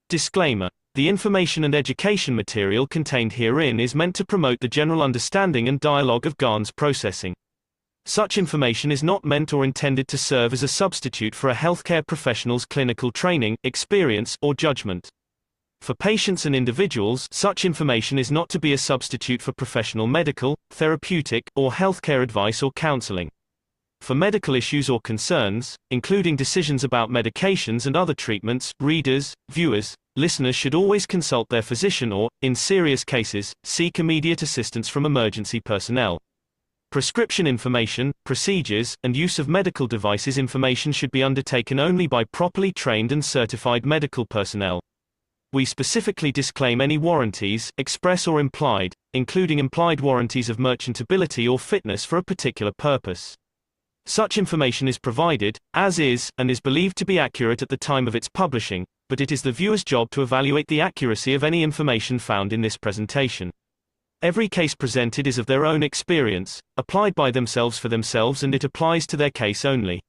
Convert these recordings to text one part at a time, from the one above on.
Disclaimer. The information and education material contained herein is meant to promote the general understanding and dialogue of GAN's processing. Such information is not meant or intended to serve as a substitute for a healthcare professional's clinical training, experience, or judgment. For patients and individuals, such information is not to be a substitute for professional medical, therapeutic, or healthcare advice or counseling. For medical issues or concerns, including decisions about medications and other treatments, readers, viewers, listeners should always consult their physician or, in serious cases, seek immediate assistance from emergency personnel. Prescription information, procedures, and use of medical devices information should be undertaken only by properly trained and certified medical personnel. We specifically disclaim any warranties, express or implied, including implied warranties of merchantability or fitness for a particular purpose. Such information is provided, as is, and is believed to be accurate at the time of its publishing, but it is the viewer's job to evaluate the accuracy of any information found in this presentation. Every case presented is of their own experience, applied by themselves for themselves, and it applies to their case only.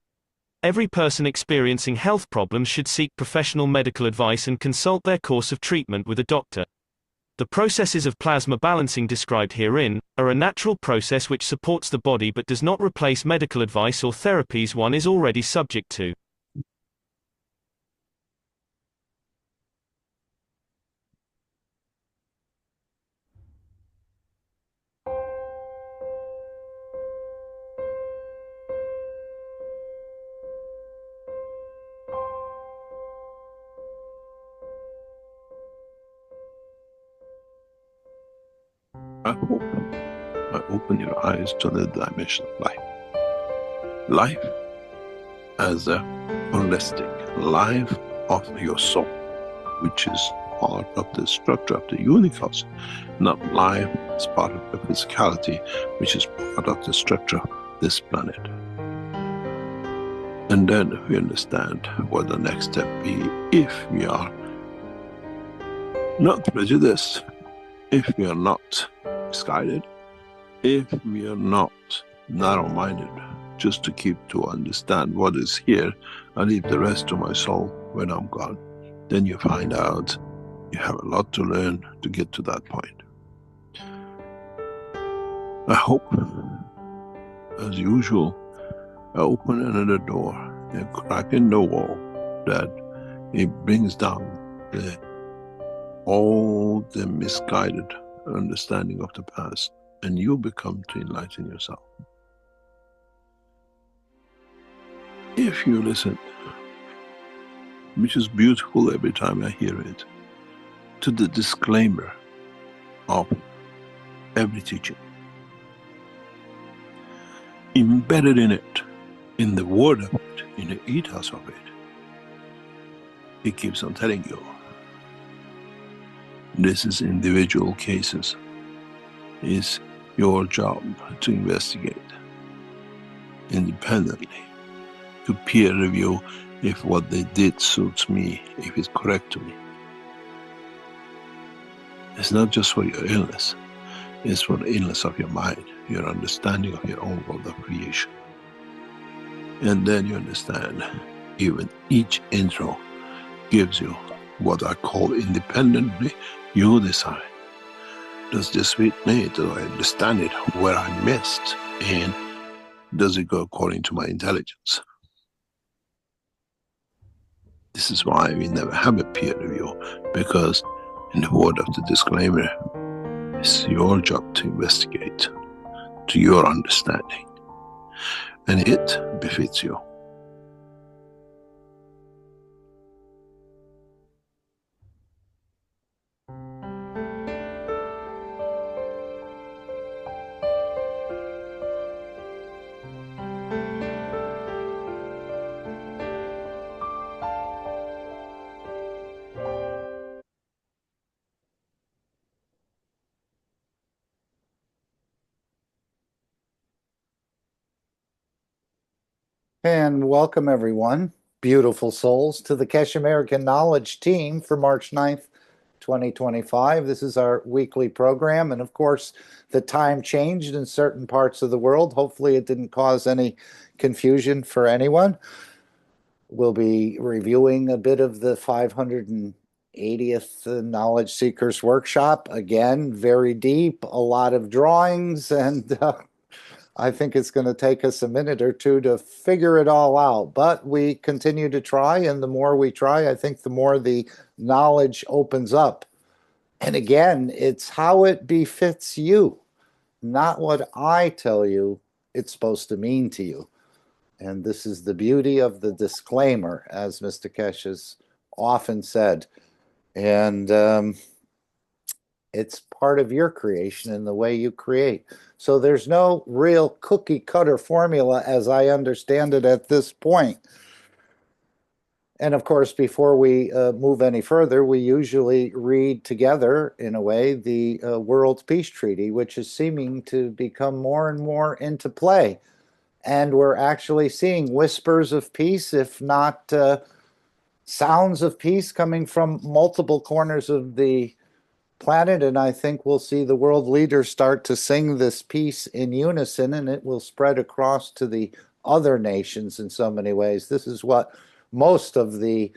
Every person experiencing health problems should seek professional medical advice and consult their course of treatment with a doctor. The processes of plasma balancing described herein are a natural process which supports the body but does not replace medical advice or therapies one is already subject to. I hope I open your eyes to the dimension of life. Life as a holistic life of your soul, which is part of the structure of the universe, not life as part of the physicality, which is part of the structure of this planet. And then we understand what the next step be if we are not prejudiced, if we are not misguided, if we are not narrow-minded, just to keep to understand what is here and leave the rest to my soul when I'm gone. Then you find out you have a lot to learn to get to that point. I hope, as usual, I open another door, a crack in the wall, that it brings down all the misguided understanding of the past, and you become to enlighten yourself. If you listen, which is beautiful every time I hear it, to the disclaimer of every teaching, embedded in it, in the word of it, in the ethos of it, it keeps on telling you, this is individual cases. It's your job to investigate independently, to peer review if what they did suits me, if it's correct to me. It's not just for your illness, it's for the illness of your mind, your understanding of your own world of creation. And then you understand, even each intro gives you what I call independently, you decide. Does this fit me? Do I understand it where I missed? And does it go according to my intelligence? This is why we never have a peer review, because in the word of the disclaimer, it's your job to investigate to your understanding, and it befits you. And welcome everyone, beautiful souls, to the Keshe American Knowledge Team for March 9th, 2025. This is our weekly program, and of course, the time changed in certain parts of the world. Hopefully it didn't cause any confusion for anyone. We'll be reviewing a bit of the 580 80th Knowledge Seekers Workshop. Again, very deep, a lot of drawings, and I think it's going to take us a minute or two to figure it all out. But we continue to try, and the more we try, I think the more the knowledge opens up. And again, it's how it befits you, not what I tell you it's supposed to mean to you. And this is the beauty of the disclaimer, as Mr. Keshe has often said. And it's part of your creation and the way you create. So there's no real cookie cutter formula, as I understand it at this point. And of course, before we move any further, we usually read together, in a way, the World Peace Treaty, which is seeming to become more and more into play. And we're actually seeing whispers of peace, if not sounds of peace, coming from multiple corners of the planet. And I think we'll see the world leaders start to sing this peace in unison, and it will spread across to the other nations in so many ways. This is what most of the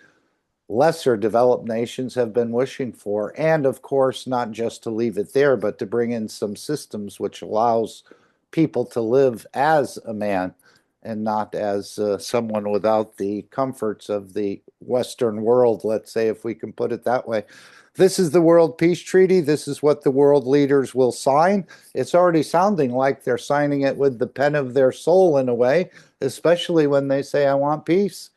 lesser developed nations have been wishing for. And of course, not just to leave it there, but to bring in some systems which allows people to live as a man and not as someone without the comforts of the Western world, let's say, if we can put it that way. This is the World Peace Treaty. This is what the world leaders will sign. It's already sounding like they're signing it with the pen of their soul in a way, especially when they say, I want peace.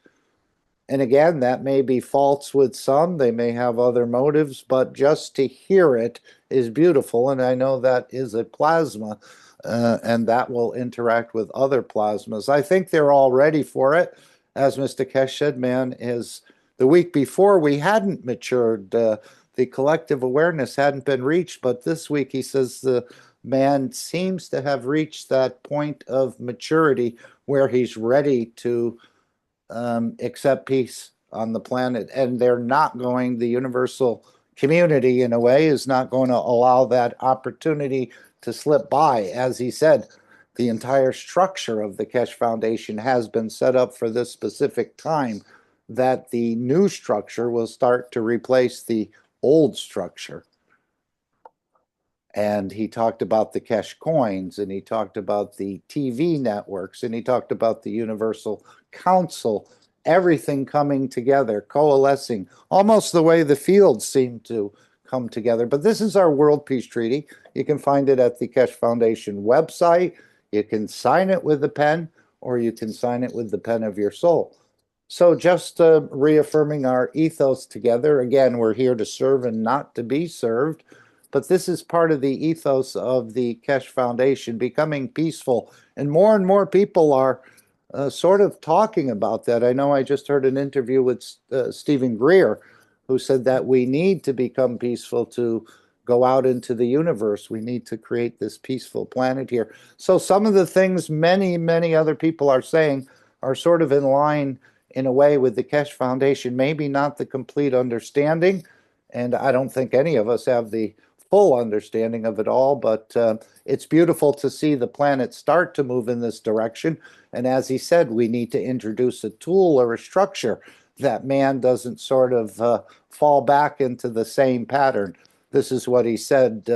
And again, that may be false with some. They may have other motives, but just to hear it is beautiful. And I know that is a plasma, and that will interact with other plasmas. I think they're all ready for it. As Mr. Keshe said, man, is the week before we hadn't matured. The collective awareness hadn't been reached, but this week he says the man seems to have reached that point of maturity where he's ready to accept peace on the planet. And they're not going, the universal community in a way is not going to allow that opportunity to slip by. As he said, the entire structure of the Keshe Foundation has been set up for this specific time, that the new structure will start to replace the old structure. And he talked about the Keshe coins, and he talked about the TV networks, and he talked about the Universal Council, everything coming together, coalescing, almost the way the fields seem to come together. But this is our World Peace Treaty. You can find it at the Keshe Foundation website. You can sign it with a pen, or you can sign it with the pen of your soul. So just reaffirming our ethos together. Again, we're here to serve and not to be served. But this is part of the ethos of the Keshe Foundation, becoming peaceful. And more people are sort of talking about that. I know I just heard an interview with Stephen Greer, who said that we need to become peaceful to go out into the universe. We need to create this peaceful planet here. So some of the things many other people are saying are sort of in line in a way with the Keshe Foundation. Maybe not the complete understanding, and I don't think any of us have the full understanding of it all, but it's beautiful to see the planet start to move in this direction. And as he said, we need to introduce a tool or a structure that man doesn't sort of fall back into the same pattern. This is what he said,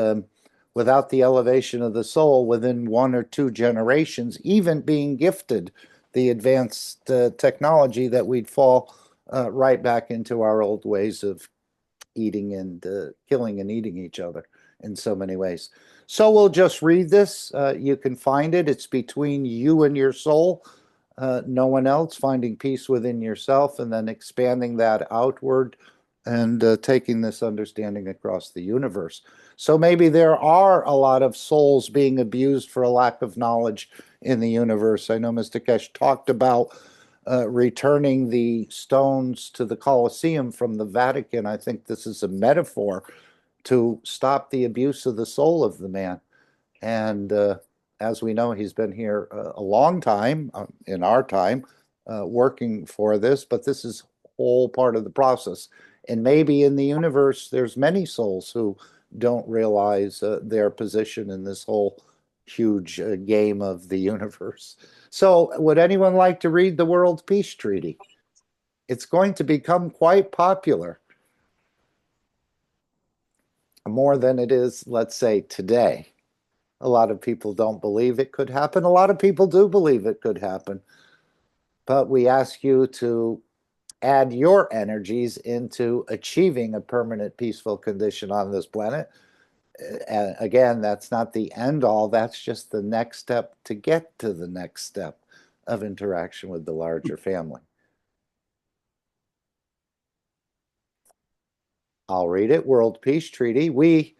without the elevation of the soul within 1 or 2 generations, even being gifted the advanced technology, that we'd fall right back into our old ways of eating and killing and eating each other in so many ways. So we'll just read this. You can find it. It's between you and your soul, no one else, finding peace within yourself, and then expanding that outward and taking this understanding across the universe. So maybe there are a lot of souls being abused for a lack of knowledge in the universe. I know Mr. Keshe talked about returning the stones to the Colosseum from the Vatican. I think this is a metaphor to stop the abuse of the soul of the man. And as we know, he's been here a long time, in our time, working for this, but this is all part of the process. And maybe in the universe, there's many souls who don't realize their position in this whole huge game of the universe. So would anyone like to read the World Peace Treaty? It's going to become quite popular. more than it is, let's say, today. A lot of people don't believe it could happen. A lot of people do believe it could happen. But we ask you to add your energies into achieving a permanent peaceful condition on this planet. And again, that's not the end all, that's just the next step to get to the next step of interaction with the larger family. I'll read it. World Peace Treaty. We,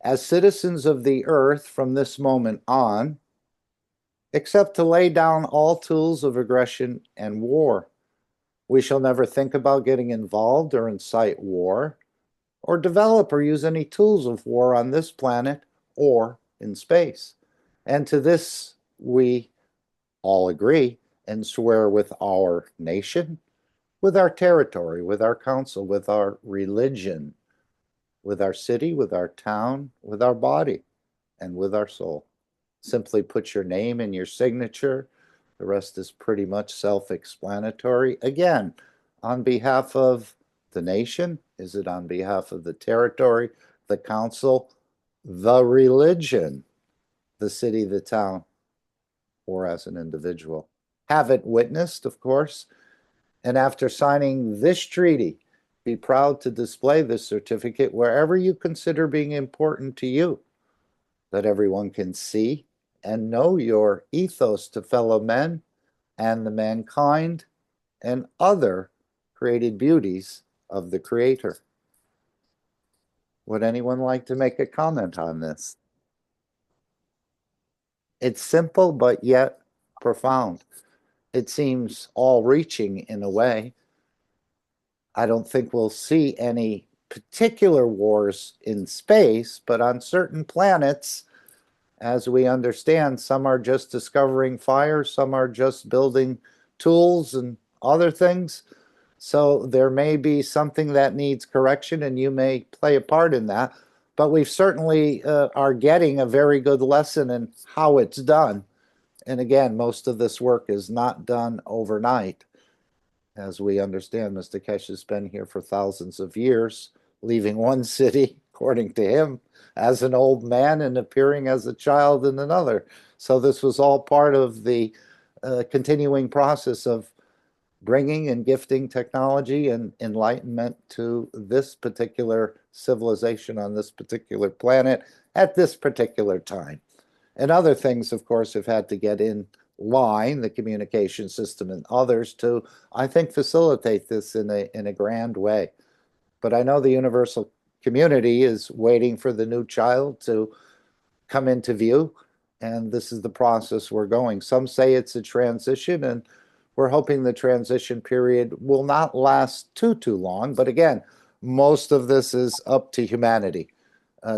as citizens of the earth from this moment on, except to lay down all tools of aggression and war. We shall never think about getting involved or incite war, or develop or use any tools of war on this planet or in space. And to this we all agree and swear with our nation, with our territory, with our council, with our religion, with our city, with our town, with our body, and with our soul. Simply put your name and your signature. The rest is pretty much self-explanatory. Again, on behalf of the nation? Is it on behalf of the territory, the council, the religion, the city, the town, or as an individual? Have it witnessed, of course. And after signing this treaty, be proud to display this certificate wherever you consider being important to you, that everyone can see and know your ethos to fellow men and the mankind and other created beauties of the Creator. Would anyone like to make a comment on this? It's simple, but yet profound. It seems all-reaching in a way. I don't think we'll see any particular wars in space, but on certain planets, as we understand, some are just discovering fire, some are just building tools and other things. So there may be something that needs correction, and you may play a part in that. But we certainly are getting a very good lesson in how it's done. And again, most of this work is not done overnight. As we understand, Mr. Keshe has been here for thousands of years, leaving one city, according to him, as an old man and appearing as a child in another. So this was all part of the continuing process of bringing and gifting technology and enlightenment to this particular civilization on this particular planet at this particular time. And other things, of course, have had to get in line, the communication system and others, to, I think, facilitate this in a grand way. But I know the universal community is waiting for the new child to come into view, and this is the process we're going. Some say it's a transition, and we're hoping the transition period will not last too long. But again, most of this is up to humanity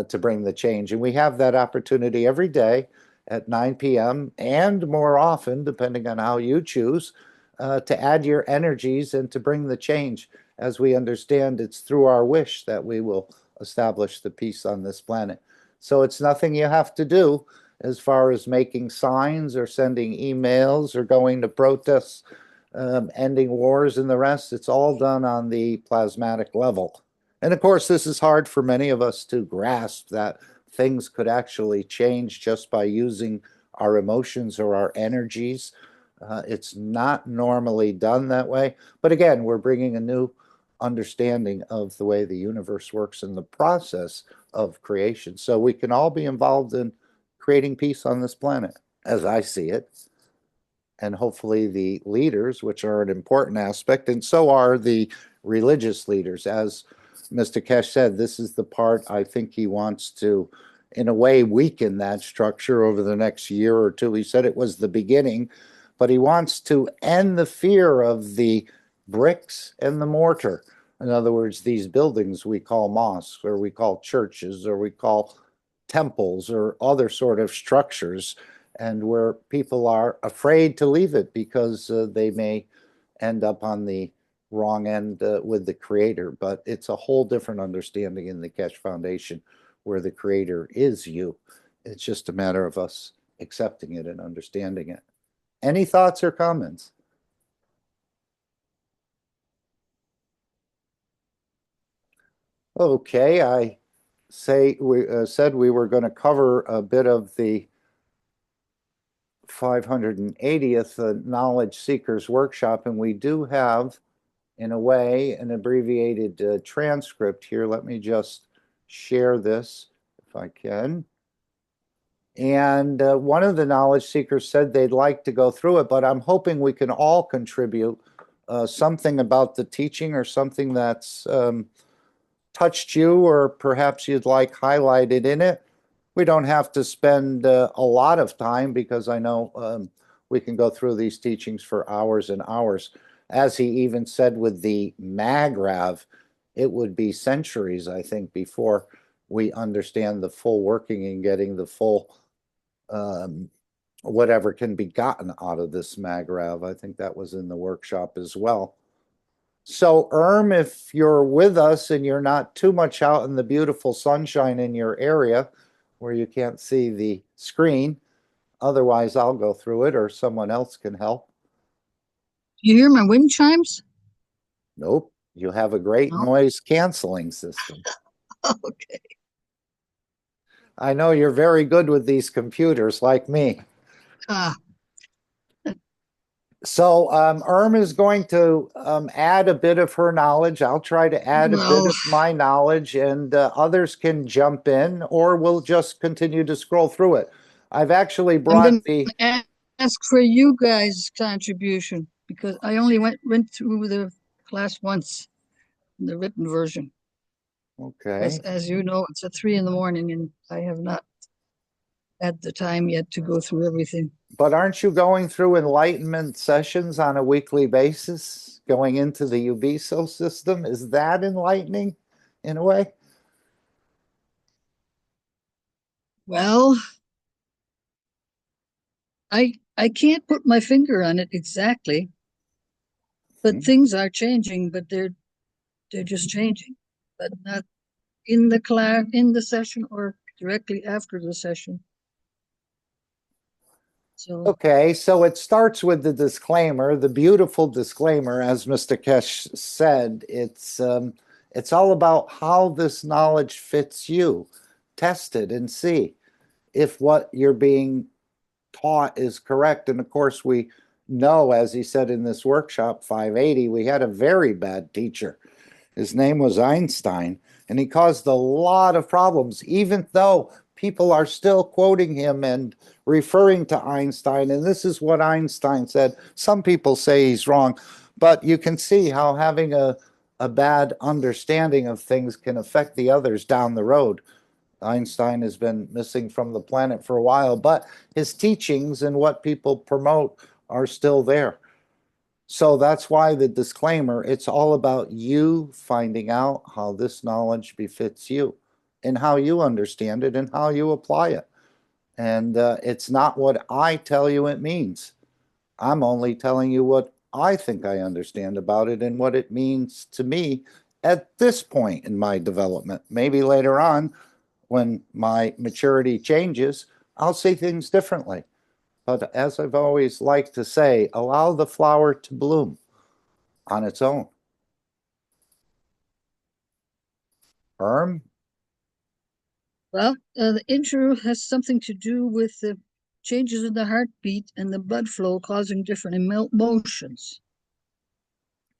to bring the change. And we have that opportunity every day at 9 p.m. and more often, depending on how you choose, to add your energies and to bring the change. As we understand, it's through our wish that we will establish the peace on this planet. So it's nothing you have to do as far as making signs or sending emails or going to protests, ending wars and the rest. It's all done on the plasmatic level. And of course, this is hard for many of us to grasp, that things could actually change just by using our emotions or our energies. It's not normally done that way. But again, we're bringing a new understanding of the way the universe works in the process of creation. So we can all be involved in creating peace on this planet, as I see it. And hopefully the leaders, which are an important aspect, and so are the religious leaders. As Mr. Keshe said, this is the part I think he wants to, in a way, weaken that structure over the next year or two. He said it was the beginning, but he wants to end the fear of the bricks and the mortar. In other words, these buildings we call mosques, or we call churches, or we call temples, or other sort of structures, and where people are afraid to leave it because they may end up on the wrong end with the Creator. But it's a whole different understanding in the Keshe Foundation, where the Creator is you. It's just a matter of us accepting it and understanding it. Any thoughts or comments? Okay, I said we were going to cover a bit of the 580th Knowledge Seekers Workshop, and we do have, in a way, an abbreviated transcript here. Let me just share this if I can. And one of the knowledge seekers said they'd like to go through it, but I'm hoping we can all contribute something about the teaching or something that's touched you or perhaps you'd like highlighted in it. We don't have to spend a lot of time because I know we can go through these teachings for hours and hours. As he even said with the MAGRAV, it would be centuries, I think, before we understand the full working and getting the full whatever can be gotten out of this MAGRAV. I think that was in the workshop as well. So, if you're with us and you're not too much out in the beautiful sunshine in your area where you can't see the screen, otherwise I'll go through it or someone else can help. Do you hear my wind chimes? Nope. You have a great noise canceling system. Okay. I know you're very good with these computers like me. So is going to add a bit of her knowledge. I'll try to add a bit of my knowledge, and others can jump in, or we'll just continue to scroll through it. I've actually brought ask for you guys' contribution because I only went through the class once, in the written version. Okay. As you know, it's at 3 in the morning, and I have not had the time yet to go through everything. But aren't you going through enlightenment sessions on a weekly basis, going into the UBISO system? Is that enlightening in a way? Well, I can't put my finger on it exactly, but things are changing, but they're just changing, but not in the class, in the session, or directly after the session. So, okay, so it starts with the disclaimer, the beautiful disclaimer, as Mr. Keshe said. It's all about how this knowledge fits you. Test it and see if what you're being taught is correct. And of course, we know, as he said in this workshop 580, we had a very bad teacher. His name was Einstein, and he caused a lot of problems, even though people are still quoting him and referring to Einstein. And this is what Einstein said. Some people say he's wrong, but you can see how having a bad understanding of things can affect the others down the road. Einstein has been missing from the planet for a while, but his teachings and what people promote are still there. So that's why the disclaimer, it's all about you finding out how this knowledge befits you and how you understand it and how you apply it. And it's not what I tell you it means. I'm only telling you what I think I understand about it and what it means to me at this point in my development. Maybe later on, when my maturity changes, I'll see things differently. But as I've always liked to say, allow the flower to bloom on its own. well, the intro has something to do with the changes in the heartbeat and the blood flow causing different emotions.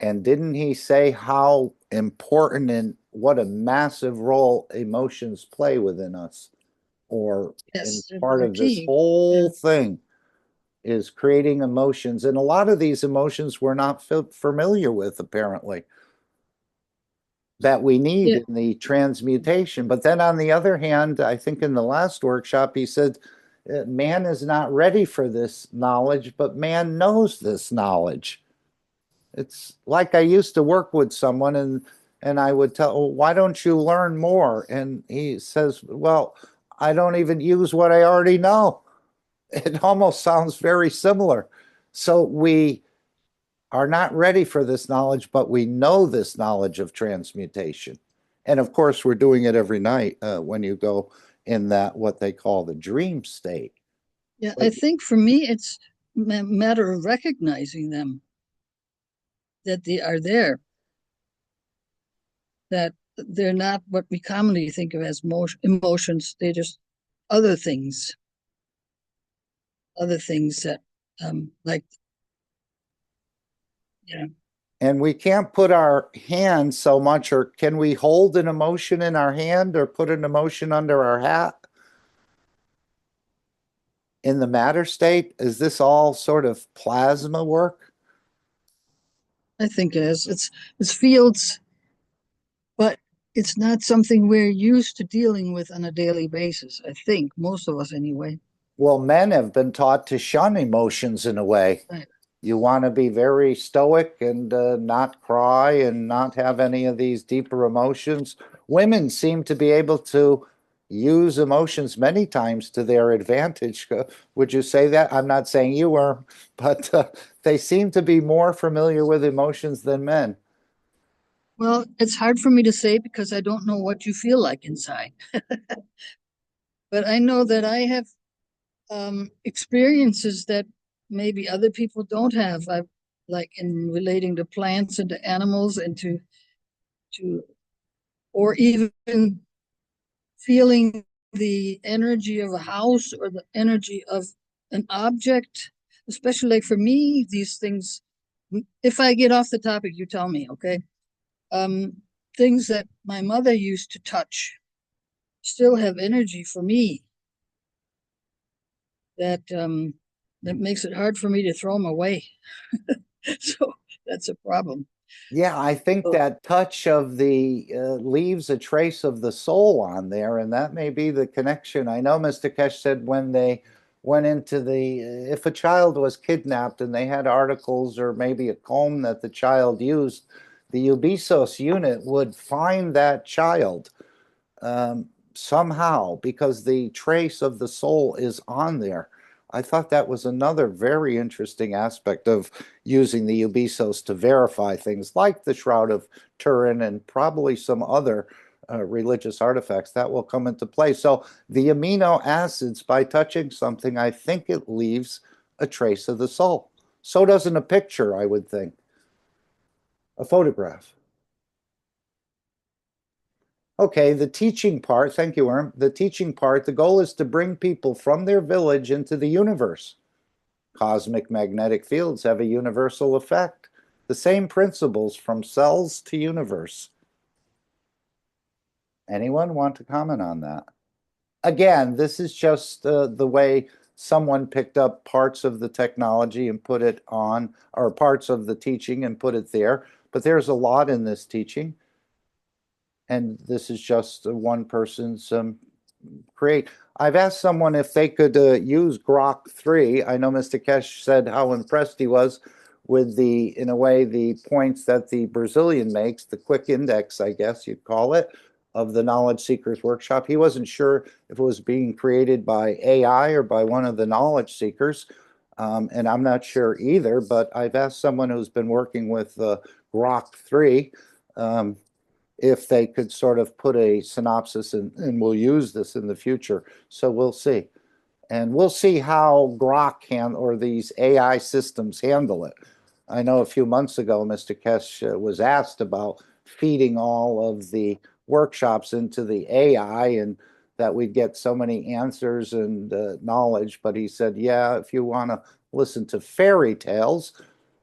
And didn't he say how important and what a massive role emotions play within us? Or Yes, part of this whole thing is creating emotions. And a lot of these emotions we're not familiar with, apparently, that we need in the transmutation. But then on the other hand, I think in the last workshop, he said, man is not ready for this knowledge, but man knows this knowledge. It's like I used to work with someone and I would tell, oh, why don't you learn more? And he says, well, I don't even use what I already know. It almost sounds very similar. So we are not ready for this knowledge, but we know this knowledge of transmutation. And of course, we're doing it every night when you go in that, what they call the dream state. Yeah, I think for me, it's a matter of recognizing them, that they are there, that they're not what we commonly think of as emotions. They're just other things that, like, yeah. And we can't put our hand so much, or can we hold an emotion in our hand or put an emotion under our hat? In the matter state, is this all sort of plasma work? I think it is. It's fields, but it's not something we're used to dealing with on a daily basis. I think most of us, anyway. Well, men have been taught to shun emotions in a way. Right. You want to be very stoic and not cry and not have any of these deeper emotions. Women seem to be able to use emotions many times to their advantage. Would you say that? I'm not saying you were, but they seem to be more familiar with emotions than men. Well, it's hard for me to say because I don't know what you feel like inside. But I know that I have experiences that maybe other people don't have. I like in relating to plants and to animals and to or even feeling the energy of a house or the energy of an object, especially like for me, these things, if I get off the topic, you tell me, okay? Things that my mother used to touch still have energy for me that that makes it hard for me to throw them away. So that's a problem. Yeah, I think So, that touch of the leaves a trace of the soul on there, and that may be the connection. I know Mr. Kesh said when they went into the, if a child was kidnapped and they had articles or maybe a comb that the child used, the Ubisos unit would find that child somehow because the trace of the soul is on there. I thought that was another very interesting aspect of using the Ubisos to verify things like the Shroud of Turin and probably some other religious artifacts that will come into play. So the amino acids, by touching something, I think it leaves a trace of the soul. So doesn't a picture, I would think, a photograph. Okay, the teaching part, thank you, Erm. The teaching part, the goal is to bring people from their village into the universe. Cosmic magnetic fields have a universal effect. The same principles from cells to universe. Anyone want to comment on that? Again, this is just the way someone picked up parts of the technology and put it on, or parts of the teaching and put it there. But there's a lot in this teaching. And this is just one person's create. I've asked someone if they could use Grok 3. I know Mr. Kesh said how impressed he was with the, in a way, the points that the Brazilian makes, the quick index, I guess you'd call it, of the Knowledge Seekers Workshop. He wasn't sure if it was being created by AI or by one of the knowledge seekers. And I'm not sure either, but I've asked someone who's been working with Grok 3 if they could sort of put a synopsis and we'll use this in the future. So we'll see. And we'll see how Grok can, or these AI systems handle it. I know a few months ago, Mr. Kesh was asked about feeding all of the workshops into the AI and that we'd get so many answers and knowledge. But he said, yeah, if you want to listen to fairy tales.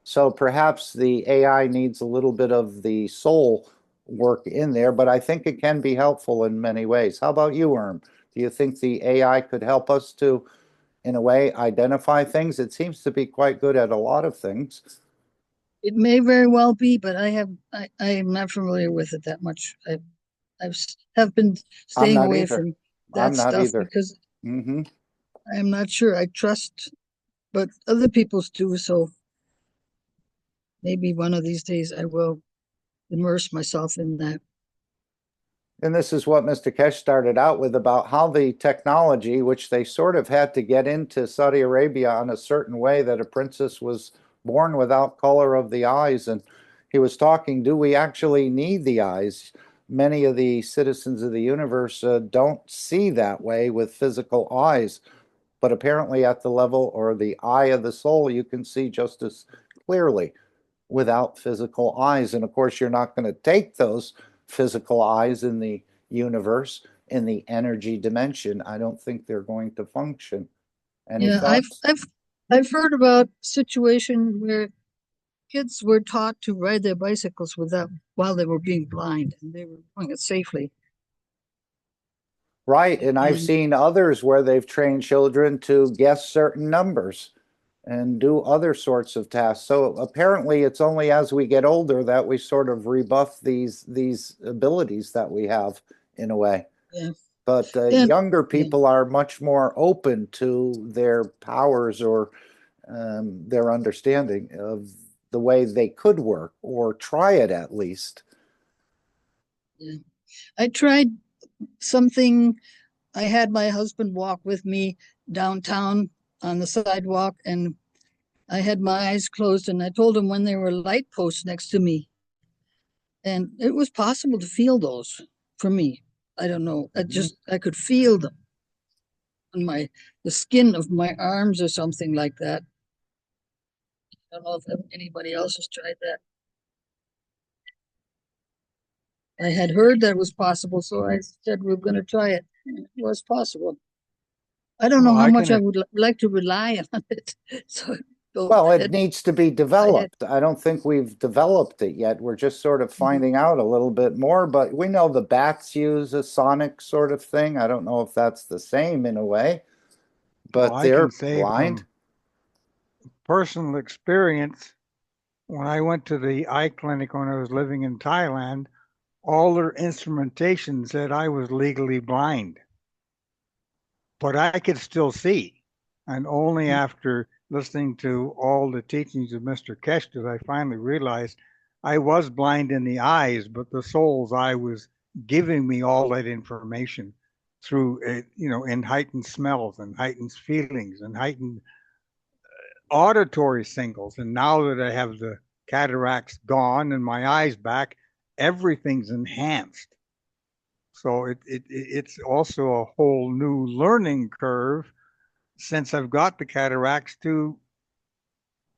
So perhaps the AI needs a little bit of the soul work in there, but I think it can be helpful in many ways. How about you, Erm? Do you think the AI could help us to, in a way, identify things? It seems to be quite good at a lot of things. it may very well be, but I am not familiar with it that much. Have been I'm staying not away either. from that I'm not stuff either. because Mm-hmm. I am not sure. I trust, but other people's do. So maybe one of these days I will immerse myself in that. And this is what Mr. Kesh started out with about how the technology, which they sort of had to get into Saudi Arabia in a certain way, that a princess was born without color of the eyes. And he was talking, do we actually need the eyes? Many of the citizens of the universe don't see that way with physical eyes. But apparently at the level or the eye of the soul, you can see just as clearly without physical eyes. And of course, you're not going to take those physical eyes in the universe, in the energy dimension, I don't think they're going to function. Any Yeah, thoughts? I've heard about situation where kids were taught to ride their bicycles without while they were being blind, and they were doing it safely. Right, and I've And seen others where they've trained children to guess certain numbers and do other sorts of tasks. So apparently it's only as we get older that we sort of rebuff these abilities that we have in a way. yeah, But and younger yeah, people are much more open to their powers or their understanding of the way they could work or try it at least. yeah. I tried something. I had my husband walk with me downtown on the sidewalk, and I had my eyes closed, and I told him when there were light posts next to me. And it was possible to feel those for me. I don't know. I could feel them on the skin of my arms or something like that. I don't know if anybody else has tried that. I had heard that was possible, so I said we're going to try it. It was possible. I don't know Well, how I much I can, would like to rely on it. So go Well, it ahead. needs to be I had, developed. I don't think we've developed it yet. We're just sort of finding out a little bit more, but we know the bats use a sonic sort of thing. I don't know if that's the same in a way, well, but I they're can say blind. from personal experience, when I went to the eye clinic when I was living in Thailand, all their instrumentation said I was legally blind, but I could still see. And only after listening to all the teachings of Mr. Keshe did I finally realize I was blind in the eyes, but the soul's eye was giving me all that information through it, in heightened smells and heightened feelings and heightened auditory singles. And now that I have the cataracts gone and my eyes back, everything's enhanced. So it's also a whole new learning curve since I've got the cataracts to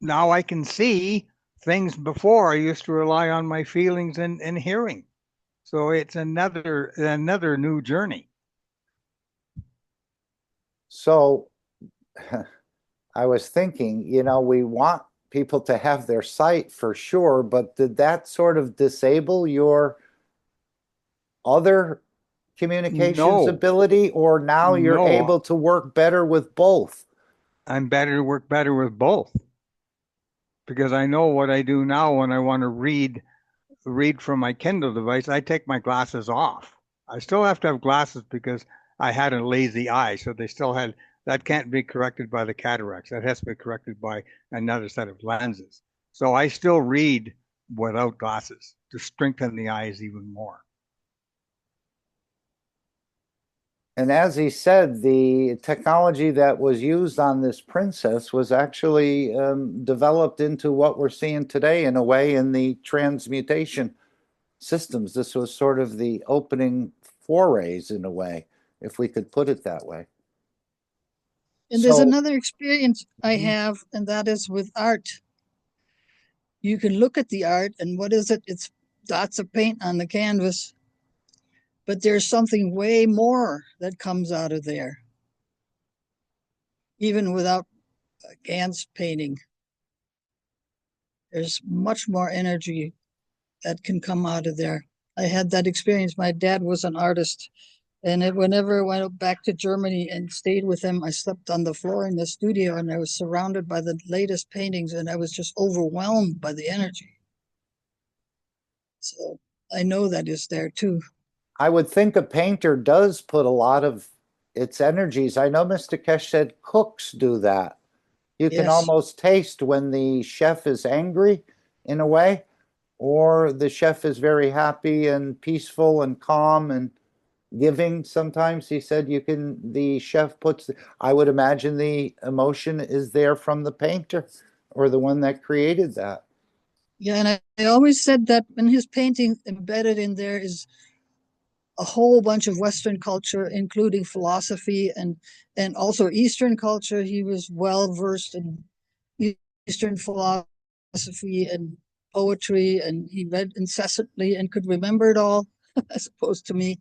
now I can see things before I used to rely on my feelings and hearing. So it's another new journey. So I was thinking, we want people to have their sight for sure, but did that sort of disable your other communications No, ability, or now you're no, able to work better with both? I'm better to work better with both because I know what I do now when I want to read from my Kindle device. I take my glasses off. I still have to have glasses because I had a lazy eye, so they still had that can't be corrected by the cataracts. That has to be corrected by another set of lenses. So I still read without glasses to strengthen the eyes even more. And as he said, the technology that was used on this princess was actually developed into what we're seeing today in a way in the transmutation systems. This was sort of the opening forays in a way, if we could put it that way. and there's So, another experience I have, and that is with art. You can look at the art, and what is it? It's dots of paint on the canvas, but there's something way more that comes out of there, even without Gans painting. There's much more energy that can come out of there. I had that experience. My dad was an artist, and whenever I went back to Germany and stayed with him, I slept on the floor in the studio, and I was surrounded by the latest paintings, and I was just overwhelmed by the energy. So I know that is there too. I would think a painter does put a lot of its energies. I know Mr. Keshe said cooks do that. You can Yes. almost taste when the chef is angry in a way, or the chef is very happy and peaceful and calm and giving. Sometimes he said the chef puts, I would imagine the emotion is there from the painter or the one that created that. Yeah, and I always said that in his painting, embedded in there is a whole bunch of Western culture, including philosophy and also Eastern culture. He was well versed in Eastern philosophy and poetry, and he read incessantly and could remember it all. as opposed to me.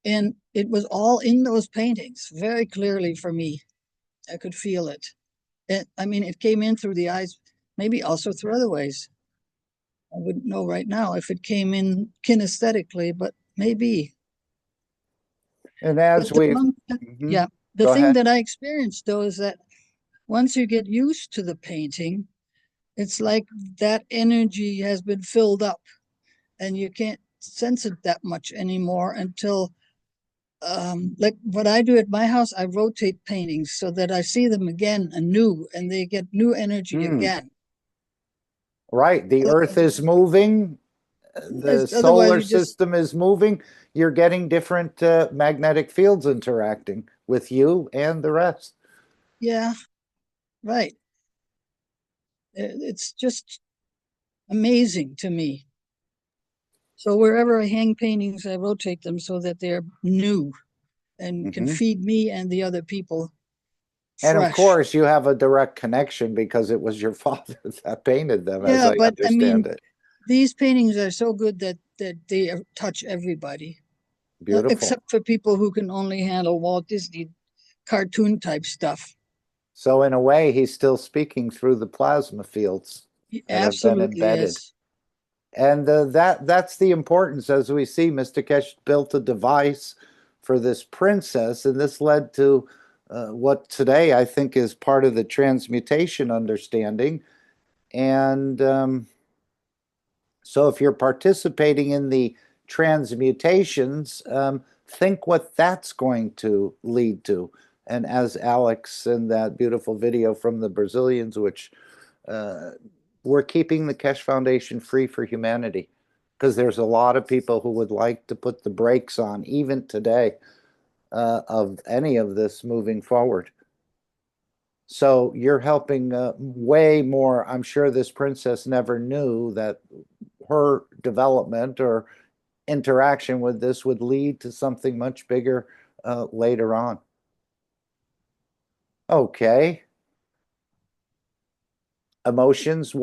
And it was all in those paintings very clearly for me. I could feel it. I mean, it came in through the eyes, maybe also through other ways. I wouldn't know right now if it came in kinesthetically, but maybe. And as we, yeah, the Go thing ahead. that I experienced though is that once you get used to the painting, it's like that energy has been filled up and you can't sense it that much anymore until like what I do at my house, I rotate paintings so that I see them again anew and they get new energy again. Right. The Earth is moving. The Otherwise, solar system is moving. You're getting different magnetic fields interacting with you and the rest. Yeah, right. It's just amazing to me. So wherever I hang paintings, I rotate them so that they're new and can feed me and the other people And of fresh. course, you have a direct connection because it was your father that painted them, as I but I mean, understand it. these paintings are so good that they touch everybody, Beautiful. except for people who can only handle Walt Disney cartoon type stuff. So in a way, he's still speaking through the plasma fields that have been embedded. Yes. And that's the importance. As we see, Mr. Keshe built a device for this princess, and this led to what today I think is part of the transmutation understanding. And so if you're participating in the transmutations, think what that's going to lead to. And as Alex in that beautiful video from the Brazilians, which we're keeping the Keshe Foundation free for humanity, because there's a lot of people who would like to put the brakes on, even today, of any of this moving forward. So you're helping way more. I'm sure this princess never knew that her development or interaction with this would lead to something much bigger later on. Okay. Emotions,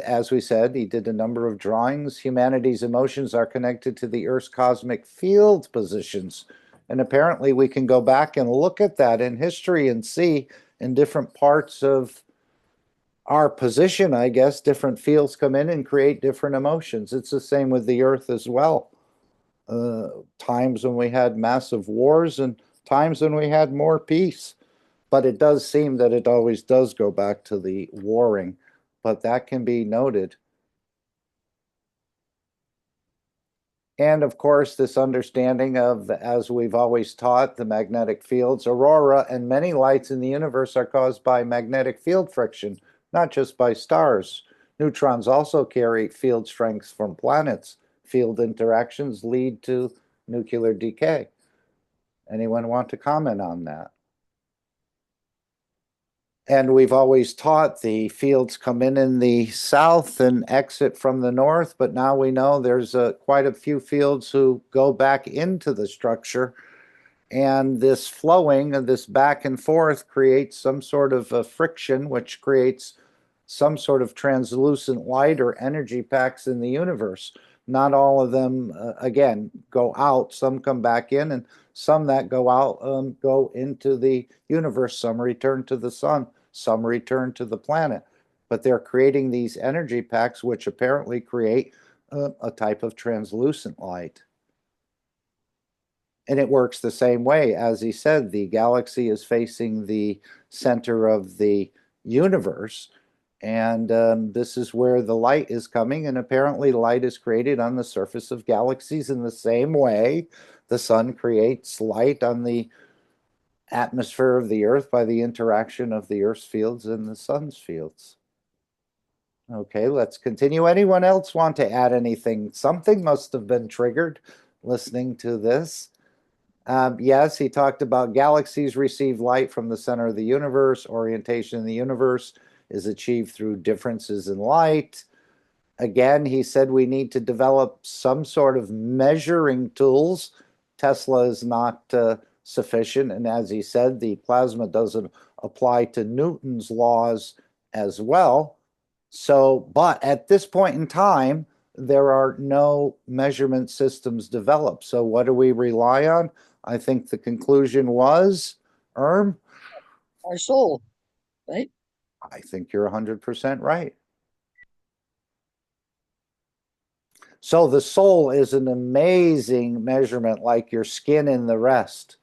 as we said, he did a number of drawings. Humanity's emotions are connected to the Earth's cosmic field positions. And apparently we can go back and look at that in history and see in different parts of our position, I guess, different fields come in and create different emotions. It's the same with the Earth as well. Times when we had massive wars and times when we had more peace. But it does seem that it always does go back to the warring, but that can be noted. And of course, this understanding of, as we've always taught, the magnetic fields, aurora and many lights in the universe are caused by magnetic field friction, not just by stars. Neutrons also carry field strengths from planets. Field interactions lead to nuclear decay. Anyone want to comment on that? And we've always taught the fields come in the south and exit from the north, but now we know there's quite a few fields who go back into the structure. And this flowing, this back and forth, creates some sort of friction, which creates some sort of translucent light or energy packs in the universe. Not all of them, again, go out. Some come back in, and some that go out go into the universe. Some return to the sun. Some return to the planet. But they're creating these energy packs, which apparently create a type of translucent light. And it works the same way. As he said, the galaxy is facing the center of the universe. And this is where the light is coming. And apparently light is created on the surface of galaxies in the same way the sun creates light on the atmosphere of the Earth by the interaction of the Earth's fields and the sun's fields. Okay, let's continue. Anyone else want to add anything? Something must have been triggered listening to this. Yes, he talked about galaxies receive light from the center of the universe. Orientation in the universe is achieved through differences in light. Again, he said we need to develop some sort of measuring tools. Tesla is not sufficient. And as he said, the plasma doesn't apply to Newton's laws as well. So, but at this point in time, there are no measurement systems developed. So what do we rely on? I think the conclusion was, Erm, Our soul, right? I think you're 100% right. So the soul is an amazing measurement, like your skin and the rest.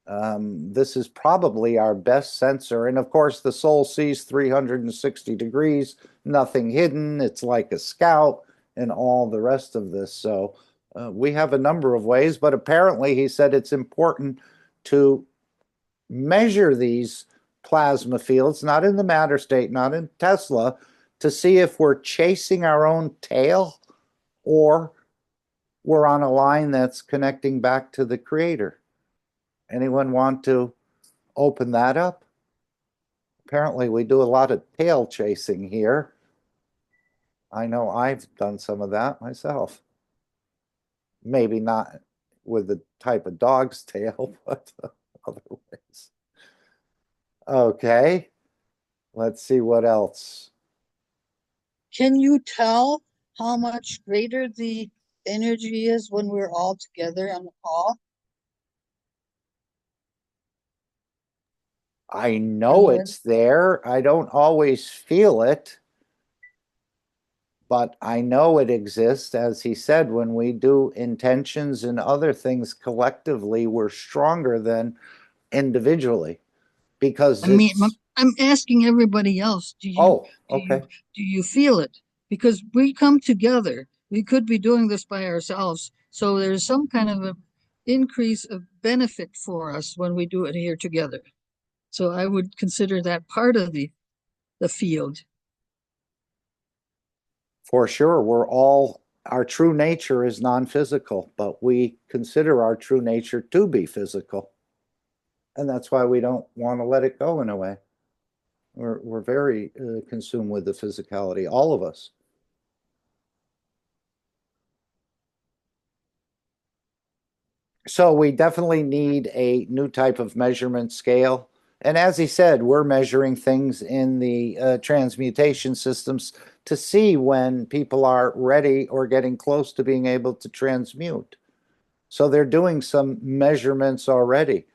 This is probably our best sensor. And of course, the soul sees 360 degrees, nothing hidden. It's like a scout and all the rest of this. So we have a number of ways, but apparently he said it's important to measure these plasma fields, not in the matter state, not in Tesla, to see if we're chasing our own tail or we're on a line that's connecting back to the creator. Anyone want to open that up? Apparently we do a lot of tail chasing here. I know I've done some of that myself. Maybe not with the type of dog's tail, but other ways. Okay, let's see what else. Can you tell how much greater the energy is when we're all together on the call? I know it's there. I don't always feel it, but I know it exists. As he said, when we do intentions and other things collectively, we're stronger than individually because I mean, it's. I'm asking everybody else, Oh, okay. do you feel it? Because we come together. We could be doing this by ourselves. So there's some kind of a increase of benefit for us when we do it here together. So I would consider that part of the field. For sure, our true nature is non-physical, but we consider our true nature to be physical. And that's why we don't want to let it go in a way. We're very consumed with the physicality, all of us. So we definitely need a new type of measurement scale. And as he said, we're measuring things in the transmutation systems to see when people are ready or getting close to being able to transmute. So they're doing some measurements already,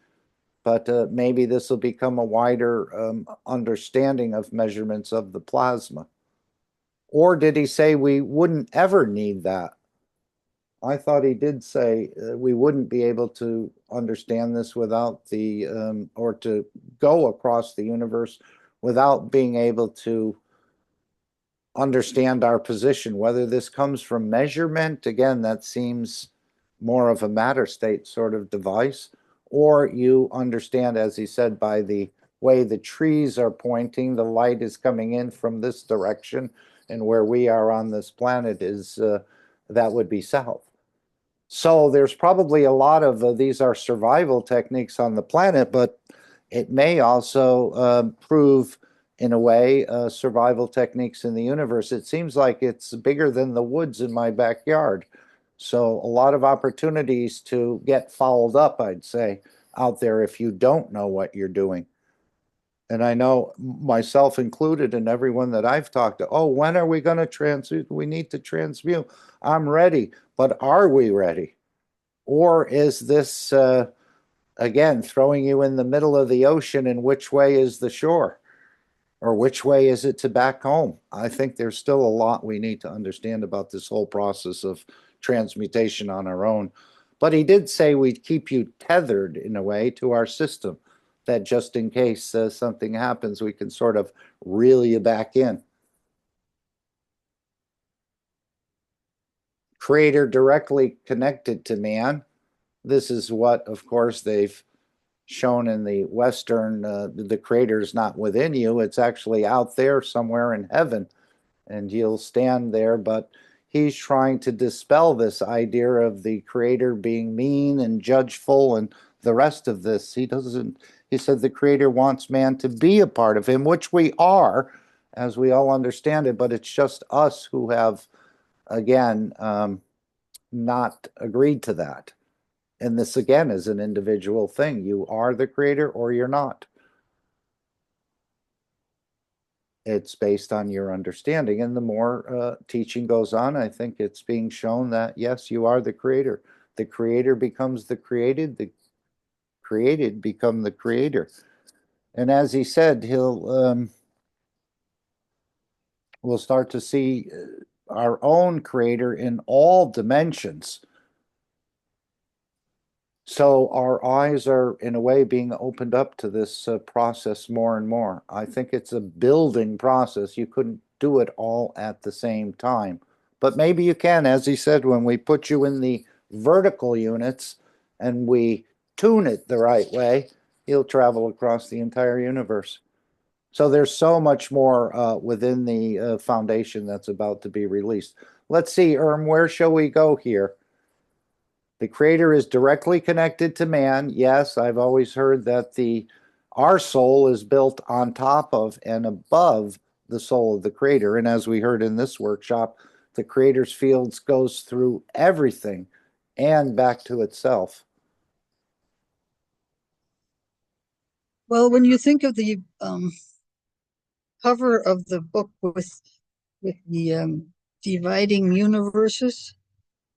but maybe this will become a wider understanding of measurements of the plasma. Or did he say we wouldn't ever need that? I thought he did say we wouldn't be able to understand this without or to go across the universe without being able to understand our position. Whether this comes from measurement, again, that seems more of a matter state sort of device, or you understand, as he said, by the way the trees are pointing, the light is coming in from this direction, and where we are on this planet is that would be south. So there's probably a lot of these are survival techniques on the planet, but it may also prove, in a way, survival techniques in the universe. It seems like it's bigger than the woods in my backyard. So a lot of opportunities to get fouled up, I'd say, out there if you don't know what you're doing. And I know myself included and everyone that I've talked to, oh, when are we going to transmute? We need to transmute. I'm ready. But are we ready? Or is this, again, throwing you in the middle of the ocean, and which way is the shore? Or which way is it to back home? I think there's still a lot we need to understand about this whole process of transmutation on our own. But he did say we'd keep you tethered in a way to our system, that just in case something happens, we can sort of reel you back in. Creator directly connected to man. This is what, of course, they've shown in the Western, the creator's not within you, it's actually out there somewhere in heaven, and you'll stand there. But he's trying to dispel this idea of the creator being mean and judgeful and the rest of this. He said the creator wants man to be a part of him, which we are, as we all understand it, but it's just us who have, again, not agreed to that. And this, again, is an individual thing. You are the creator or you're not. It's based on your understanding. And the more teaching goes on, I think it's being shown that, yes, you are the creator. The creator becomes the created. The created become the creator. And as he said, we'll start to see our own creator in all dimensions. So our eyes are, in a way, being opened up to this process more and more. I think it's a building process. You couldn't do it all at the same time. But maybe you can, as he said, when we put you in the vertical units and we tune it the right way, you'll travel across the entire universe. So there's so much more within the foundation that's about to be released. Let's see, where shall we go here? The creator is directly connected to man. Yes, I've always heard that our soul is built on top of and above the soul of the creator. And as we heard in this workshop, the creator's fields goes through everything and back to itself. Well, when you think of the cover of the book with the dividing universes,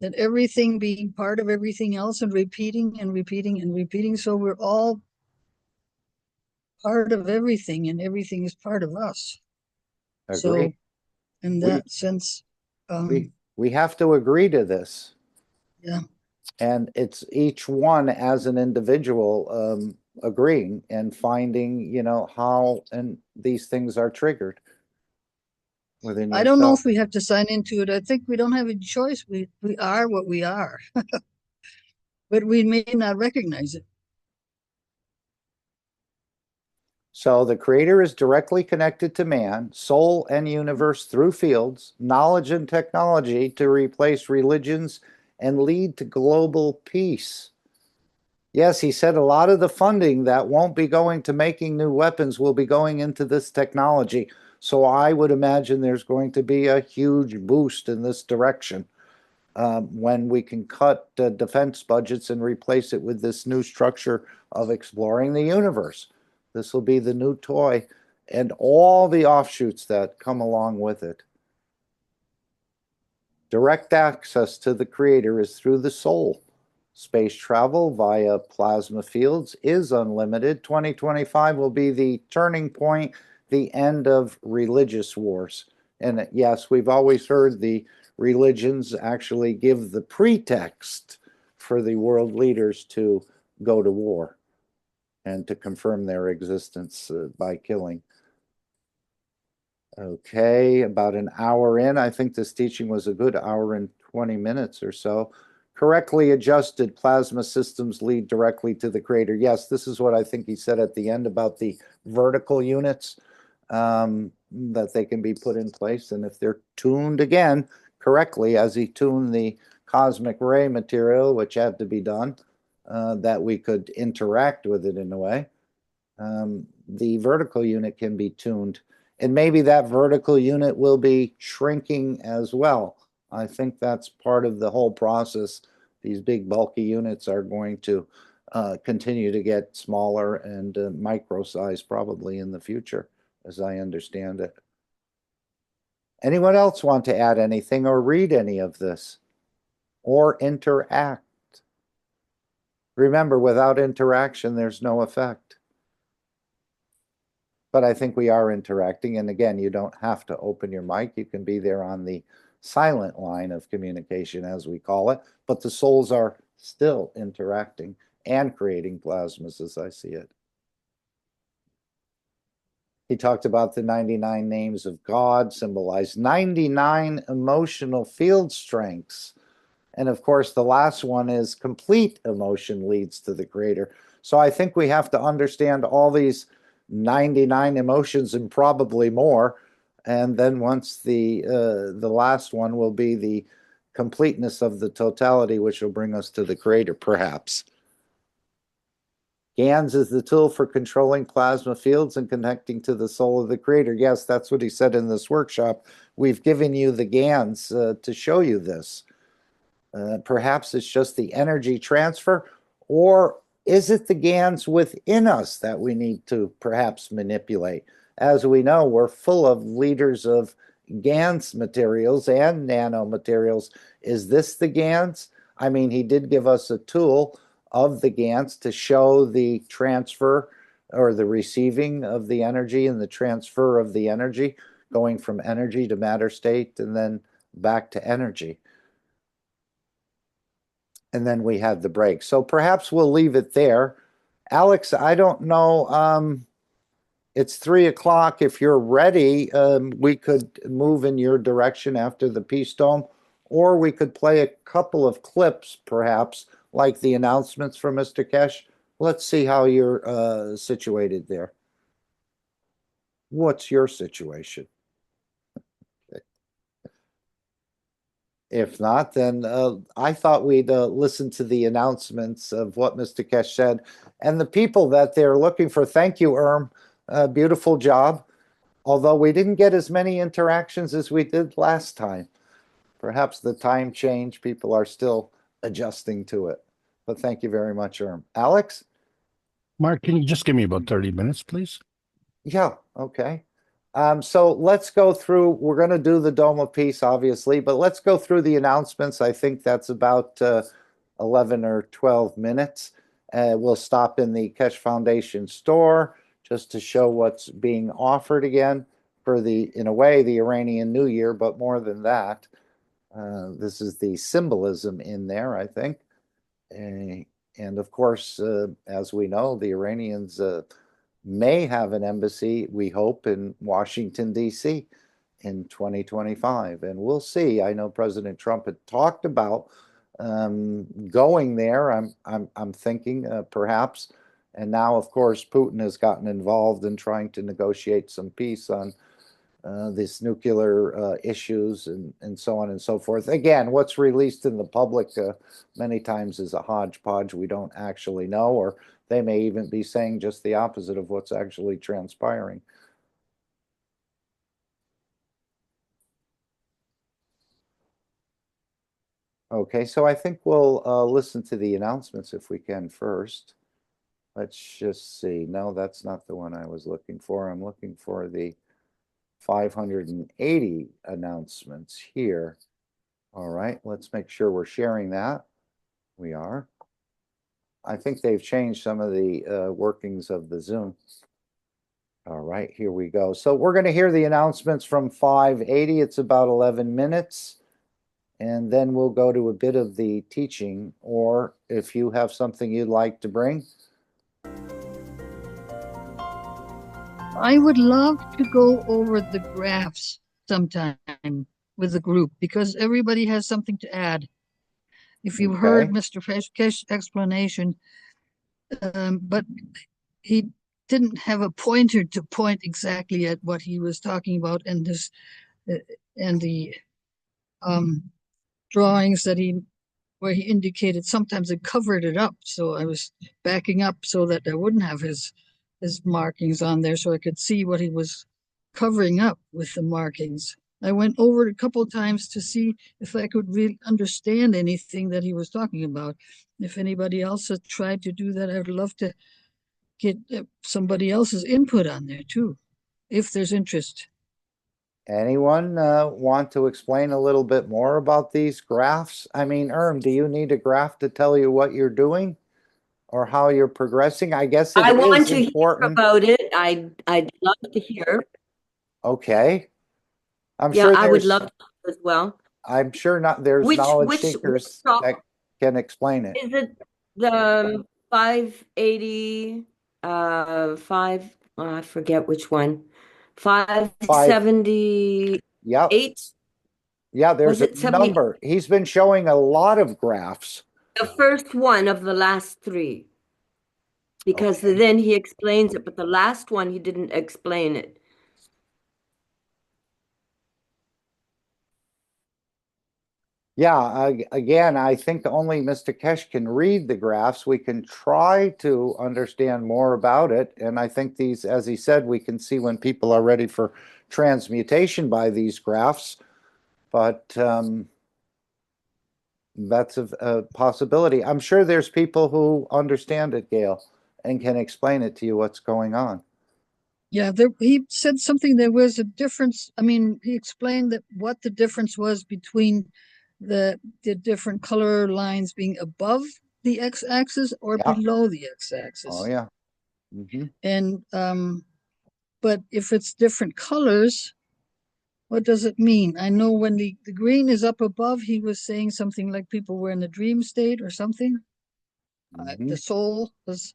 that everything being part of everything else and repeating and repeating and repeating. So we're all part of everything and everything is part of us. Agree. So in that sense, we have to agree to this. Yeah. And it's each one as an individual agreeing and finding, how and these things are triggered within yourself. I don't know if we have to sign into it. I think we don't have a choice. We are what we are, but we may not recognize it. So the creator is directly connected to man, soul, and universe through fields, knowledge, and technology to replace religions and lead to global peace. Yes, he said a lot of the funding that won't be going to making new weapons will be going into this technology. So I would imagine there's going to be a huge boost in this direction when we can cut defense budgets and replace it with this new structure of exploring the universe. This will be the new toy and all the offshoots that come along with it. Direct access to the creator is through the soul. Space travel via plasma fields is unlimited. 2025 will be the turning point, the end of religious wars. And yes, we've always heard the religions actually give the pretext for the world leaders to go to war and to confirm their existence by killing. Okay, about an hour in. I think this teaching was a good hour and 20 minutes or so. Correctly adjusted plasma systems lead directly to the creator. Yes, this is what I think he said at the end about the vertical units, that they can be put in place. And if they're tuned again correctly, as he tuned the cosmic ray material, which had to be done, that we could interact with it in a way, the vertical unit can be tuned. And maybe that vertical unit will be shrinking as well. I think that's part of the whole process. These big bulky units are going to continue to get smaller and micro size probably in the future, as I understand it. Anyone else want to add anything or read any of this or interact? Remember, without interaction, there's no effect. But I think we are interacting. And again, you don't have to open your mic. You can be there on the silent line of communication, as we call it. But the souls are still interacting and creating plasmas, as I see it. He talked about the 99 names of God, symbolize 99 emotional field strengths. And of course, the last one is complete emotion leads to the creator. So I think we have to understand all these 99 emotions and probably more. And then once the last one will be the completeness of the totality, which will bring us to the creator, perhaps. GANS is the tool for controlling plasma fields and connecting to the soul of the creator. Yes, that's what he said in this workshop. We've given you the GANS to show you this. Perhaps it's just the energy transfer, or is it the GANs within us that we need to perhaps manipulate? as we know, we're full of liters of GaNs materials and nanomaterials. Is this the GaNs? I mean, he did give us a tool of the GaNs to show the transfer or the receiving of the energy and the transfer of the energy, going from energy to matter state and then back to energy. And then we had the break. So perhaps we'll leave it there. Alex, I don't know. It's 3 o'clock. If you're ready, we could move in your direction after the Peace Dome, or we could play a couple of clips, perhaps, like the announcements from Mr. Keshe. Let's see how you're situated there. What's your situation? If not, then I thought we'd listen to the announcements of what Mr. Keshe said. And the people that they're looking for, thank you, Erm. Beautiful job. Although we didn't get as many interactions as we did last time. Perhaps the time change, people are still adjusting to it. But thank you very much, Erm. Alex? Mark, can you just give me about 30 minutes, please? Yeah, okay. So let's go through, we're going to do the Dome of Peace, obviously, but let's go through the announcements. I think that's about 11 or 12 minutes. We'll stop in the Keshe Foundation store just to show what's being offered again for the, in a way, the Iranian New Year, but more than that. This is the symbolism in there, I think. And of course, as we know, the Iranians may have an embassy, we hope, in Washington, D.C. in 2025. And we'll see. I know President Trump had talked about going there. I'm thinking perhaps. And now, of course, Putin has gotten involved in trying to negotiate some peace on this nuclear issues and so on and so forth. Again, what's released in the public many times is a hodgepodge. We don't actually know, or they may even be saying just the opposite of what's actually transpiring. Okay, so I think we'll listen to the announcements if we can first. Let's just see. No, that's not the one I was looking for. I'm looking for the 580 announcements here. All right, let's make sure we're sharing that. We are. I think they've changed some of the workings of the Zoom. All right, here we go. So we're going to hear the announcements from 580. It's about 11 minutes. And then we'll go to a bit of the teaching, or if you have something you'd like to bring. I would love to go over the graphs sometime with the group because everybody has something to add. If you heard Mr. Keshe's explanation, but he didn't have a pointer to point exactly at what he was talking about, and this and the drawings that where he indicated, sometimes it covered it up, so I was backing up so that I wouldn't have his markings on there, so I could see what he was covering up with the markings. I went over it a couple of times to see if I could really understand anything that he was talking about. If anybody else has tried to do that, I would love to get somebody else's input on there too, if there's interest. Anyone want to explain a little bit more about these graphs? I mean, Erm, do you need a graph to tell you what you're doing or how you're progressing? I guess I want is to important. hear about it. I'd love to hear. Okay. I'm Yeah, sure I would love to as well. I'm sure there's knowledge seekers that can explain it. Is it the 580 I forget which one. 578? Yep. Yeah, there's a number. He's been showing a lot of graphs. The first one of the last three. Because then he explains it, but the last one he didn't explain it. Yeah, again, I think only Mr. Keshe can read the graphs. We can try to understand more about it. And I think these, as he said, we can see when people are ready for transmutation by these graphs. But that's a possibility. I'm sure there's people who understand it, Gail, and can explain it to you what's going on. Yeah, he said something, there was a difference. I mean, he explained that what the difference was between the different color lines being above the x-axis or Yeah. below the x-axis. Oh, yeah. Mm-hmm. And but if it's different colors, what does it mean? I know when the green is up above, he was saying something like people were in a dream state or something. Mm-hmm. The soul was.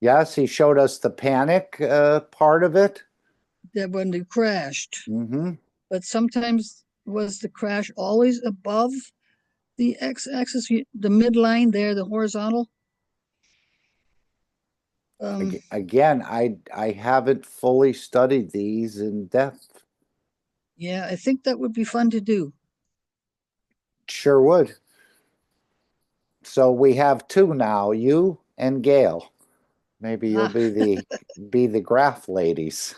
Yes, he showed us the panic part of it. That when they crashed. Mm-hmm. But sometimes was the crash always above the x-axis, the midline there, the horizontal? Again, I haven't fully studied these in depth. Yeah, I think that would be fun to do. Sure would. So we have two now, you and Gail. Maybe you'll be the graph ladies.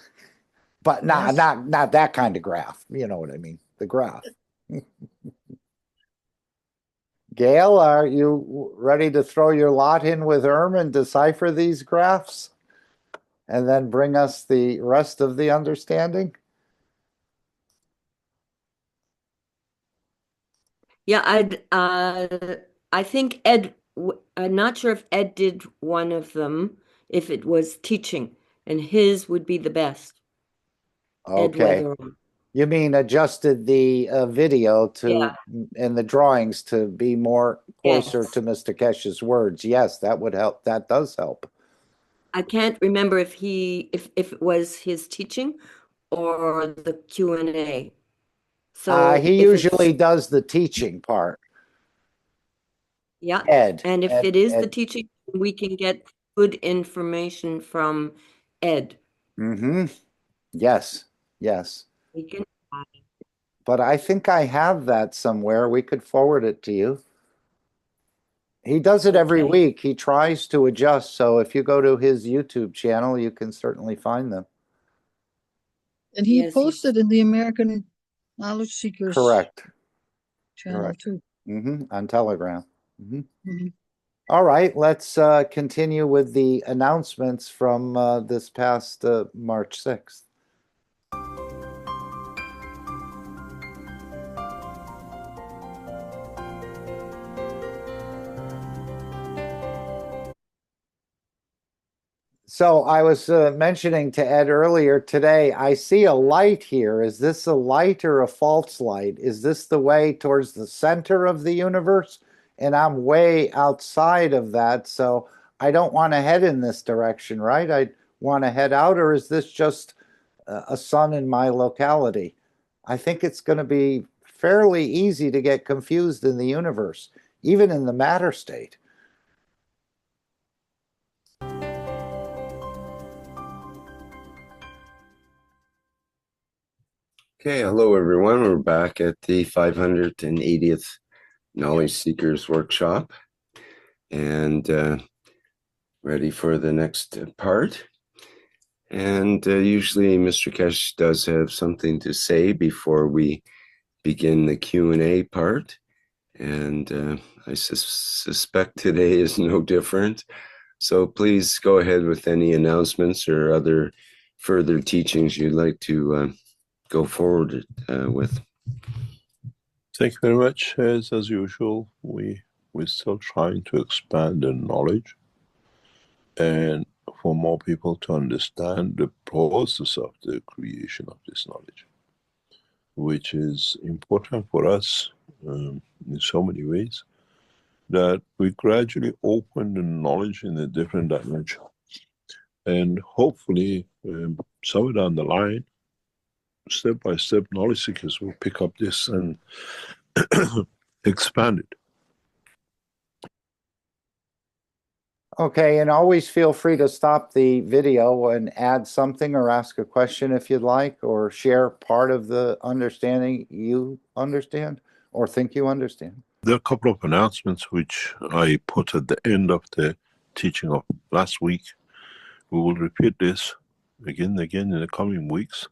But Yes. not that kind of graph. You know what I mean? The graph. Gail, are you ready to throw your lot in with and decipher these graphs? And then bring us the rest of the understanding? Yeah, I think Ed, I'm not sure if Ed did one of them, if it was teaching, and his would be the best. Ed Okay. Weatherall. You mean adjusted the video to Yeah. and the drawings to be more closer Yes. to Mr. Keshe's words? Yes, that would help. That does help. I can't remember if it was his teaching or the Q&A. So He if it's, usually does the teaching part. yeah, Ed. and if it is the Ed. teaching, we can get good information from Ed. Mm-hmm. Yes. Yes. We can. But I think I have that somewhere. We could forward it to you. He does it every Okay. week. He tries to adjust. So if you go to his YouTube channel, you can certainly find them. And he Yes, posted in the American Knowledge Seekers Correct. channel Correct. too. Mm-hmm. On Telegram. Mm-hmm. Mm-hmm. All right, let's continue with the announcements from this past March 6th. So I was mentioning to Ed earlier today, I see a light here. Is this a light or a false light? Is this the way towards the center of the universe? And I'm way outside of that, so I don't want to head in this direction, right? I want to head out, or is this just a sun in my locality? I think it's going to be fairly easy to get confused in the universe, even in the matter state. Okay, hello everyone. We're back at the 580th Knowledge Seekers Workshop and ready for the next part. And usually Mr. Keshe does have something to say before we begin the Q&A part. And I suspect today is no different. So please go ahead with any announcements or other further teachings you'd like to go forward with. Thank you very much. As usual, we're still trying to expand the knowledge and for more people to understand the process of the creation of this knowledge, which is important for us in so many ways, that we gradually open the knowledge in a different dimension. And hopefully, somewhere down the line, step by step, knowledge seekers will pick up this and expand it. Okay, and always feel free to stop the video and add something or ask a question if you'd like, or share part of the understanding you understand or think you understand. There are a couple of announcements which I put at the end of the teaching of last week. We will repeat this again and again in the coming weeks.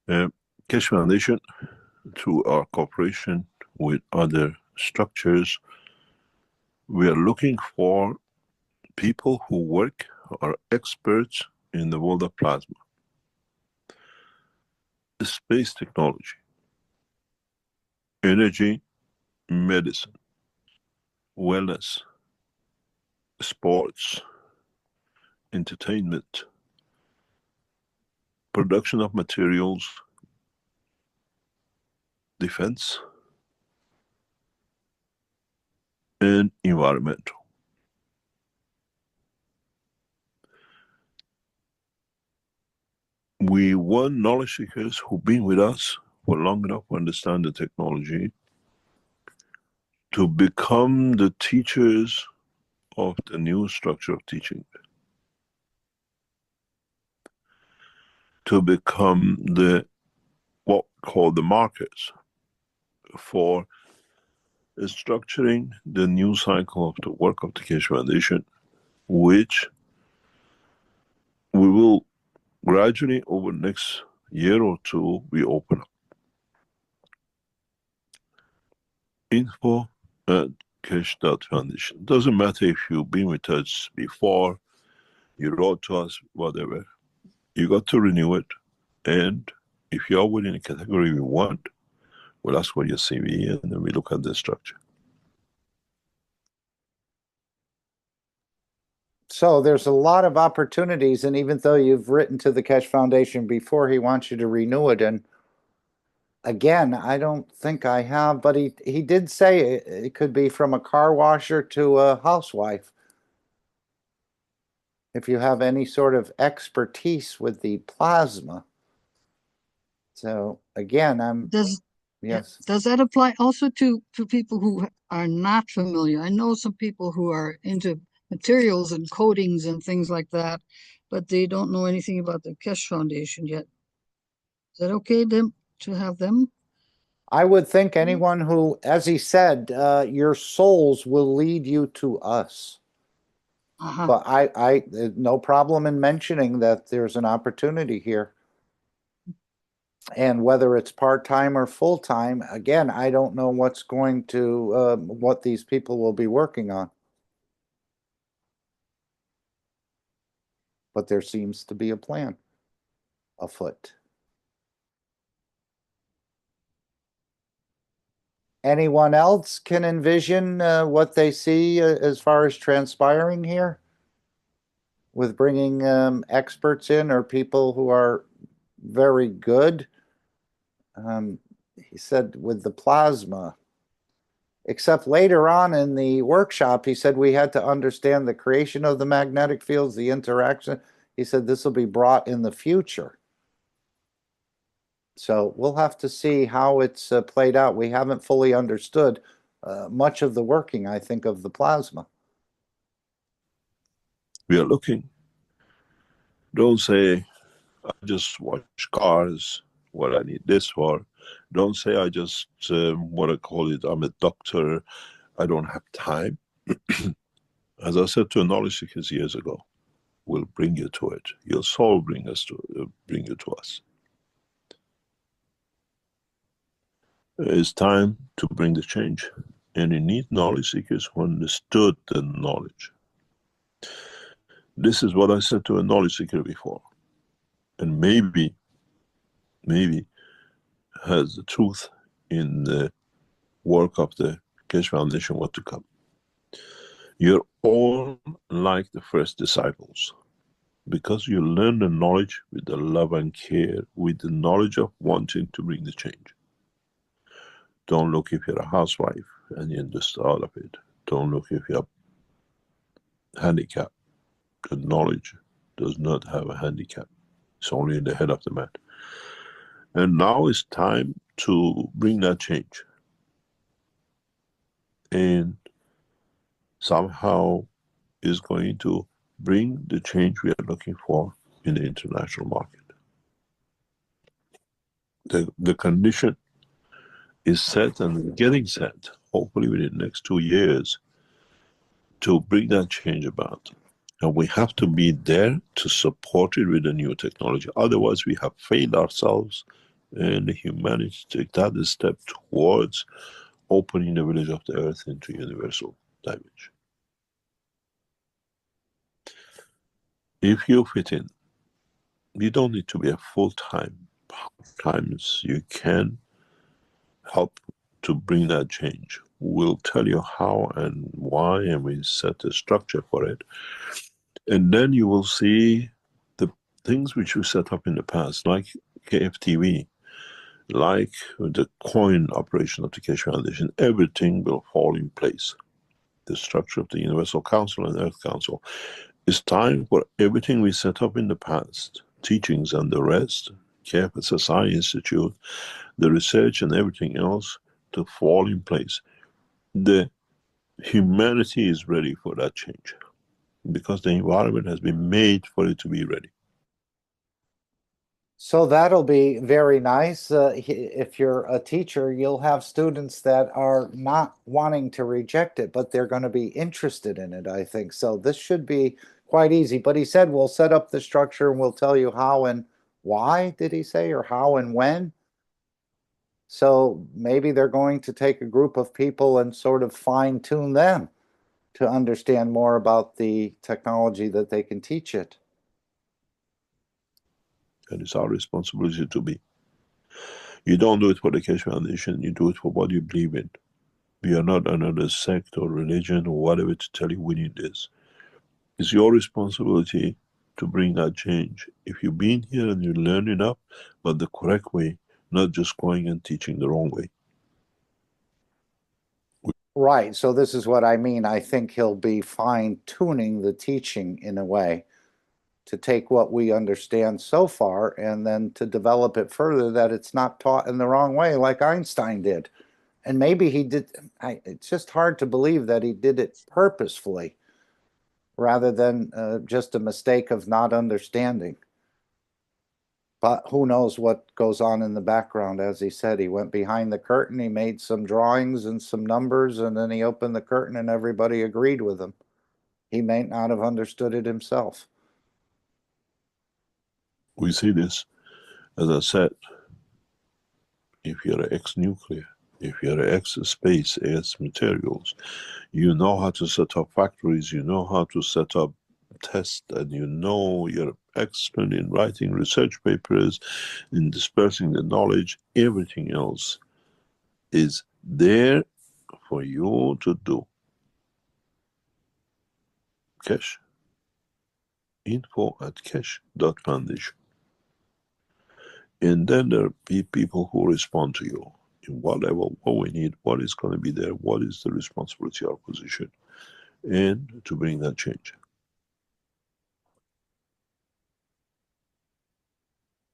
Keshe Foundation, through our cooperation with other structures, we are looking for people who work, are experts in the world of plasma, space technology, energy, medicine, wellness, sports, entertainment, production of materials, defense, and environmental. We want knowledge seekers who've been with us for long enough to understand the technology to become the teachers of the new structure of teaching, to become the what we call the markers for structuring the new cycle of the work of the Keshe Foundation, which we will gradually over the next year or two, we open up. Info at Keshe.Foundation. Doesn't matter if you've been with us before, you wrote to us, whatever. You got to renew it. And if you are within a category we want, we'll ask for your CV and then we look at the structure. So there's a lot of opportunities, and even though you've written to the Keshe Foundation before, he wants you to renew it. And again, I don't think I have, but he did say it could be from a car washer to a housewife. If you have any sort of expertise with the plasma. So again, yes. Does that apply also to people who are not familiar? I know some people who are into materials and coatings and things like that, but they don't know anything about the Keshe Foundation yet. Is that okay to have them? I would think anyone who, as he said, your souls will lead you to us. But I no problem in mentioning that there's an opportunity here. And whether it's part-time or full-time, again, I don't know what's going to, what these people will be working on. But there seems to be a plan afoot. Anyone else can envision what they see as far as transpiring here? With bringing experts in or people who are very good? He said with the plasma, except later on in the workshop, he said we had to understand the creation of the magnetic fields, the interaction. He said this will be brought in the future. So we'll have to see how it's played out. We haven't fully understood much of the working, I think, of the plasma. We are looking. Don't say, I just watch cars, what I need this for. Don't say, I just, what I call it, I'm a doctor, I don't have time. As I said to a knowledge seekers years ago, we'll bring you to it. Your soul bring you to us. It's time to bring the change. And you need knowledge seekers who understood the knowledge. This is what I said to a knowledge seeker before. And maybe has the truth in the work of the Keshe Foundation what to come. You're all like the first disciples because you learn the knowledge with the love and care, with the knowledge of wanting to bring the change. Don't look if you're a housewife and you understand all of it. Don't look if you're handicapped. Good knowledge does not have a handicap. It's only in the head of the man. And now it's time to bring that change. And somehow is going to bring the change we are looking for in the international market. The condition is set and getting set, hopefully within the next 2 years, to bring that change about. And we have to be there to support it with the new technology. Otherwise, we have failed ourselves and humanity to take that step towards opening the village of the earth into universal dimension. If you fit in, You don't need to be a full-time. Times you can help to bring that change. We'll tell you how and why, and we set a structure for it. And then you will see the things which we set up in the past, like KFTV, like the coin operation of the Keshe Foundation, everything will fall in place. The structure of the Universal Council and Earth Council. It's time for everything we set up in the past, teachings and the rest, KFSSI Institute, the research and everything else to fall in place. The humanity is ready for that change because the environment has been made for it to be ready. So that'll be very nice. If you're a teacher, you'll have students that are not wanting to reject it, but they're going to be interested in it, I think. So this should be quite easy. But he said we'll set up the structure and we'll tell you how and why, did he say, or how and when? So maybe they're going to take a group of people and sort of fine tune them to understand more about the technology that they can teach it. And it's our responsibility to be. You don't do it for the Keshe Foundation, you do it for what you believe in. We are not another sect or religion or whatever to tell you we need this. It's your responsibility to bring that change. If you've been here and you learn enough, but the correct way, not just going and teaching the wrong way. Right. So this is what I mean. I think he'll be fine tuning the teaching in a way to take what we understand so far and then to develop it further, that it's not taught in the wrong way like Einstein did. And maybe he did. It's just hard to believe that he did it purposefully rather than just a mistake of not understanding. But who knows what goes on in the background. As he said, he went behind the curtain, he made some drawings and some numbers, and then he opened the curtain and everybody agreed with him. He may not have understood it himself. We see this, as I said, if you're an ex-nuclear, if you're an ex-space, ex-materials, you know how to set up factories, you know how to set up tests, and you know you're an expert in writing research papers, in dispersing the knowledge, everything else is there for you to do. Keshe. info@keshe.foundation. And then there be people who respond to you in whatever, what we need, what is going to be there, what is the responsibility, our position, and to bring that change.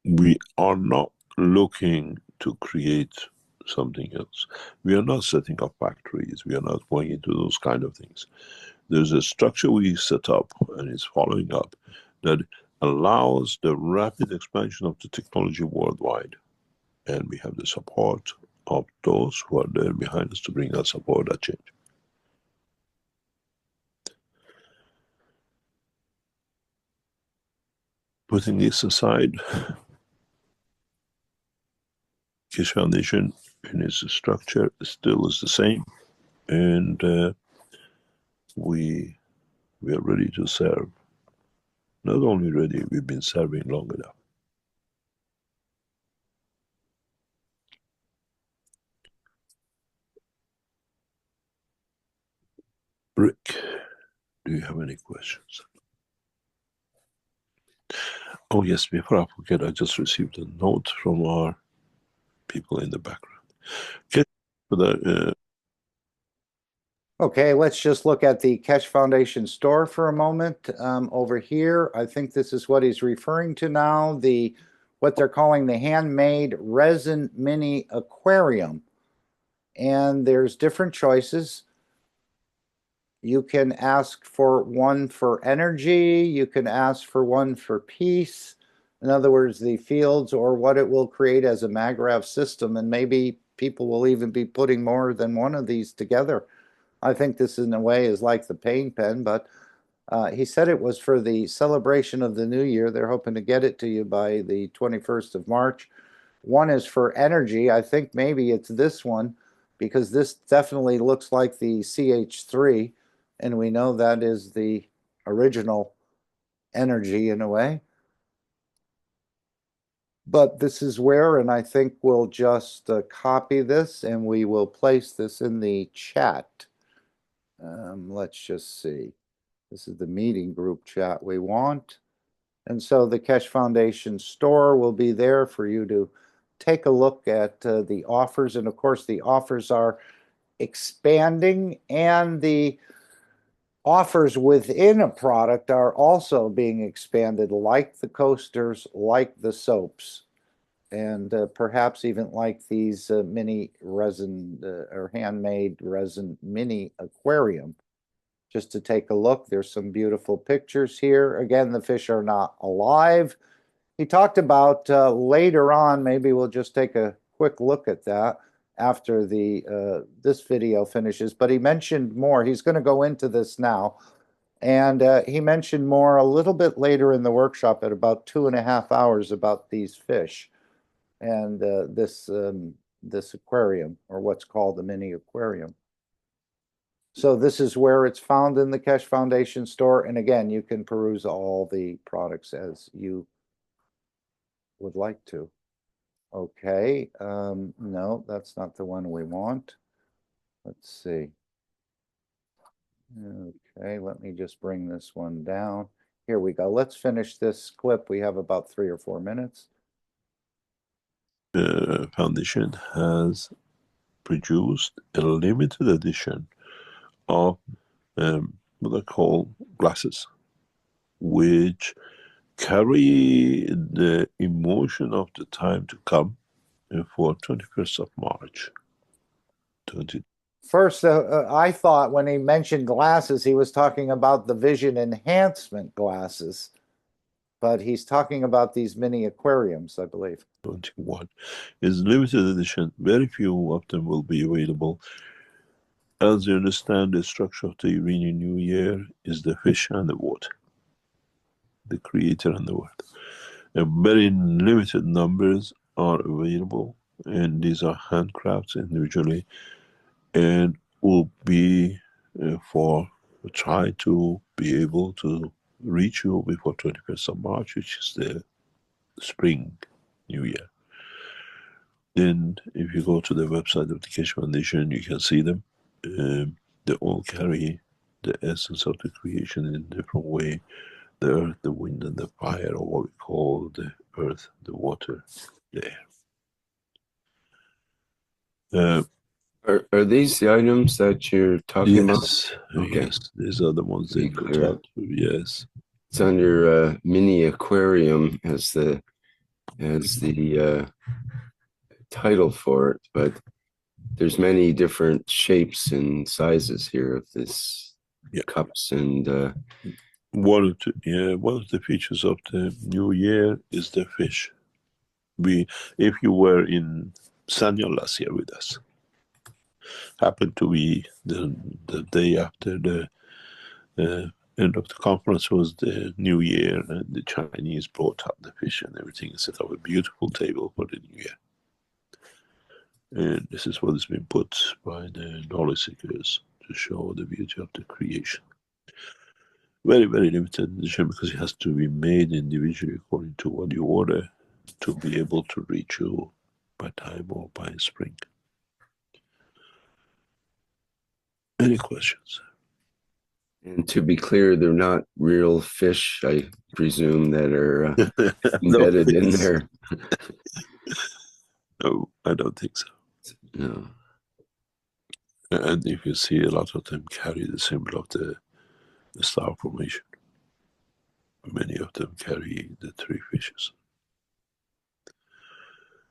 We are not looking to create something else. We are not setting up factories. We are not going into those kind of things. There's a structure we set up and it's following up that allows the rapid expansion of the technology worldwide. And we have the support of those who are there behind us to bring that support, that change. Putting this aside, Keshe Foundation in its structure still is the same, and we are ready to serve. Not only ready, we've been serving long enough. Rick, do you have any questions? Oh yes, before I forget, I just received a note from our people in the background. Okay, let's just look at the Keshe Foundation store for a moment. Over here, I think this is what he's referring to now, what they're calling the handmade resin mini aquarium. And there's different choices. You can ask for one for energy, you can ask for one for peace. In other words, the fields or what it will create as a Magrav system, and maybe people will even be putting more than one of these together. I think this in a way is like the pain pen, but he said it was for the celebration of the new year. They're hoping to get it to you by the 21st of March. One is for energy. I think maybe it's this one, because this definitely looks like the CH3, and we know that is the original energy in a way. But this is where, and I think we'll just copy this and we will place this in the chat. Let's just see. This is the meeting group chat we want. And so the Keshe Foundation store will be there for you to take a look at the offers. And of course, the offers are expanding, and the offers within a product are also being expanded, like the coasters, like the soaps, and perhaps even like these mini resin or handmade resin mini aquarium. Just to take a look, there's some beautiful pictures here. Again, the fish are not alive. He talked about later on, maybe we'll just take a quick look at that after the this video finishes, but he mentioned more. He's going to go into this now. And he mentioned more a little bit later in the workshop at about 2.5 hours about these fish and this aquarium, or what's called the mini aquarium. So this is where it's found in the Keshe Foundation store. And again, you can peruse all the products as you would like to. Okay, no, that's not the one we want. Let's see. Okay, let me just bring this one down. Here we go. Let's finish this clip. We have about 3 or 4 minutes. The foundation has produced a limited edition of what I call glasses, which carry the emotion of the time to come for 21st of March 20. First, I thought when he mentioned glasses, he was talking about the vision enhancement glasses, but he's talking about these mini aquariums, I believe. 21 is limited edition. Very few of them will be available. As you understand, the structure of the Iranian New Year is the fish and the water, the creator and the word. And very limited numbers are available, and these are handcrafts individually, and will be for try to be able to reach you before 21st of March, which is the spring New Year. Then if you go to the website of the Keshe Foundation, you can see them. They all carry the essence of the creation in a different way. The earth, the wind, and the fire, or what we call the earth, the water, the air. Are these the items that you're talking about? Yes, Okay. yes, these are the ones that we talked to. Yes, it's under mini aquarium as the title for it, but there's many different shapes and sizes here of this cups, and one of the features of the new year is the fish. If you were in Sanya last year with us, happened to be the day after the end of the conference was the new year, and the Chinese brought out the fish and everything and set up a beautiful table for the new year. And this is what has been put by the knowledge seekers to show the beauty of the creation. Very, very limited edition, because it has to be made individually according to what you order to be able to reach you by time or by spring. Any questions? And to be clear, they're not real fish, I presume, that are embedded in there. No, I don't think so. No. And if you see, a lot of them carry the symbol of the star formation. Many of them carry the 3 fishes.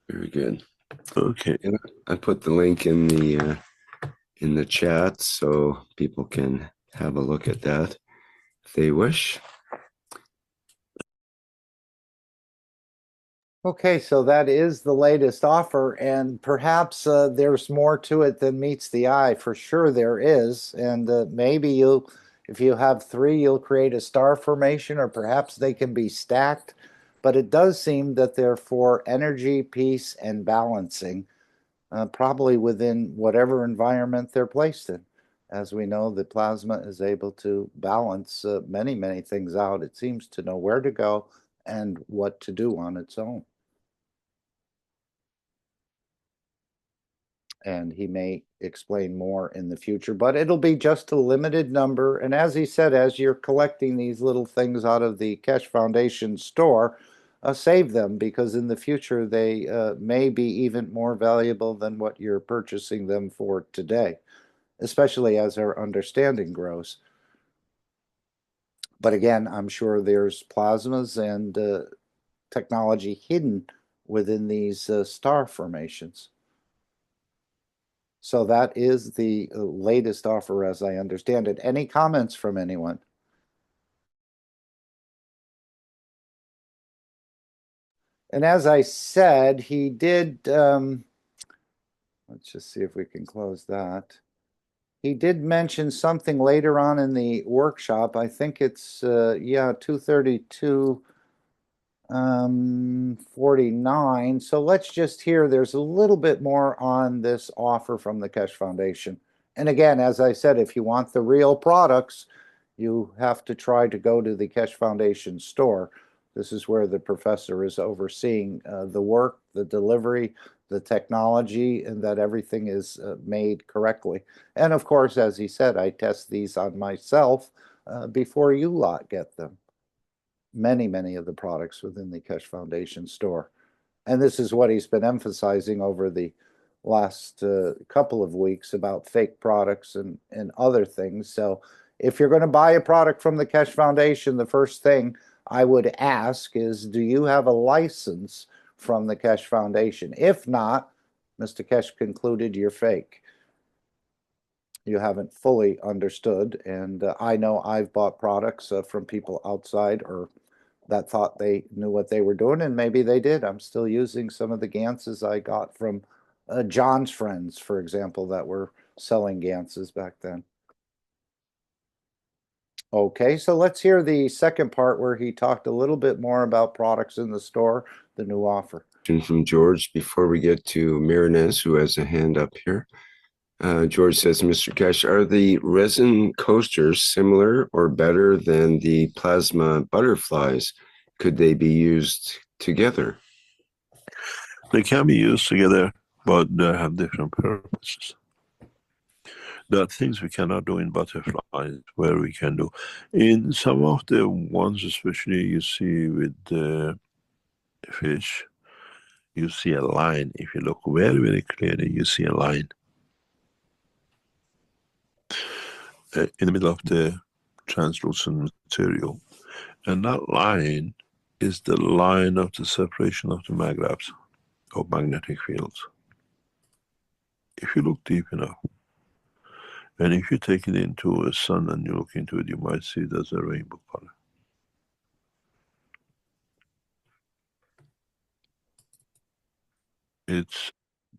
Very good. Okay. And I put the link in the chat so people can have a look at that if they wish. Okay, so that is the latest offer, and perhaps there's more to it than meets the eye. For sure there is, and maybe if you have 3, you'll create a star formation, or perhaps they can be stacked. But it does seem that they're for energy, peace, and balancing, probably within whatever environment they're placed in. As we know, the plasma is able to balance many, many things out. It seems to know where to go and what to do on its own. and he may explain more in the future, but it'll be just a limited number. And as he said, as you're collecting these little things out of the Keshe Foundation store, save them, because in the future they may be even more valuable than what you're purchasing them for today, especially as our understanding grows. But again, I'm sure there's plasmas and technology hidden within these star formations. So that is the latest offer as I understand it. Any comments from anyone? And as I said, he did, let's just see if we can close that. He did mention something later on in the workshop. I think it's, yeah, 232. 49. So let's just hear, there's a little bit more on this offer from the Keshe Foundation. And again, as I said, if you want the real products, you have to try to go to the Keshe Foundation store. This is where the professor is overseeing the work, the delivery, the technology, and that everything is made correctly. And of course, as he said, I test these on myself before you lot get them. Many of the products within the Keshe Foundation store. And this is what he's been emphasizing over the last couple of weeks about fake products and other things. So if you're going to buy a product from the Keshe Foundation, the first thing I would ask is, do you have a license from the Keshe Foundation? If not, Mr. Keshe concluded you're fake. You haven't fully understood. And I know I've bought products from people outside or that thought they knew what they were doing, and maybe they did. I'm still using some of the Ganses I got from John's friends, for example, that were selling Ganses back then. Okay, so let's hear the second part where he talked a little bit more about products in the store, the new offer. From George before we get to Miranez, who has a hand up here. George says, Mr. Keshe, are the resin coasters similar or better than the plasma butterflies? Could they be used together? They can be used together, but they have different purposes. There are things we cannot do in butterflies where we can do. In some of the ones, especially you see with the fish, you see a line. If you look very clearly, you see a line in the middle of the translucent material. And that line is the line of the separation of the magraphs, of magnetic fields. If you look deep enough, and if you take it into a sun and you look into it, you might see it as a rainbow color.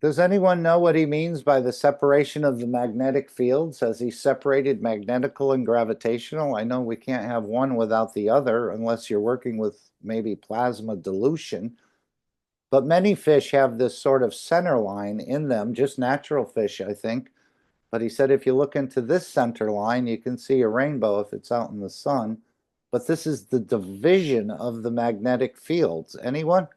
Does anyone know what he means by the separation of the magnetic fields? Has he separated magnetical and gravitational? I know we can't have one without the other unless you're working with maybe plasma dilution. But many fish have this sort of center line in them, just natural fish, I think. But he said if you look into this center line, you can see a rainbow if it's out in the sun. But this is the division of the magnetic fields. Anyone?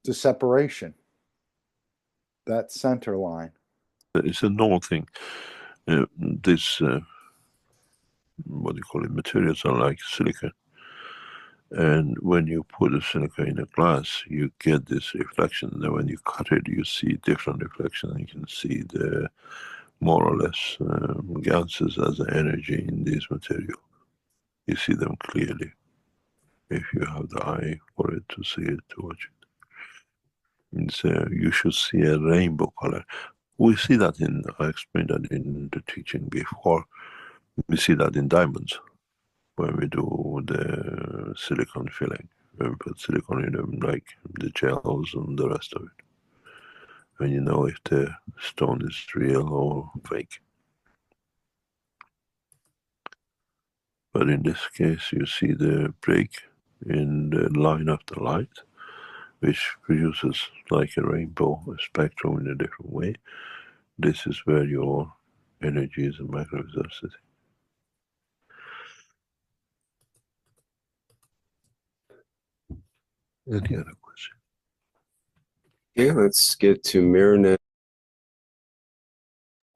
The separation, that center line. It's a normal thing. This, what do you call it, materials are like silica. And when you put a silica in a glass, you get this reflection. Then when you cut it, you see different reflection. You can see the more or less gases as energy in this material. You see them clearly if you have the eye for it to see it, to watch it. So you should see a rainbow color. We see that I explained that in the teaching before. We see that in diamonds when we do the silicon filling. When we put silicon in them, like the gels and the rest of it. And you know if the stone is real or fake. But in this case, you see the break in the line of the light, which produces like a rainbow, a spectrum in a different way. This is where your energy is a microvisor sitting. Any other question? Okay, let's get to Mirna.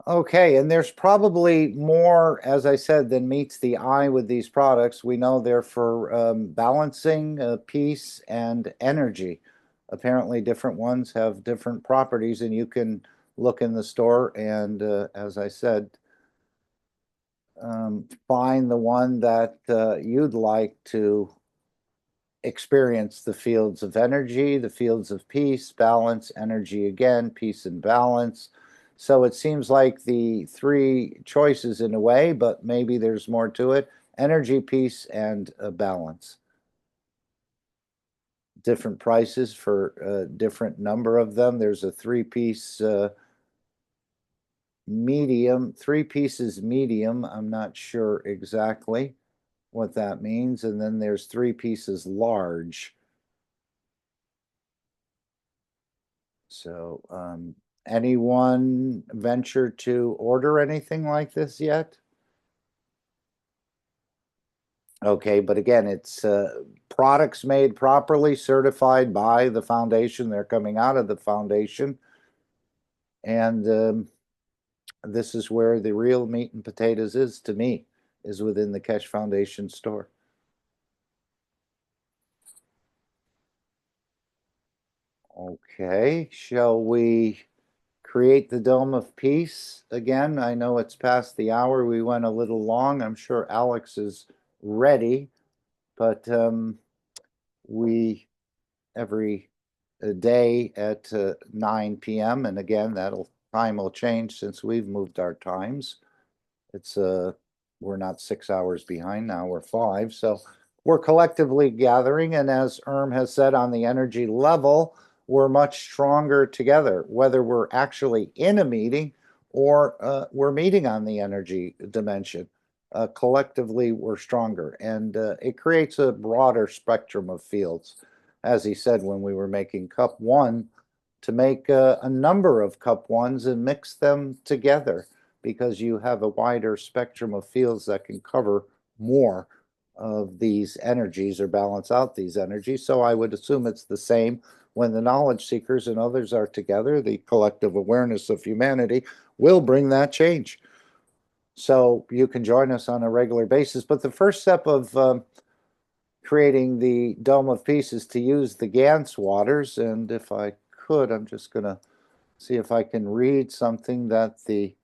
Okay, and there's probably more, as I said, than meets the eye with these products. We know they're for balancing peace and energy. Apparently, different ones have different properties, and you can look in the store and, as I said, find the one that you'd like to experience the fields of energy, the fields of peace, balance, energy again, peace and balance. So it seems like the three choices in a way, but maybe there's more to it. Energy, peace, and balance. Different prices for a different number of them. There's a three-piece medium, three pieces medium. I'm not sure exactly what that means. And then there's three pieces large. So, anyone venture to order anything like this yet? Okay, but again, it's products made properly, certified by the foundation. They're coming out of the foundation. And this is where the real meat and potatoes is, to me, is within the Keshe Foundation store. Okay, shall we create the Dome of Peace again? I know it's past the hour. We went a little long. I'm sure Alex is ready, but we every day at 9 p.m. and again, time will change since we've moved our times. It's we're not 6 hours behind now, we're 5. So we're collectively gathering, and as Erm has said, on the energy level, we're much stronger together, whether we're actually in a meeting or we're meeting on the energy dimension. Collectively, we're stronger, and it creates a broader spectrum of fields. As he said when we were making Cup 1, to make a number of Cup 1s and mix them together, because you have a wider spectrum of fields that can cover more of these energies or balance out these energies. So I would assume it's the same when the knowledge seekers and others are together. The collective awareness of humanity will bring that change. So you can join us on a regular basis. But the first step of creating the Dome of Peace is to use the Gans waters. And if I could, I'm just going to see if I can read something that the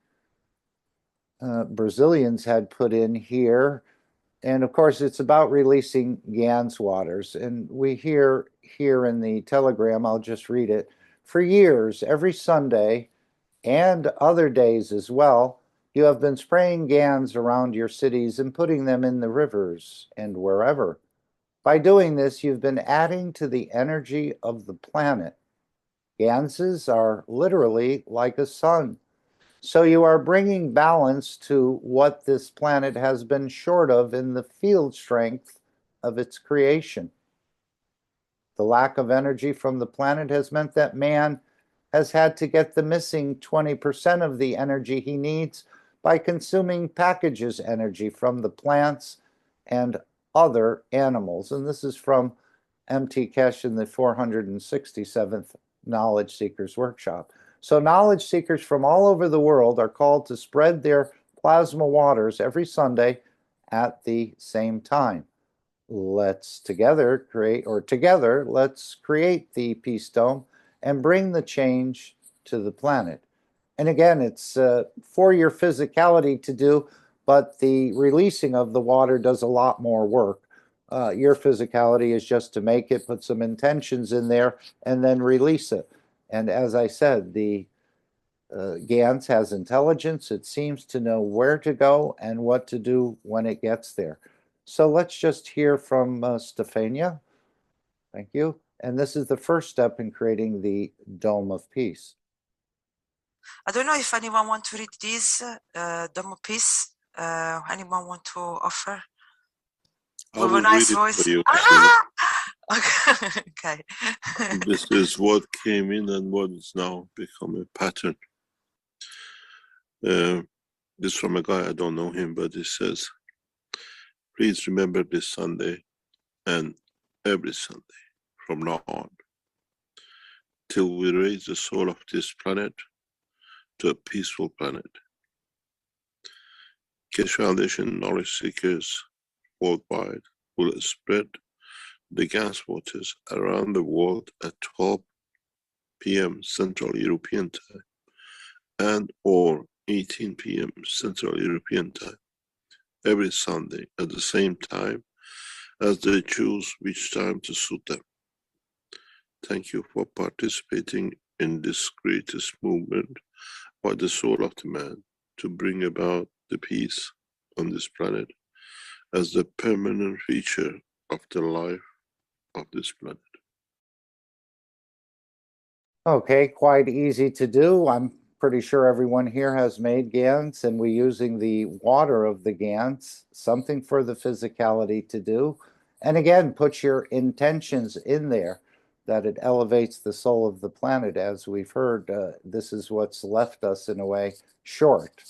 Brazilians had put in here. And of course, it's about releasing Gans waters. And we hear here in the telegram, I'll just read it. For years, every Sunday and other days as well, you have been spraying Gans around your cities and putting them in the rivers and wherever. By doing this, you've been adding to the energy of the planet. Ganses are literally like a sun. So you are bringing balance to what this planet has been short of in the field strength of its creation. The lack of energy from the planet has meant that man has had to get the missing 20% of the energy he needs by consuming packages energy from the plants and other animals. And this is from MT Keshe in the 467th Knowledge Seekers Workshop. So knowledge seekers from all over the world are called to spread their plasma waters every Sunday at the same time. Let's together create the Peace Dome and bring the change to the planet. And again, it's for your physicality to do, but the releasing of the water does a lot more work. Your physicality is just to make it, put some intentions in there, and then release it. And as I said, the Gans has intelligence. It seems to know where to go and what to do when it gets there. So let's just hear from Stefania. Thank you. And this is the first step in creating the Dome of Peace. I don't know if anyone wants to read this Dome of Peace. Anyone want to offer? I With a will nice read it voice. for you. Okay. This is what came in and what is now become a pattern. This is from a guy, I don't know him, but it says, please remember this Sunday and every Sunday from now on. till we raise the soul of this planet to a peaceful planet. Keshe Foundation knowledge seekers worldwide will spread the gas waters around the world at 12 p.m. Central European Time and or 18 p.m. Central European Time every Sunday at the same time as they choose which time to suit them. Thank you for participating in this greatest movement by the soul of the man to bring about the peace on this planet as the permanent feature of the life of this planet. Okay, quite easy to do. I'm pretty sure everyone here has made GANs, and we're using the water of the GANs, something for the physicality to do. And again, put your intentions in there that it elevates the soul of the planet. As we've heard, this is what's left us in a way short,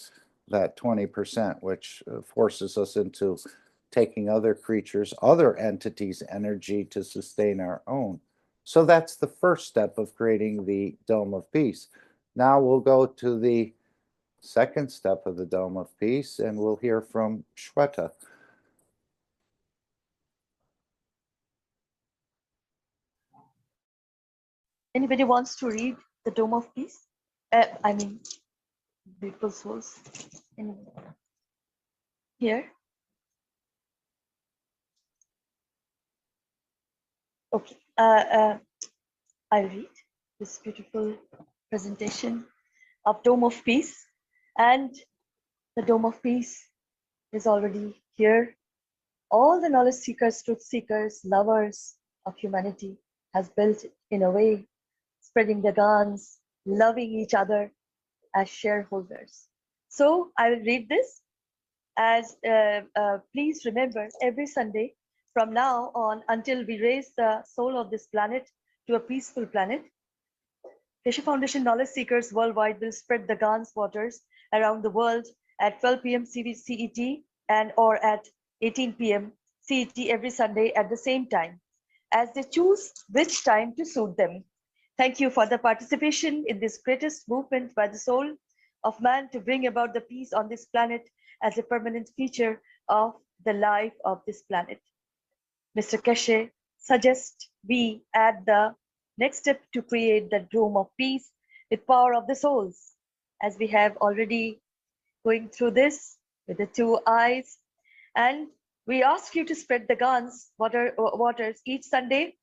that 20%, which forces us into taking other creatures, other entities' energy to sustain our own. So that's the first step of creating the Dome of Peace. Now we'll go to the second step of the Dome of Peace, and we'll hear from Shweta. Anybody wants to read the Dome of Peace? I mean, beautiful souls. Here. Okay. I'll read this beautiful presentation of Dome of Peace. And the Dome of Peace is already here. All the knowledge seekers, truth seekers, lovers of humanity has built it in a way, spreading the guns, loving each other as shareholders. So I will read this as please remember, every Sunday from now on until we raise the soul of this planet to a peaceful planet, Keshe Foundation knowledge seekers worldwide will spread the Gans waters around the world at 12 p.m. CET and or at 18 p.m. CET every Sunday at the same time, as they choose which time to suit them. Thank you for the participation in this greatest movement by the soul of man to bring about the peace on this planet as a permanent feature of the life of this planet. Mr. Keshe suggests we add the next step to create the Dome of Peace with power of the souls, as we have already going through this with the 2 eyes. And we ask you to spread the Gans waters each Sunday.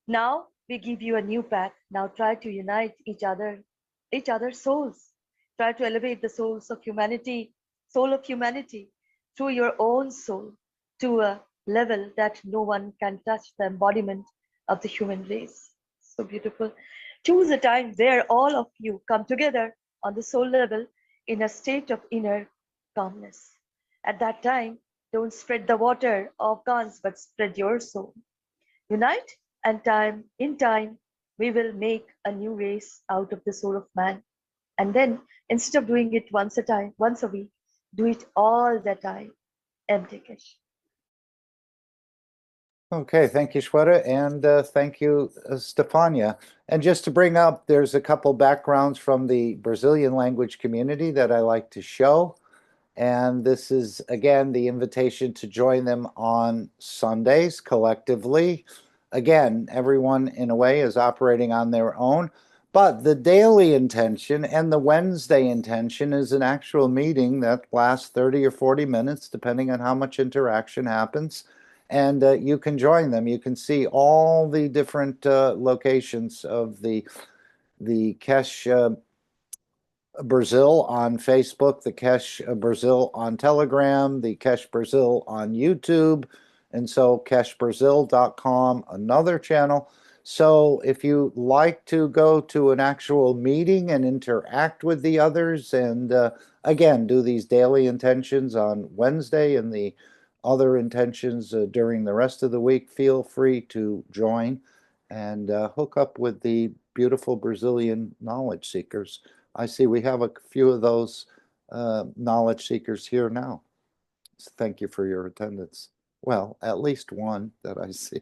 Now we give you a new path. Now try to unite each other's souls. Try to elevate the souls of humanity, soul of humanity, through your own soul to a level that no one can touch, the embodiment of the human race. So beautiful. Choose a time where all of you come together on the soul level in a state of inner calmness. At that time, don't spread the water of Gans, but spread your soul. Unite, and in time, we will make a new race out of the soul of man. And then, instead of doing it once a week, do it all the time. Keshe. Okay, thank you, Shweta, and thank you, Stefania. And just to bring up, there's a couple backgrounds from the Brazilian language community that I like to show. And this is, again, the invitation to join them on Sundays collectively. Again, everyone, in a way, is operating on their own. But the daily intention and the Wednesday intention is an actual meeting that lasts 30 or 40 minutes, depending on how much interaction happens. And you can join them. You can see all the different locations of the Keshe Brazil on Facebook, the Keshe Brazil on Telegram, the Keshe Brazil on YouTube, and so keshebrazil.com, another channel. So if you like to go to an actual meeting and interact with the others, and again, do these daily intentions on Wednesday and the other intentions during the rest of the week, feel free to join and hook up with the beautiful Brazilian knowledge seekers. I see we have a few of those knowledge seekers here now. So thank you for your attendance. Well, at least one that I see.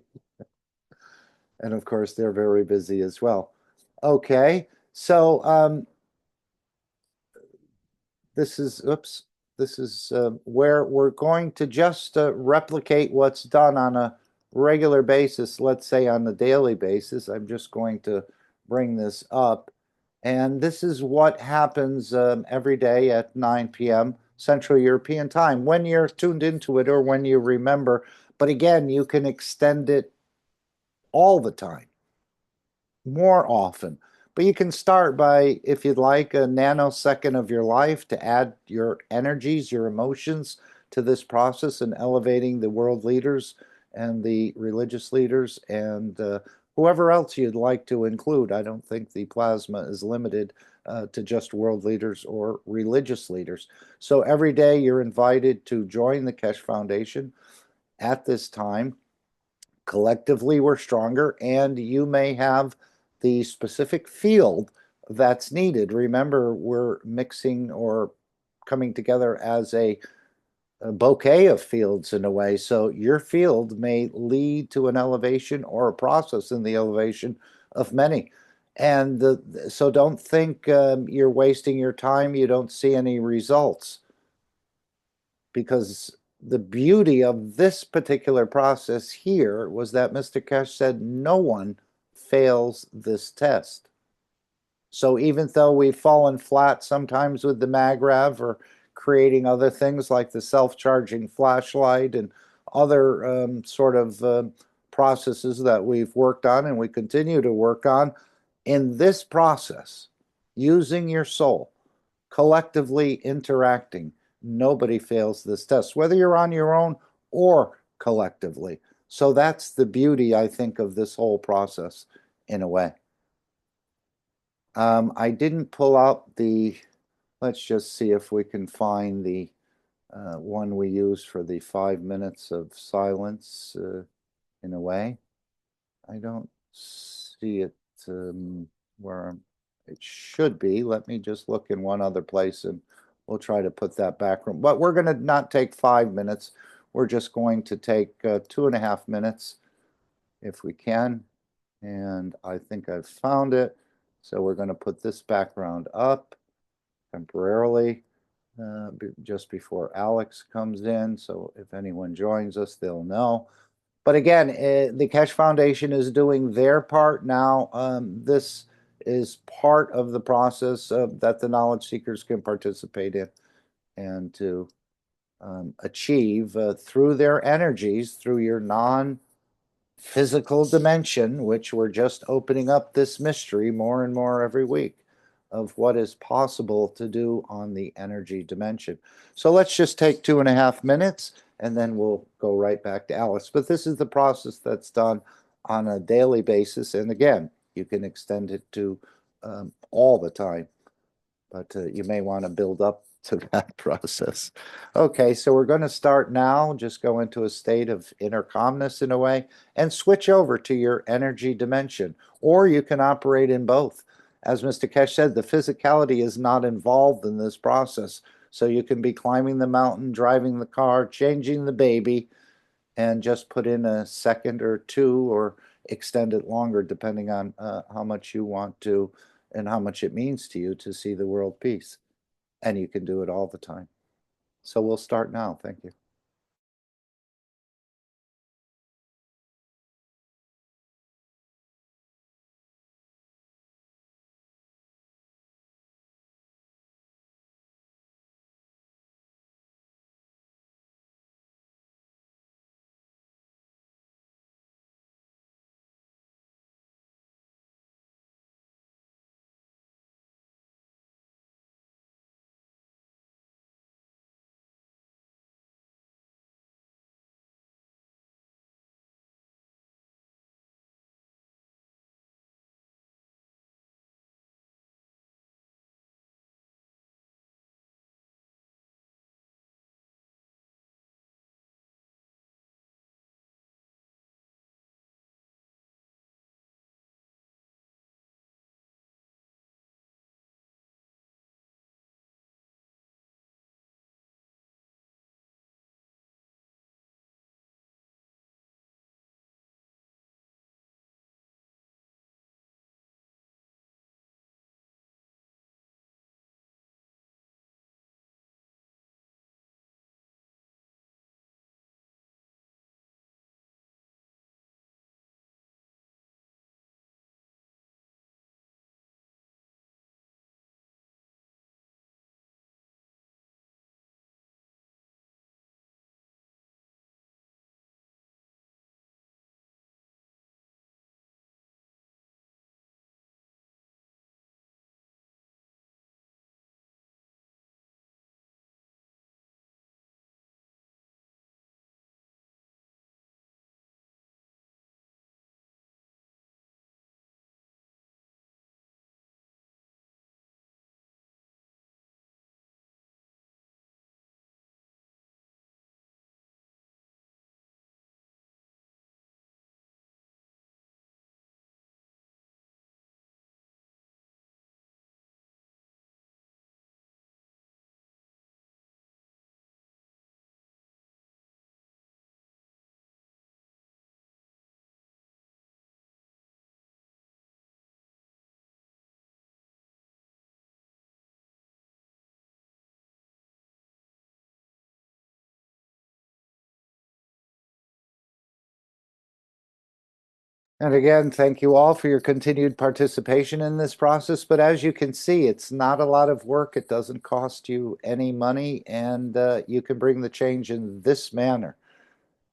And of course, they're very busy as well. Okay, so this is, oops, this is where we're going to just replicate what's done on a regular basis, let's say on a daily basis. I'm just going to bring this up. And this is what happens every day at 9 p.m. Central European Time when you're tuned into it or when you remember. But again, you can extend it all the time, more often. But you can start by, if you'd like, a nanosecond of your life to add your energies, your emotions to this process and elevating the world leaders and the religious leaders and whoever else you'd like to include. I don't think the plasma is limited to just world leaders or religious leaders. So every day you're invited to join the Keshe Foundation at this time. Collectively, we're stronger, and you may have the specific field that's needed. Remember, we're mixing or coming together as a bouquet of fields in a way. So your field may lead to an elevation or a process in the elevation of many. And so don't think you're wasting your time. You don't see any results because the beauty of this particular process here was that Mr. Keshe said no one fails this test. So even though we've fallen flat sometimes with the MagRav or creating other things like the self-charging flashlight and other sort of processes that we've worked on and we continue to work on, in this process, using your soul, collectively interacting, nobody fails this test, whether you're on your own or collectively. So that's the beauty, I think, of this whole process in a way. I didn't pull out the, let's just see if we can find the one we used for the 5 minutes of silence in a way. I don't see it where it should be. Let me just look in one other place and we'll try to put that background. But we're going to not take 5 minutes. We're just going to take 2.5 minutes if we can. And I think I've found it. So we're going to put this background up temporarily just before Alex comes in. So if anyone joins us, they'll know. But again, the Keshe Foundation is doing their part now. This is part of the process that the knowledge seekers can participate in and to achieve through their energies, through your non-physical dimension, which we're just opening up this mystery more and more every week of what is possible to do on the energy dimension. So let's just take 2.5 minutes and then we'll go right back to Alice. But this is the process that's done on a daily basis. And again, you can extend it to all the time, but you may want to build up to that process. Okay, so we're going to start now, just go into a state of inner calmness in a way, and switch over to your energy dimension, or you can operate in both. As Mr. Keshe said, the physicality is not involved in this process. So you can be climbing the mountain, driving the car, changing the baby, and just put in a second or two or extend it longer depending on how much you want to and how much it means to you to see the world peace. And you can do it all the time. So we'll start now. Thank you. And again, thank you all for your continued participation in this process. But as you can see, it's not a lot of work. It doesn't cost you any money, and you can bring the change in this manner.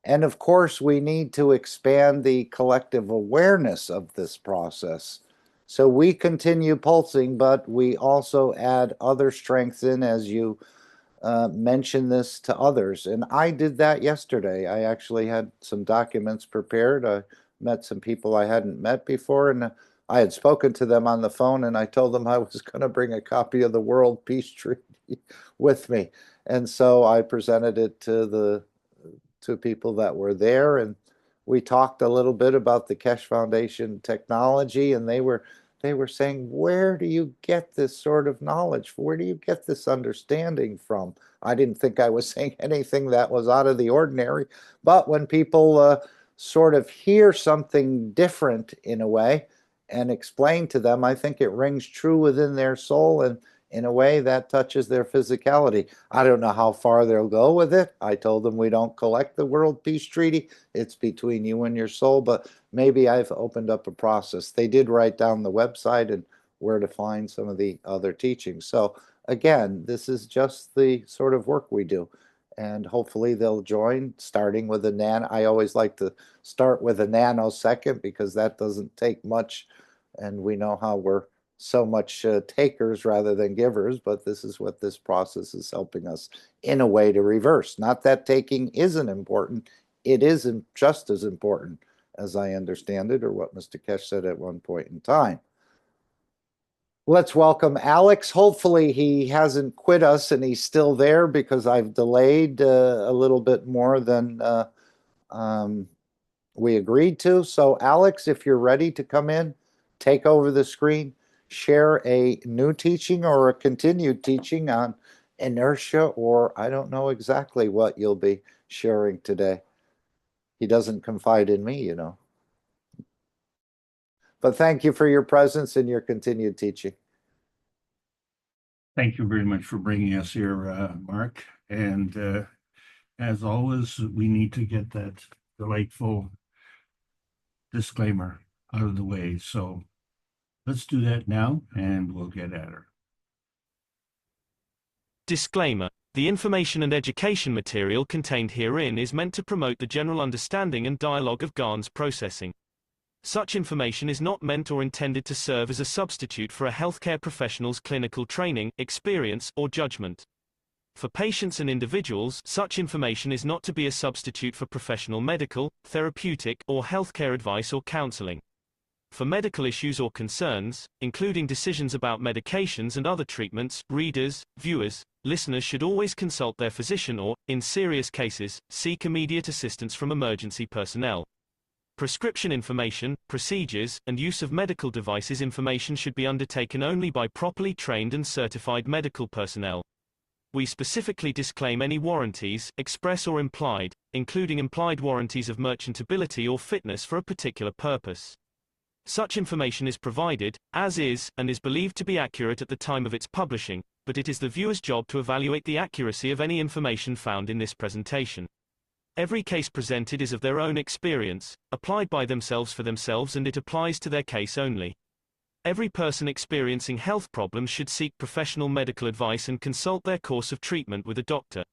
And of course, we need to expand the collective awareness of this process. So we continue pulsing, but we also add other strengths in as you mention this to others. And I did that yesterday. I actually had some documents prepared. I met some people I hadn't met before, and I had spoken to them on the phone, and I told them I was going to bring a copy of the World Peace Treaty with me. And so I presented it to the people that were there, and we talked a little bit about the Keshe Foundation technology, and they were saying, where do you get this sort of knowledge? Where do you get this understanding from? I didn't think I was saying anything that was out of the ordinary, but when people sort of hear something different in a way and explain to them, I think it rings true within their soul, and in a way that touches their physicality. I don't know how far they'll go with it. I told them we don't collect the World Peace Treaty. It's between you and your soul, but maybe I've opened up a process. They did write down the website and where to find some of the other teachings. So again, this is just the sort of work we do. And hopefully they'll join, starting with a nano. I always like to start with a nanosecond because that doesn't take much. And we know how we're so much takers rather than givers, but this is what this process is helping us in a way to reverse. Not that taking isn't important. It isn't just as important as I understand it, or what Mr. Keshe said at one point in time. Let's welcome Alex. Hopefully he hasn't quit us and he's still there, because I've delayed a little bit more than we agreed to. So Alex, if you're ready to come in, take over the screen, share a new teaching or a continued teaching on inertia, or I don't know exactly what you'll be sharing today. He doesn't confide in me, you know. But thank you for your presence and your continued teaching. Thank you very much for bringing us here, Mark. And as always, we need to get that delightful disclaimer out of the way. So let's do that now, and we'll get at her. Disclaimer. The information and education material contained herein is meant to promote the general understanding and dialogue of GAN's processing. Such information is not meant or intended to serve as a substitute for a healthcare professional's clinical training, experience, or judgment. For patients and individuals, such information is not to be a substitute for professional medical, therapeutic, or healthcare advice or counseling. For medical issues or concerns, including decisions about medications and other treatments, readers, viewers, listeners should always consult their physician or, in serious cases, seek immediate assistance from emergency personnel. Prescription information, procedures, and use of medical devices information should be undertaken only by properly trained and certified medical personnel. We specifically disclaim any warranties, express or implied, including implied warranties of merchantability or fitness for a particular purpose. Such information is provided, as is, and is believed to be accurate at the time of its publishing, but it is the viewer's job to evaluate the accuracy of any information found in this presentation. Every case presented is of their own experience, applied by themselves for themselves, and it applies to their case only. Every person experiencing health problems should seek professional medical advice and consult their course of treatment with a doctor.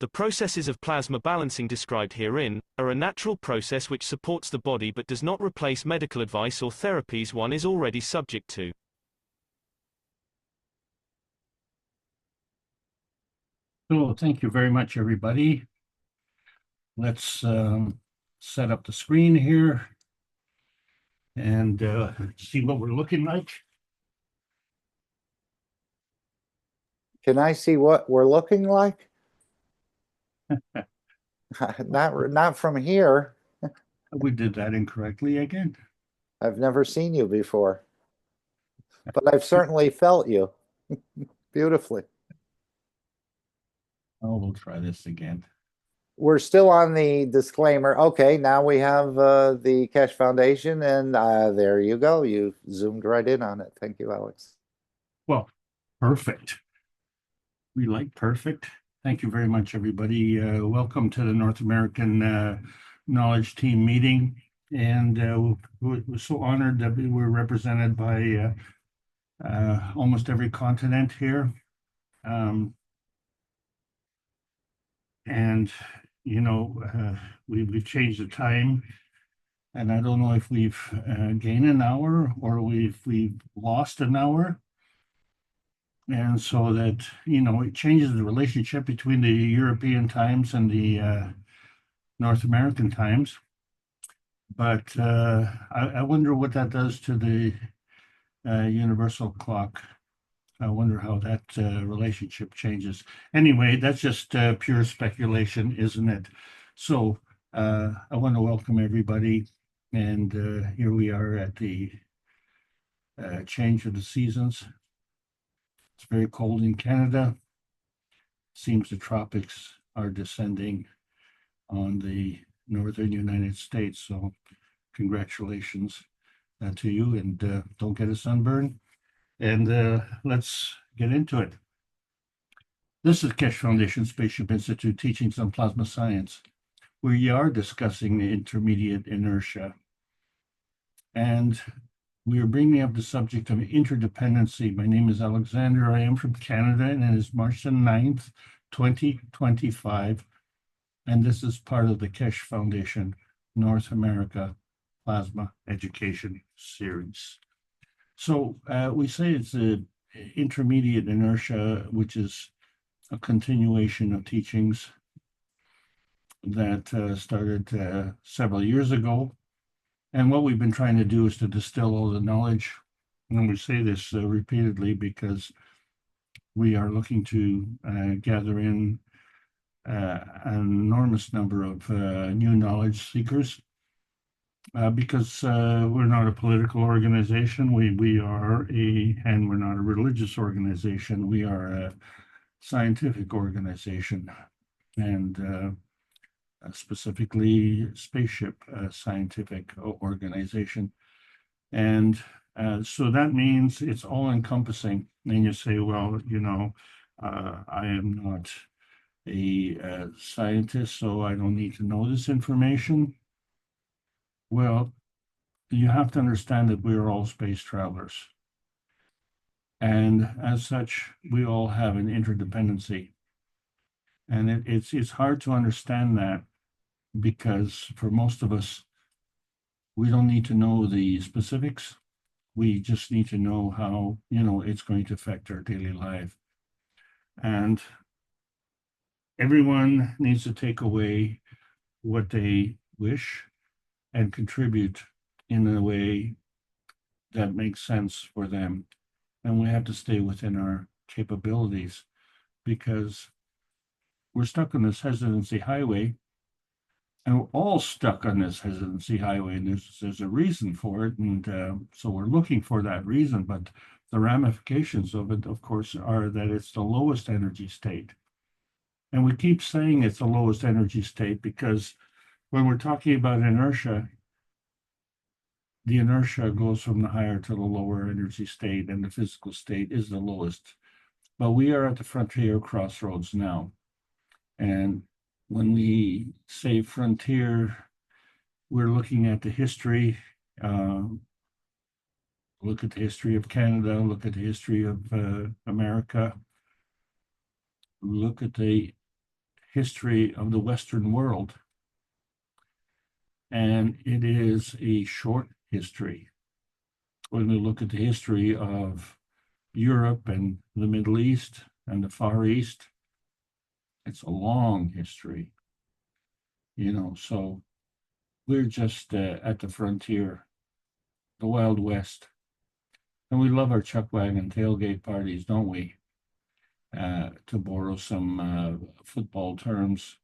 The processes of plasma balancing described herein are a natural process which supports the body but does not replace medical advice or therapies one is already subject to. So thank you very much, everybody. Let's set up the screen here and see what we're looking like. Can I see what we're looking like? Not from here. We did that incorrectly again. I've never seen you before, but I've certainly felt you beautifully. Oh, we'll try this again. We're still on the disclaimer. Okay, now we have the Keshe Foundation, and there you go. You zoomed right in on it. Thank you, Alex. Well, perfect. We like perfect. Thank you very much, everybody. Welcome to the North American Knowledge Team meeting. And we're so honored that we were represented by almost every continent here. And, you know, we've changed the time. And I don't know if we've gained an hour or we've lost an hour. And so that, you know, it changes the relationship between the European times and the North American times. But I wonder what that does to the universal clock. I wonder how that relationship changes. Anyway, that's just pure speculation, isn't it? So I want to welcome everybody. And here we are at the change of the seasons. It's very cold in Canada. Seems the tropics are descending on the northern United States. So congratulations to you, and don't get a sunburn. And let's get into it. This is Keshe Foundation Spaceship Institute Teachings on Plasma Science. We are discussing the intermediate inertia. And we are bringing up the subject of interdependency. My name is Alexander. I am from Canada, and it is March the 9th, 2025. And this is part of the Keshe Foundation North America Plasma Education Series. So we say it's the intermediate inertia, which is a continuation of teachings that started several years ago. And what we've been trying to do is to distill all the knowledge. And we say this repeatedly because we are looking to gather in an enormous number of new knowledge seekers. Because we're not a political organization, and we're not a religious organization. We are a scientific organization, and specifically spaceship scientific organization. And so that means it's all encompassing. And you say, well, you know, I am not a scientist, so I don't need to know this information. Well, you have to understand that we are all space travelers. And as such, we all have an interdependency. And it's hard to understand that because for most of us, we don't need to know the specifics. We just need to know how, you know, it's going to affect our daily life. And everyone needs to take away what they wish and contribute in a way that makes sense for them. And we have to stay within our capabilities because we're stuck on this hesitancy highway, and we're all stuck on this hesitancy highway, and there's a reason for it. And so we're looking for that reason, but the ramifications of it, of course, are that it's the lowest energy state. And we keep saying it's the lowest energy state because when we're talking about inertia, the inertia goes from the higher to the lower energy state, and the physical state is the lowest. But we are at the frontier crossroads now. And when we say frontier, we're looking at the history. Look at the history of Canada, look at the history of America, look at the history of the Western world. And it is a short history. When we look at the history of Europe and the Middle East and the Far East, it's a long history, you know, so we're just at the frontier, the Wild West. And we love our chuck wagon tailgate parties, don't we? To borrow some football terms,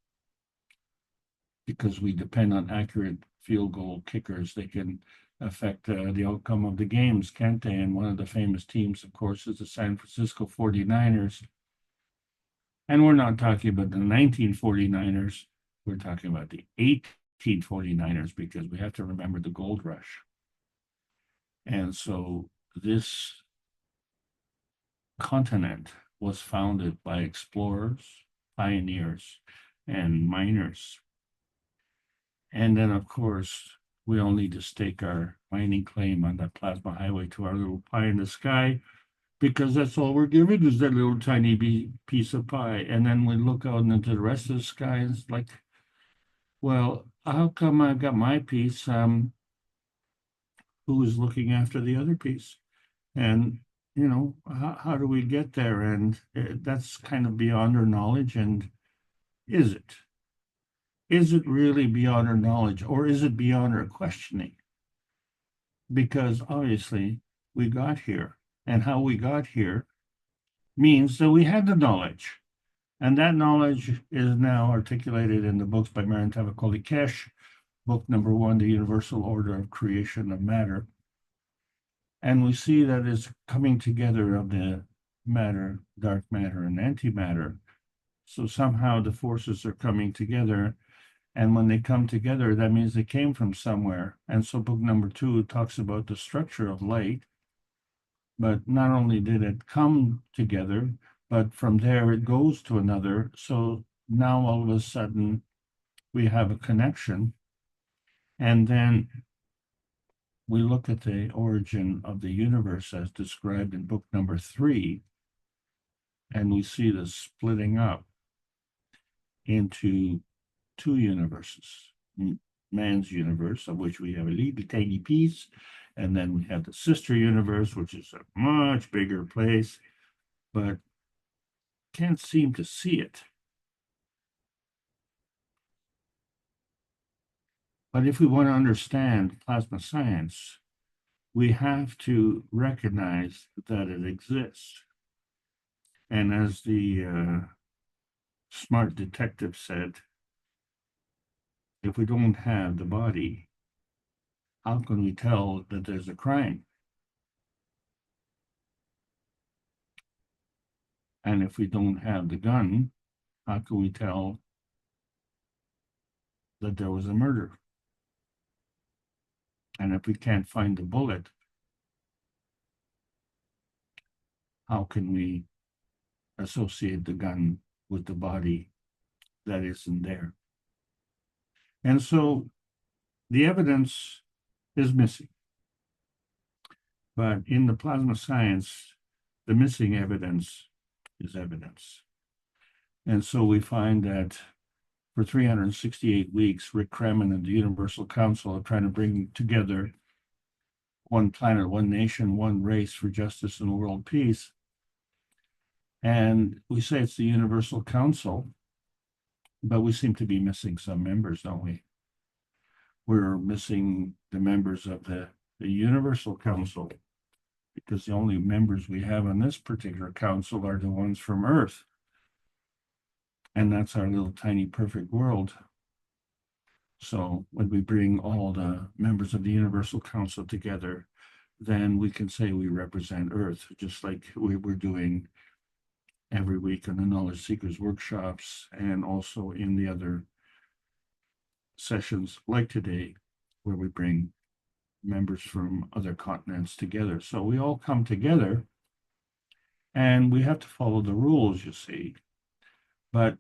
because we depend on accurate field goal kickers. They can affect the outcome of the games, can't they? And one of the famous teams, of course, is the San Francisco 49ers. And we're not talking about the 1949ers. We're talking about the 1849ers, because we have to remember the gold rush. And so this continent was founded by explorers, pioneers, and miners. And then, of course, we all need to stake our mining claim on that plasma highway to our little pie in the sky, because that's all we're given is that little tiny piece of pie. And then we look out into the rest of the sky and it's like, well, how come I've got my piece? Who is looking after the other piece? And, you know, how do we get there? And that's kind of beyond our knowledge. And is it? Is it really beyond our knowledge, or is it beyond our questioning? Because obviously we got here, and how we got here means that we had the knowledge. And that knowledge is now articulated in the books by Mariantava Keshe, book number 1, The Universal Order of Creation of Matter. And we see that it's coming together of the matter, dark matter, and antimatter. So somehow the forces are coming together. And when they come together, that means they came from somewhere. And so book number 2 talks about the structure of light. But not only did it come together, but from there it goes to another. So now all of a sudden we have a connection. And then we look at the origin of the universe as described in book number 3, and we see the splitting up into 2 universes. Man's universe, of which we have a little tiny piece, and then we have the sister universe, which is a much bigger place, but can't seem to see it. But if we want to understand plasma science, we have to recognize that it exists. And as the smart detective said, if we don't have the body, how can we tell that there's a crime? And if we don't have the gun, how can we tell that there was a murder? And if we can't find the bullet, how can we associate the gun with the body that isn't there? And so the evidence is missing. But in the plasma science, the missing evidence is evidence. And so we find that for 368 weeks, Rick Kremen and the Universal Council are trying to bring together one planet, one nation, one race for justice and world peace. And we say it's the Universal Council, but we seem to be missing some members, don't we? We're missing the members of the Universal Council, because the only members we have on this particular council are the ones from Earth. And that's our little tiny perfect world. So when we bring all the members of the Universal Council together, then we can say we represent Earth, just like we're doing every week in the Knowledge Seekers workshops, and also in the other sessions like today, where we bring members from other continents together. So we all come together, and we have to follow the rules, you see. But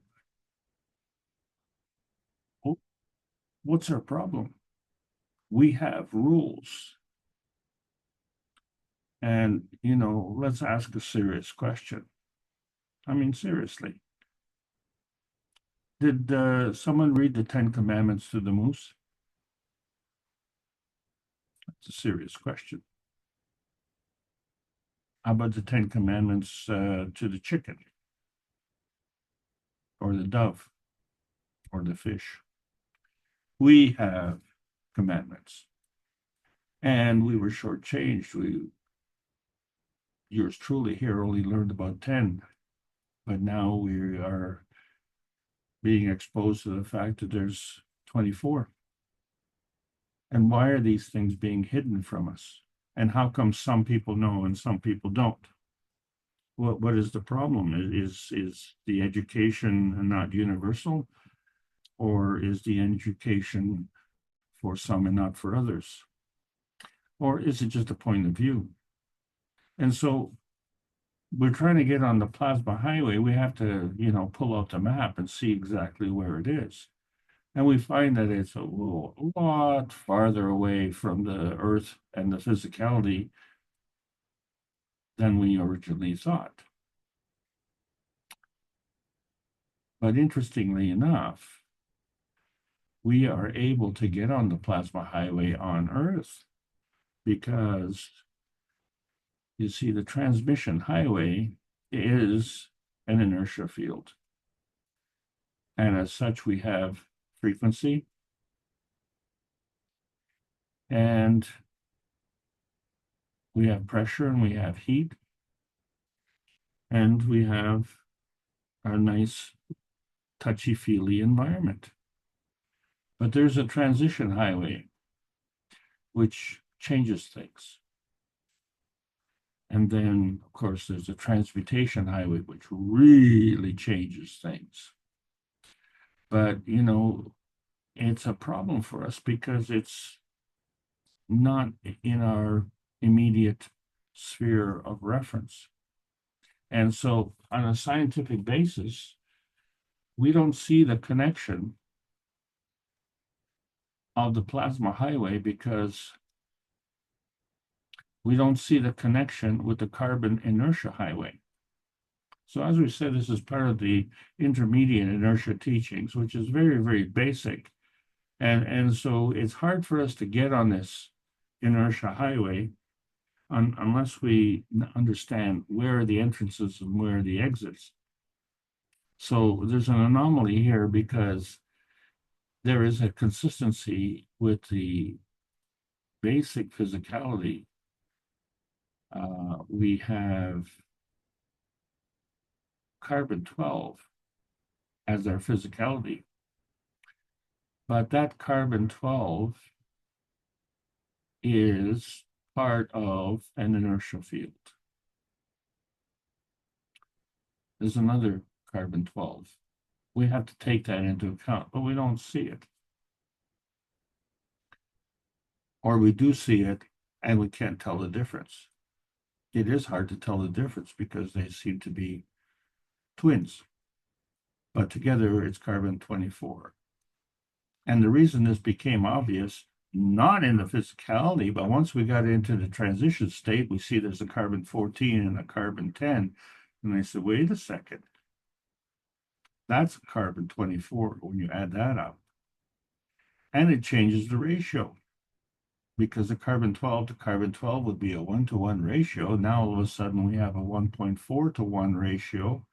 what's our problem? We have rules. And, you know, let's ask a serious question. I mean, seriously. Did someone read the 10 Commandments to the moose? That's a serious question. How about the 10 Commandments to the chicken? Or the dove? Or the fish? We have commandments. And we were shortchanged. Yours truly here only learned about 10. But now we are being exposed to the fact that there's 24. And why are these things being hidden from us? And how come some people know and some people don't? What is the problem? Is the education not universal? Or is the education for some and not for others? Or is it just a point of view? And so we're trying to get on the plasma highway. We have to, you know, pull out the map and see exactly where it is. And we find that it's a lot farther away from the earth and the physicality than we originally thought. But interestingly enough, we are able to get on the plasma highway on Earth because, you see, the transmission highway is an inertia field. And as such, we have frequency and we have pressure and we have heat and we have a nice touchy-feely environment. But there's a transition highway which changes things. And then, of course, there's a transmutation highway which really changes things. But, you know, it's a problem for us because it's not in our immediate sphere of reference. And so on a scientific basis, we don't see the connection of the plasma highway because we don't see the connection with the carbon inertia highway. So as we said, this is part of the intermediate inertia teachings, which is very, very basic. And so it's hard for us to get on this inertia highway unless we understand where are the entrances and where are the exits. So there's an anomaly here because there is a consistency with the basic physicality. We have carbon 12 as our physicality, but that carbon 12 is part of an inertia field. There's another carbon 12. We have to take that into account, but we don't see it. Or we do see it and we can't tell the difference. It is hard to tell the difference because they seem to be twins, but together it's carbon 24. And the reason this became obvious, not in the physicality, but once we got into the transition state, we see there's a carbon 14 and a carbon 10. And I said, wait a second, that's carbon 24 when you add that up. And it changes the ratio because the carbon 12 to carbon 12 would be a 1-to-1 ratio. Now all of a sudden we have a 1.4-to-1 ratio.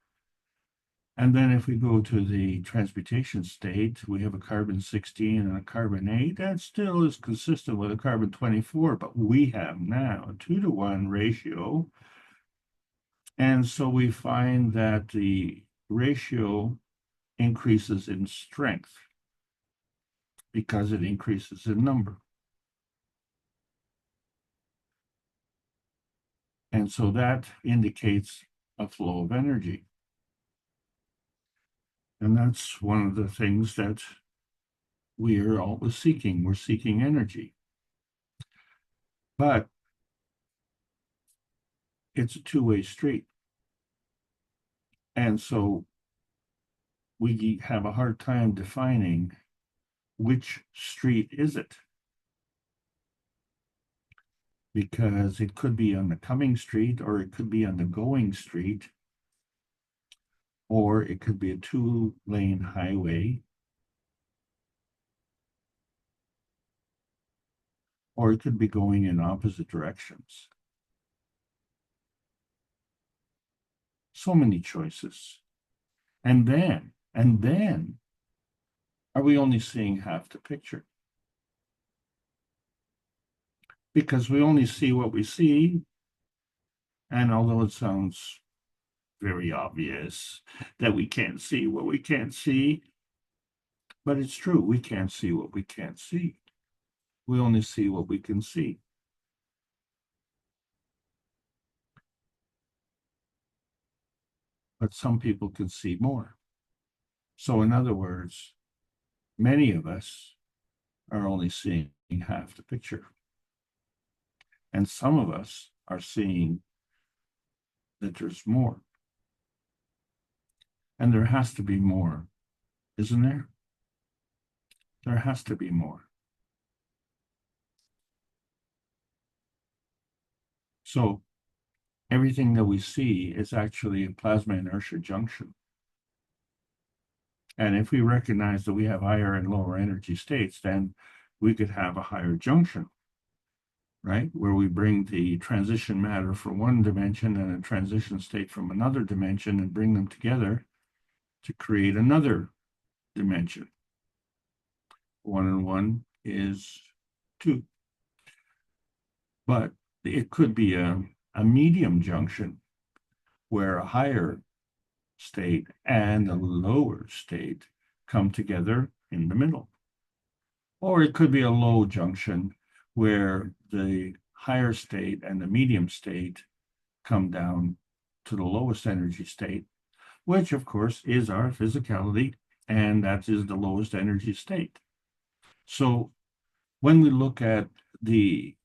And then if we go to the transmutation state, we have a carbon 16 and a carbon 8. That still is consistent with a carbon 24, but we have now a 2-to-1 ratio. And so we find that the ratio increases in strength because it increases in number. And so that indicates a flow of energy. And that's one of the things that we are always seeking. We're seeking energy. But it's a two-way street. And so we have a hard time defining which street is it. Because it could be on the coming street or it could be on the going street, or it could be a 2-lane highway, or it could be going in opposite directions. So many choices. And then, are we only seeing half the picture? Because we only see what we see, and although it sounds very obvious that we can't see what we can't see, but it's true, we can't see what we can't see. We only see what we can see. But some people can see more. So in other words, many of us are only seeing half the picture. And some of us are seeing that there's more. And there has to be more, isn't there? There has to be more. So everything that we see is actually a plasma inertia junction. And if we recognize that we have higher and lower energy states, then we could have a higher junction, right? Where we bring the transition matter from one dimension and a transition state from another dimension and bring them together to create another dimension. 1 and 1 is 2. But it could be a medium junction where a higher state and a lower state come together in the middle. Or it could be a low junction where the higher state and the medium state come down to the lowest energy state, which of course is our physicality, and that is the lowest energy state. So when we look at the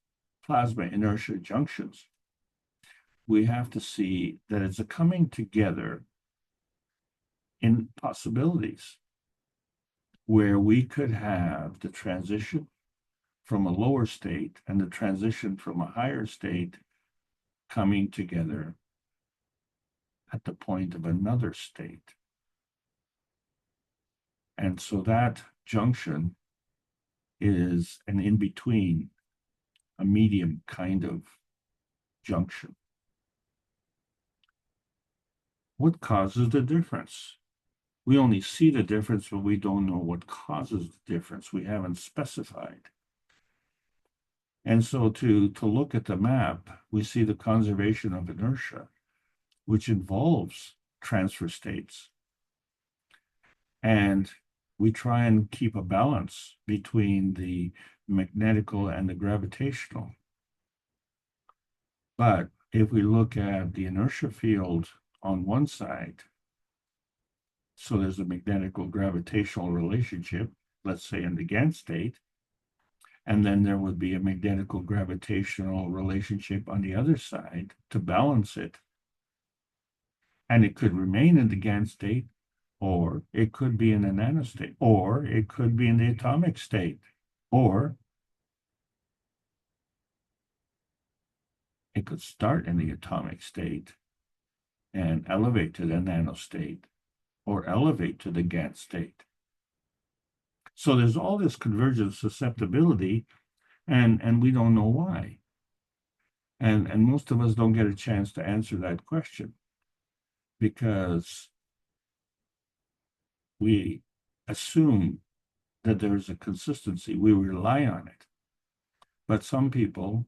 plasma inertia junctions, we have to see that it's a coming together in possibilities where we could have the transition from a lower state and the transition from a higher state coming together at the point of another state. And so that junction is an in-between, a medium kind of junction. What causes the difference? We only see the difference, but we don't know what causes the difference. We haven't specified. And so to look at the map, we see the conservation of inertia, which involves transfer states. And we try and keep a balance between the magnetical and the gravitational. But if we look at the inertia field on one side, so there's a magnetical gravitational relationship, let's say in the GAN state, and then there would be a magnetical gravitational relationship on the other side to balance it. And it could remain in the GAN state, or it could be in a nanostate, or it could be in the atomic state, or it could start in the atomic state and elevate to the nanostate, or elevate to the GAN state. So there's all this convergent susceptibility, and we don't know why. And most of us don't get a chance to answer that question because we assume that there's a consistency. We rely on it. But some people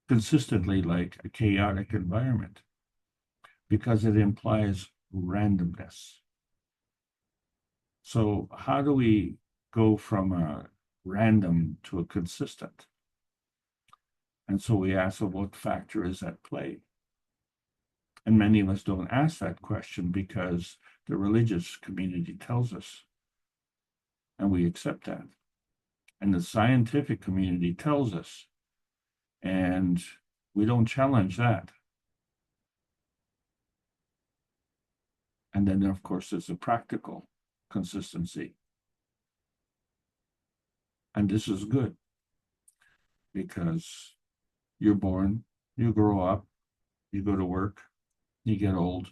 consistently like a chaotic environment because it implies randomness. So how do we go from a random to a consistent? And so we ask, well, what factor is at play? And many of us don't ask that question because the religious community tells us, and we accept that. And the scientific community tells us, and we don't challenge that. And then, of course, there's a practical consistency. And this is good because you're born, you grow up, you go to work, you get old,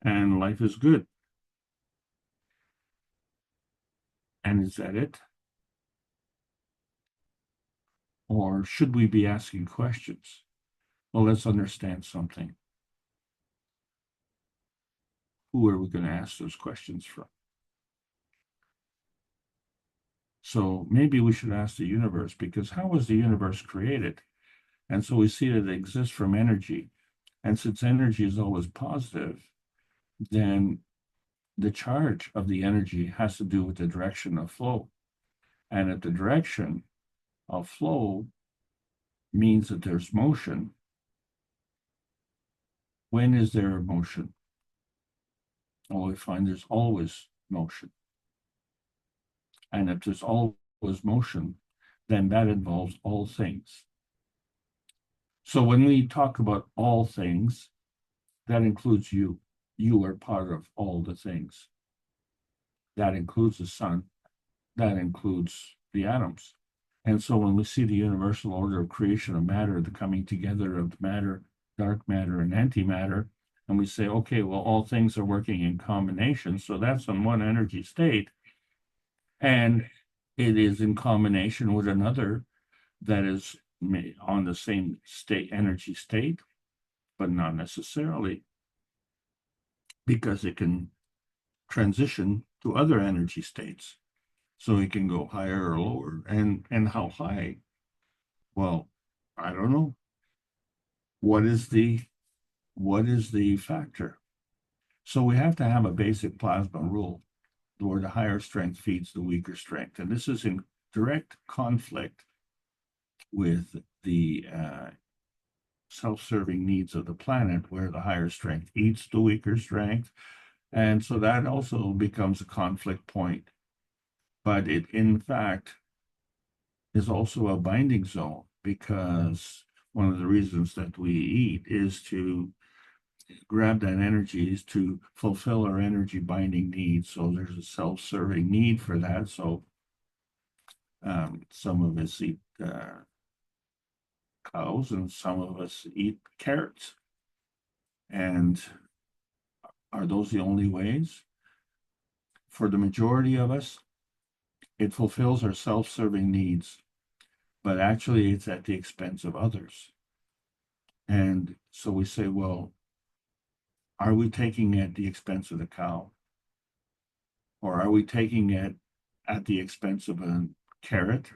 and life is good. And is that it? Or should we be asking questions? Well, let's understand something. Who are we going to ask those questions from? So maybe we should ask the universe, because how was the universe created? And so we see that it exists from energy. And since energy is always positive, then the charge of the energy has to do with the direction of flow. And if the direction of flow means that there's motion, when is there motion? Well, we find there's always motion. And if there's always motion, then that involves all things. So when we talk about all things, that includes you. You are part of all the things. That includes the sun. That includes the atoms. And so when we see the universal order of creation of matter, the coming together of matter, dark matter, and antimatter, and we say, okay, well, all things are working in combination. So that's on one energy state. And it is in combination with another that is on the same state, energy state, but not necessarily, because it can transition to other energy states. So it can go higher or lower. And how high? Well, I don't know. What is the factor? So we have to have a basic plasma rule where the higher strength feeds the weaker strength. And this is in direct conflict with the self-serving needs of the planet, where the higher strength eats the weaker strength. And so that also becomes a conflict point. But it, in fact, is also a binding zone, because one of the reasons that we eat is to grab that energy, is to fulfill our energy binding needs. So there's a self-serving need for that. So some of us eat cows and some of us eat carrots. And are those the only ways? For the majority of us, it fulfills our self-serving needs, but actually it's at the expense of others. And so we say, well, are we taking it at the expense of the cow? Or are we taking it at the expense of a carrot?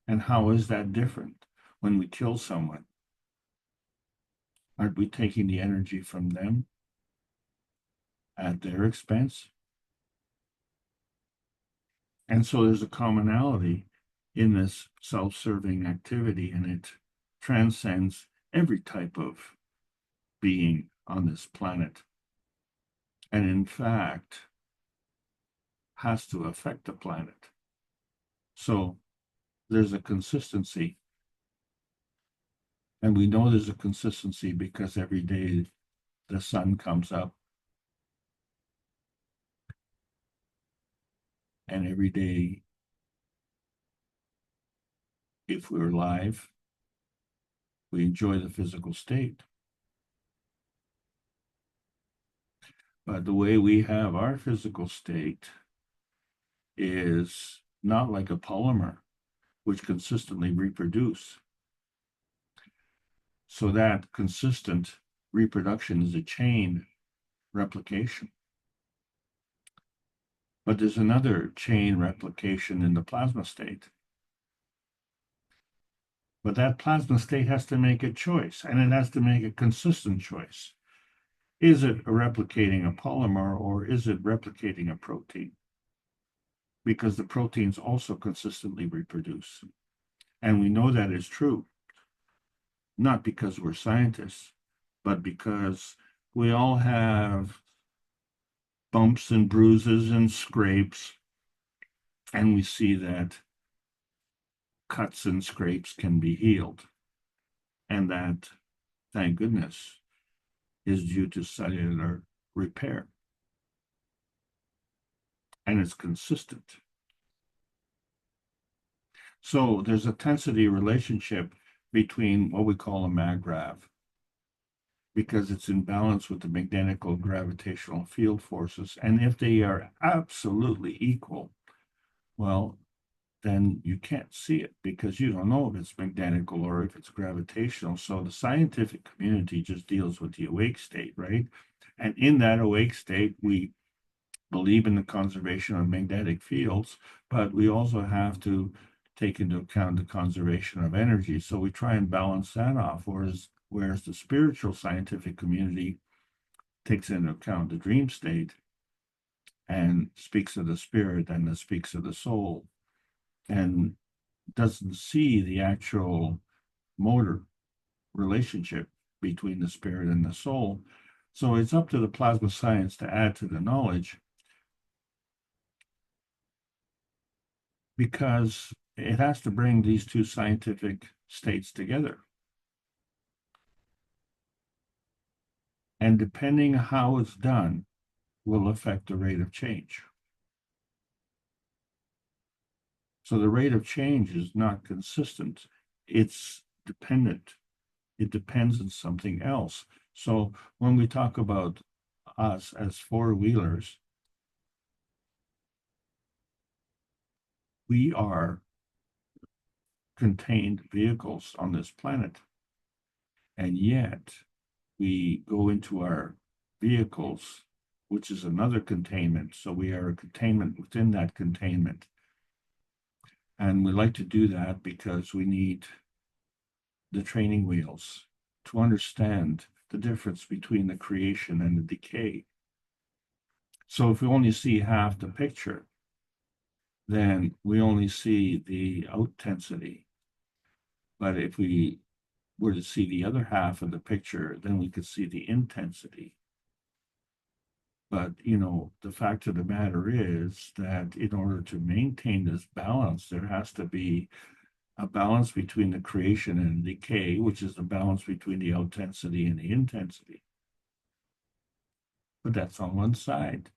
And how is that different when we kill someone? Aren't we taking the energy from them at their expense? And so there's a commonality in this self-serving activity, and it transcends every type of being on this planet. And in fact, has to affect the planet. So there's a consistency. And we know there's a consistency because every day the sun comes up. And every day, if we're alive, we enjoy the physical state. But the way we have our physical state is not like a polymer, which consistently reproduce. So that consistent reproduction is a chain replication. But there's another chain replication in the plasma state. But that plasma state has to make a choice, and it has to make a consistent choice. Is it replicating a polymer, or is it replicating a protein? Because the proteins also consistently reproduce. And we know that is true, not because we're scientists, but because we all have bumps and bruises and scrapes, and we see that cuts and scrapes can be healed. And that, thank goodness, is due to cellular repair. And it's consistent. So there's a tensity relationship between what we call a maggrav, because it's in balance with the magnetic or gravitational field forces. And if they are absolutely equal, well, then you can't see it, because you don't know if it's magnetical or if it's gravitational. So the scientific community just deals with the awake state, right? And in that awake state, we believe in the conservation of magnetic fields, but we also have to take into account the conservation of energy. So we try and balance that off, whereas the spiritual scientific community takes into account the dream state and speaks of the spirit and speaks of the soul, and doesn't see the actual motor relationship between the spirit and the soul. So it's up to the plasma science to add to the knowledge, because it has to bring these two scientific states together. And depending how it's done will affect the rate of change. So the rate of change is not consistent. It's dependent. It depends on something else. So when we talk about us as four-wheelers, we are contained vehicles on this planet. And yet we go into our vehicles, which is another containment. So we are a containment within that containment. And we like to do that because we need the training wheels to understand the difference between the creation and the decay. So if we only see half the picture, then we only see the out-tensity. But if we were to see the other half of the picture, then we could see the intensity. But, you know, the fact of the matter is that in order to maintain this balance, there has to be a balance between the creation and decay, which is the balance between the out-tensity and the intensity. But that's on one side.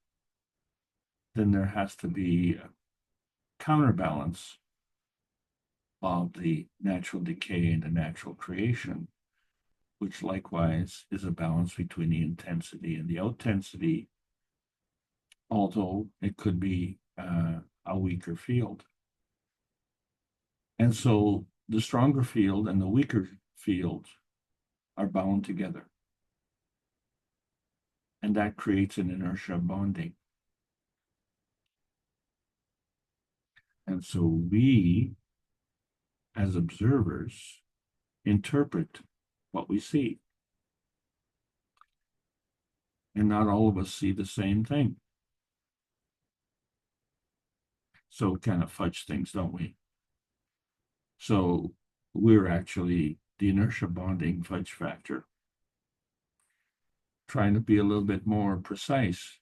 Then there has to be a counterbalance of the natural decay and the natural creation, which likewise is a balance between the intensity and the out-tensity, although it could be a weaker field. And so the stronger field and the weaker field are bound together. And that creates an inertia bonding. And so we, as observers, interpret what we see. And not all of us see the same thing. So we kind of fudge things, don't we? So we're actually the inertia bonding fudge factor, trying to be a little bit more precise.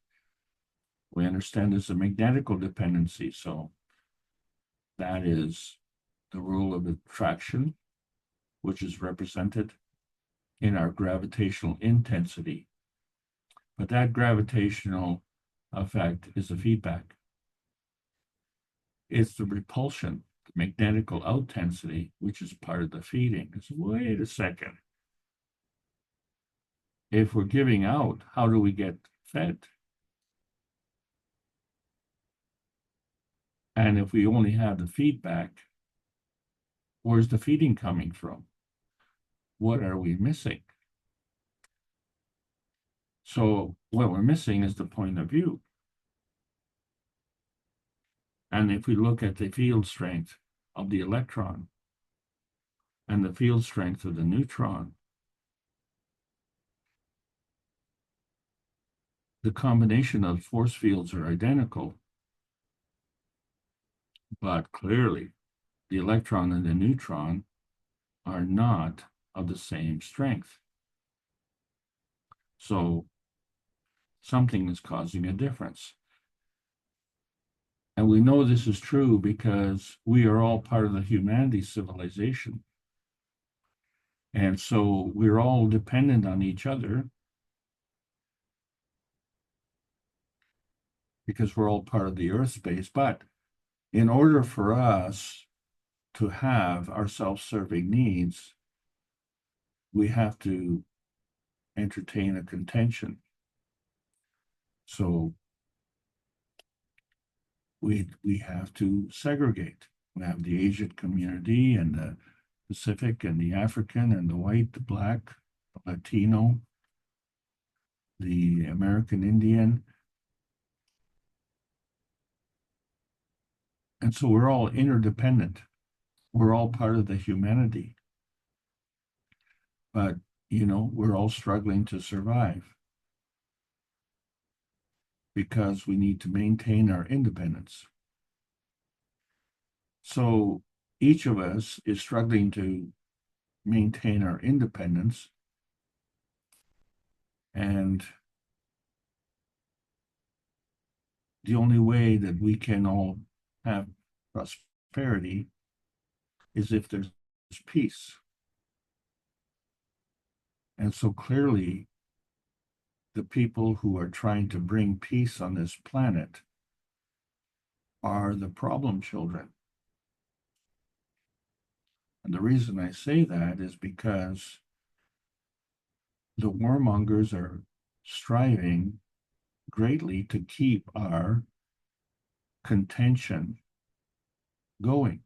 We understand there's a magnetical dependency, so that is the rule of attraction, which is represented in our gravitational intensity. But that gravitational effect is a feedback. It's the repulsion, the magnetical out-tensity, which is part of the feeding. It's, wait a second. If we're giving out, how do we get fed? And if we only have the feedback, where's the feeding coming from? What are we missing? So what we're missing is the point of view. And if we look at the field strength of the electron and the field strength of the neutron, the combination of force fields are identical, but clearly the electron and the neutron are not of the same strength. So something is causing a difference. And we know this is true because we are all part of the humanity civilization. And so we're all dependent on each other because we're all part of the Earth space. But in order for us to have our self-serving needs, we have to entertain a contention. So we have to segregate. We have the Asian community and the Pacific and the African and the white, the black, the Latino, the American Indian. And so we're all interdependent. We're all part of the humanity. But, you know, we're all struggling to survive because we need to maintain our independence. So each of us is struggling to maintain our independence. And the only way that we can all have prosperity is if there's peace. And so clearly, the people who are trying to bring peace on this planet are the problem children. And the reason I say that is because the warmongers are striving greatly to keep our contention going.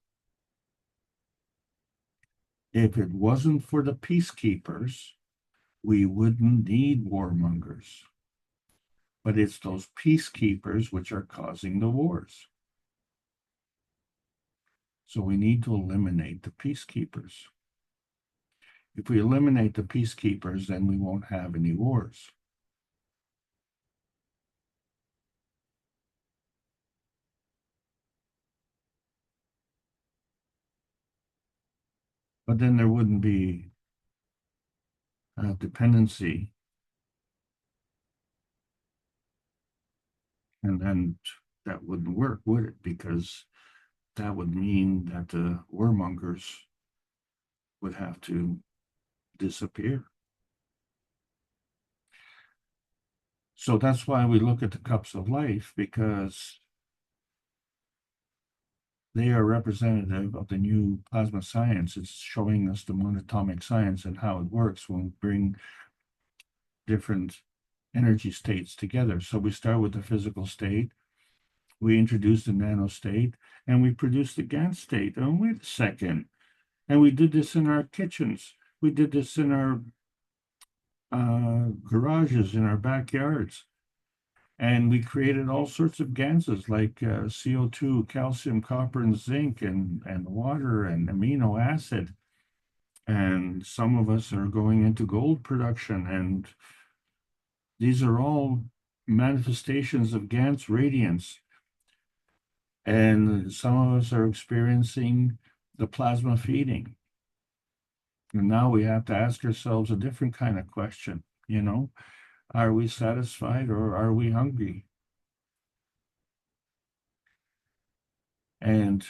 If it wasn't for the peacekeepers, we wouldn't need warmongers. But it's those peacekeepers which are causing the wars. So we need to eliminate the peacekeepers. If we eliminate the peacekeepers, then we won't have any wars. But then there wouldn't be a dependency. And then that wouldn't work, would it? Because that would mean that the warmongers would have to disappear. So that's why we look at the cups of life, because they are representative of the new plasma science. It's showing us the monatomic science and how it works when we bring different energy states together. So we start with the physical state, we introduce the nano state, and we produce the GAN state. And wait a second. And we did this in our kitchens. We did this in our garages, in our backyards. And we created all sorts of gases like CO2, calcium, copper, and zinc, and water, and amino acid. And some of us are going into gold production. And these are all manifestations of GAN's radiance. And some of us are experiencing the plasma feeding. And now we have to ask ourselves a different kind of question, you know? Are we satisfied or are we hungry? And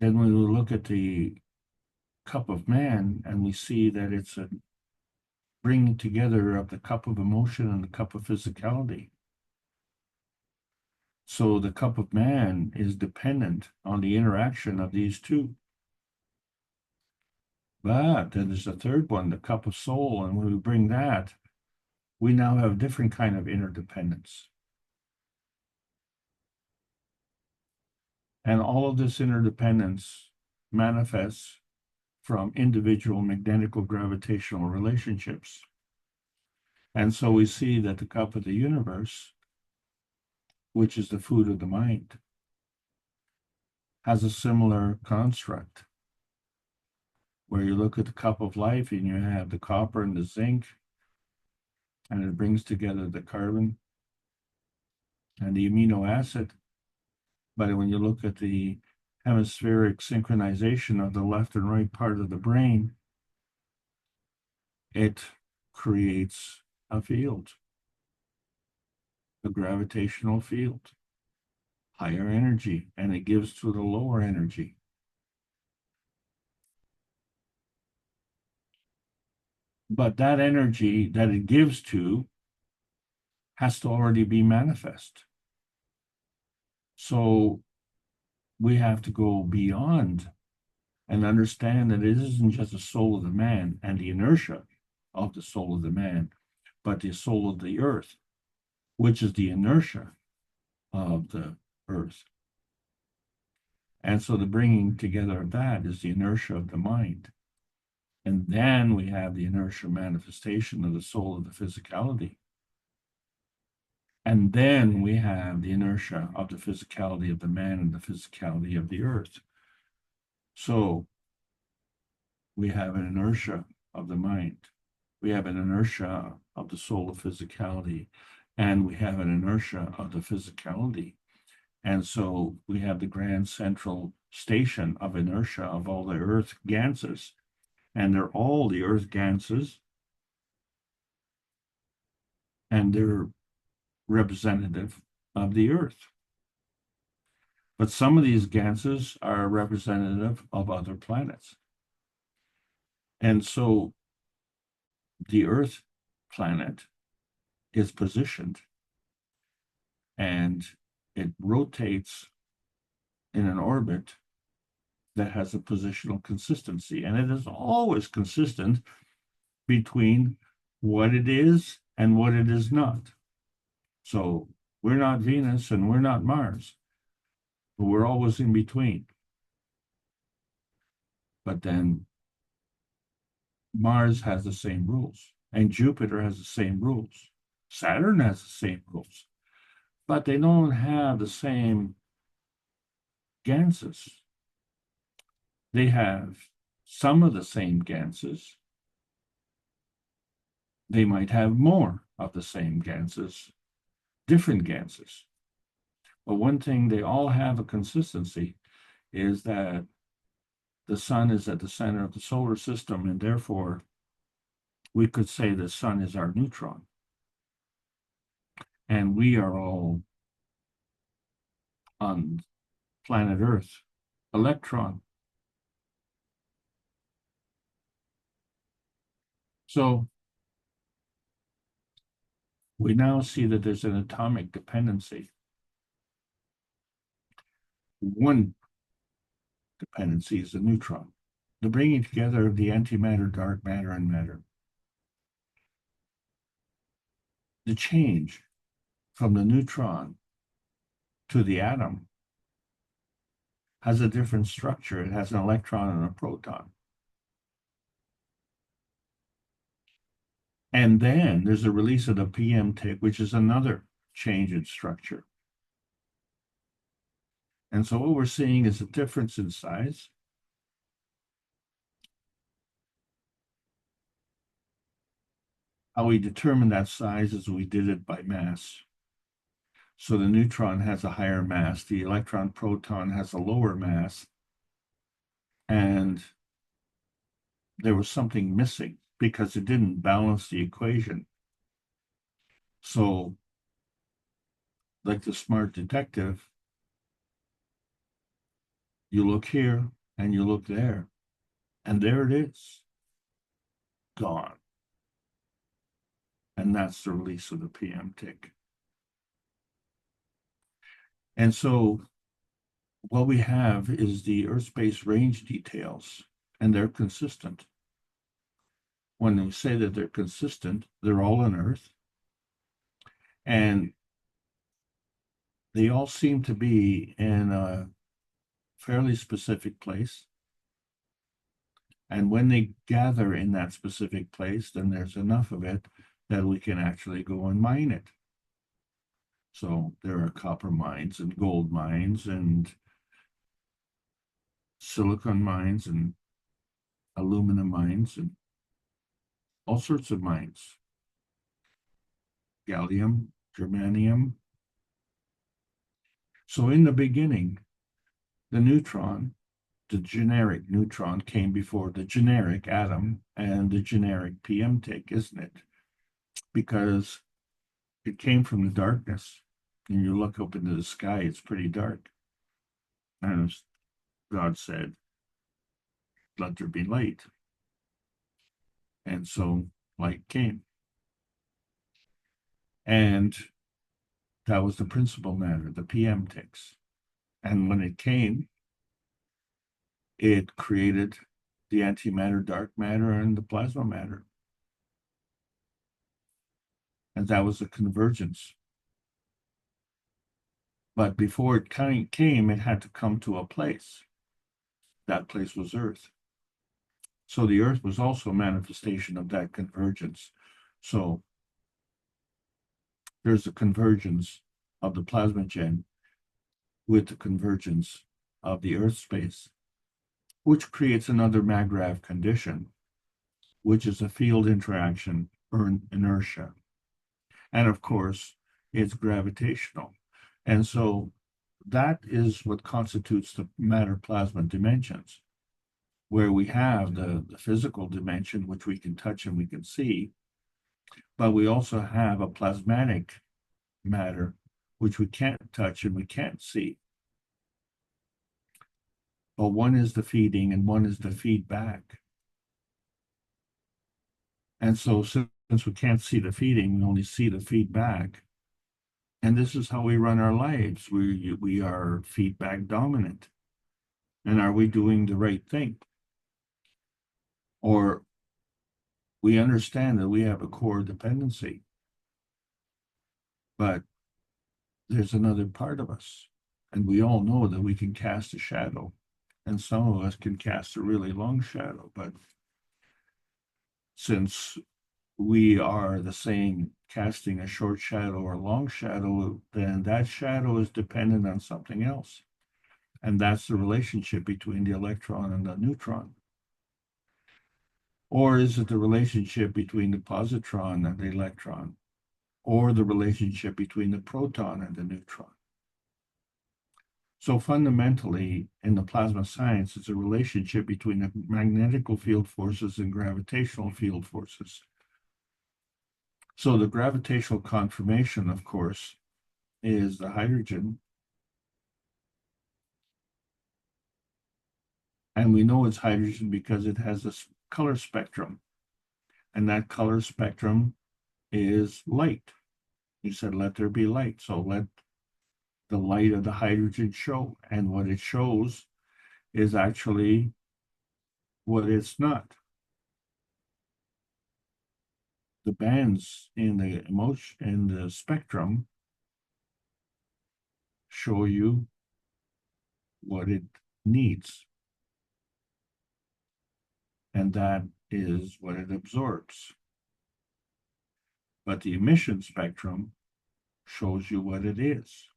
then we will look at the cup of man and we see that it's a bringing together of the cup of emotion and the cup of physicality. So the cup of man is dependent on the interaction of these two. But then there's a third one, the cup of soul, and when we bring that, we now have a different kind of interdependence. And all of this interdependence manifests from individual magnetical gravitational relationships. And so we see that the cup of the universe, which is the food of the mind, has a similar construct, where you look at the cup of life and you have the copper and the zinc, and it brings together the carbon and the amino acid. But when you look at the hemispheric synchronization of the left and right part of the brain, it creates a field, a gravitational field, higher energy, and it gives to the lower energy. But that energy that it gives to has to already be manifest. So we have to go beyond and understand that it isn't just the soul of the man and the inertia of the soul of the man, but the soul of the earth, which is the inertia of the earth. And so the bringing together of that is the inertia of the mind. And then we have the inertia manifestation of the soul of the physicality. And then we have the inertia of the physicality of the man and the physicality of the earth. So we have an inertia of the mind. We have an inertia of the soul of physicality. And we have an inertia of the physicality. And so we have the grand central station of inertia of all the earth ganses. And they're all the earth ganses. And they're representative of the earth. But some of these ganses are representative of other planets. And so the earth planet is positioned, and it rotates in an orbit that has a positional consistency, and it is always consistent between what it is and what it is not. So we're not Venus and we're not Mars, but we're always in between. But then Mars has the same rules, and Jupiter has the same rules. Saturn has the same rules, but they don't have the same ganses. They have some of the same ganses. They might have more of the same ganses, different ganses. But one thing they all have a consistency is that the sun is at the center of the solar system, and therefore we could say the sun is our neutron. And we are all on planet Earth, electron. So we now see that there's an atomic dependency. One dependency is the neutron, the bringing together of the antimatter, dark matter, and matter. The change from the neutron to the atom has a different structure. It has an electron and a proton. And then there's a release of the PM tick, which is another change in structure. And so what we're seeing is a difference in size. How we determine that size is we did it by mass. So the neutron has a higher mass, the electron proton has a lower mass, and there was something missing because it didn't balance the equation. So, like the smart detective, you look here and you look there, and there it is, gone. And that's the release of the PM tick. And so what we have is the Earth space range details, and they're consistent. When we say that they're consistent, they're all on Earth, and they all seem to be in a fairly specific place. And when they gather in that specific place, then there's enough of it that we can actually go and mine it. So there are copper mines and gold mines and silicon mines and aluminum mines and all sorts of mines. Gallium, germanium. So in the beginning, the neutron, the generic neutron, came before the generic atom and the generic PM tick, isn't it? Because it came from the darkness. And you look up into the sky, it's pretty dark. And as God said, let there be light. And so light came. And that was the principal matter, the PM ticks. And when it came, it created the antimatter, dark matter, and the plasma matter. And that was a convergence. But before it came, it had to come to a place. That place was Earth. So the Earth was also a manifestation of that convergence. So there's a convergence of the plasmagen with the convergence of the Earth space, which creates another Maggrav condition, which is a field interaction or inertia. And of course, it's gravitational. And so that is what constitutes the matter-plasma dimensions, where we have the physical dimension, which we can touch and we can see, but we also have a plasmatic matter, which we can't touch and we can't see. But one is the feeding and one is the feedback. And so since Since we can't see the feeding, we only see the feedback. And this is how we run our lives. We are feedback dominant. And are we doing the right thing? Or we understand that we have a core dependency, but there's another part of us. And we all know that we can cast a shadow. And some of us can cast a really long shadow. But since we are the same casting a short shadow or a long shadow, then that shadow is dependent on something else. And that's the relationship between the electron and the neutron. Or is it the relationship between the positron and the electron? Or the relationship between the proton and the neutron? So fundamentally, in the plasma science, it's a relationship between the magnetical field forces and gravitational field forces. So the gravitational conformation, of course, is the hydrogen. And we know it's hydrogen because it has a color spectrum. And that color spectrum is light. He said, let there be light. So let the light of the hydrogen show. And what it shows is actually what it's not. The bands in the emotion in the spectrum show you what it needs. And that is what it absorbs. But the emission spectrum shows you what it is.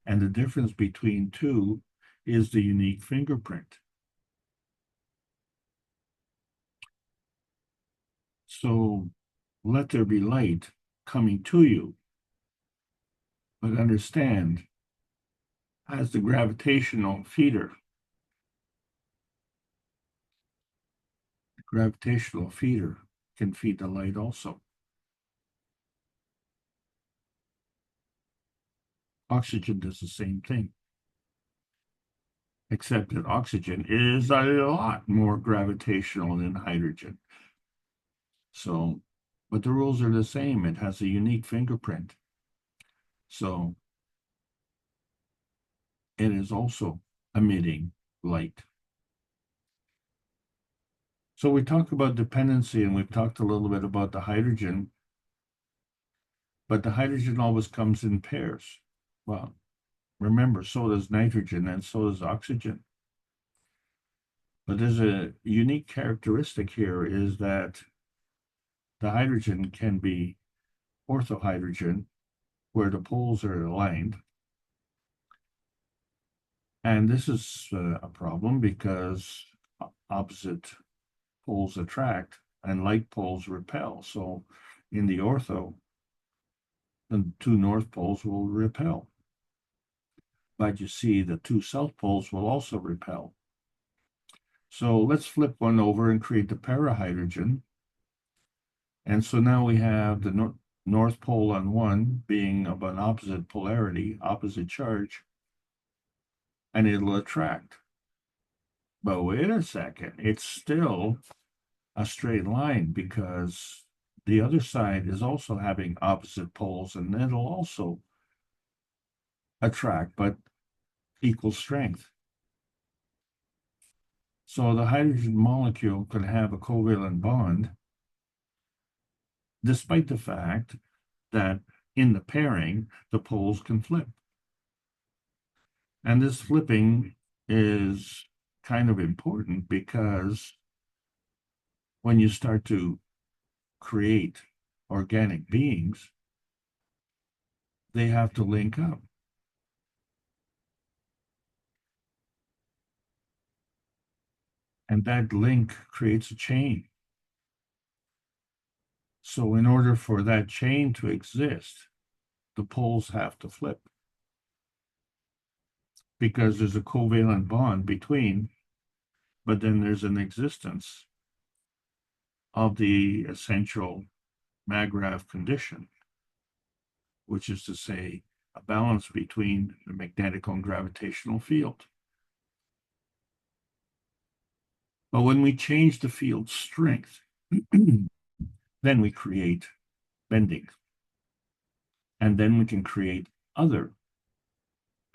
And the difference between two is the unique fingerprint. So let there be light coming to you, but understand, as the gravitational feeder, the gravitational feeder can feed the light also. Oxygen does the same thing, except that oxygen is a lot more gravitational than hydrogen. So, but the rules are the same. It has a unique fingerprint. So it is also emitting light. So we talked about dependency, and we've talked a little bit about the hydrogen, but the hydrogen always comes in pairs. Well, remember, so does nitrogen and so does oxygen. But there's a unique characteristic here, is that the hydrogen can be orthohydrogen, where the poles are aligned. And this is a problem because opposite poles attract and like poles repel. So in the ortho, the two north poles will repel. But you see the two south poles will also repel. So let's flip one over and create the parahydrogen. And so now we have the north pole on one being of an opposite polarity, opposite charge, and it'll attract. But wait a second, it's still a straight line because the other side is also having opposite poles, and it'll also attract, but equal strength. So the hydrogen molecule can have a covalent bond, despite the fact that in the pairing, the poles can flip. And this flipping is kind of important because when you start to create organic beings, they have to link up. And that link creates a chain. So in order for that chain to exist, the poles have to flip, because there's a covalent bond between, but then there's an existence of the essential Markov condition, which is to say a balance between the magnetic and gravitational field. But when we change the field strength, then we create bending. And then we can create other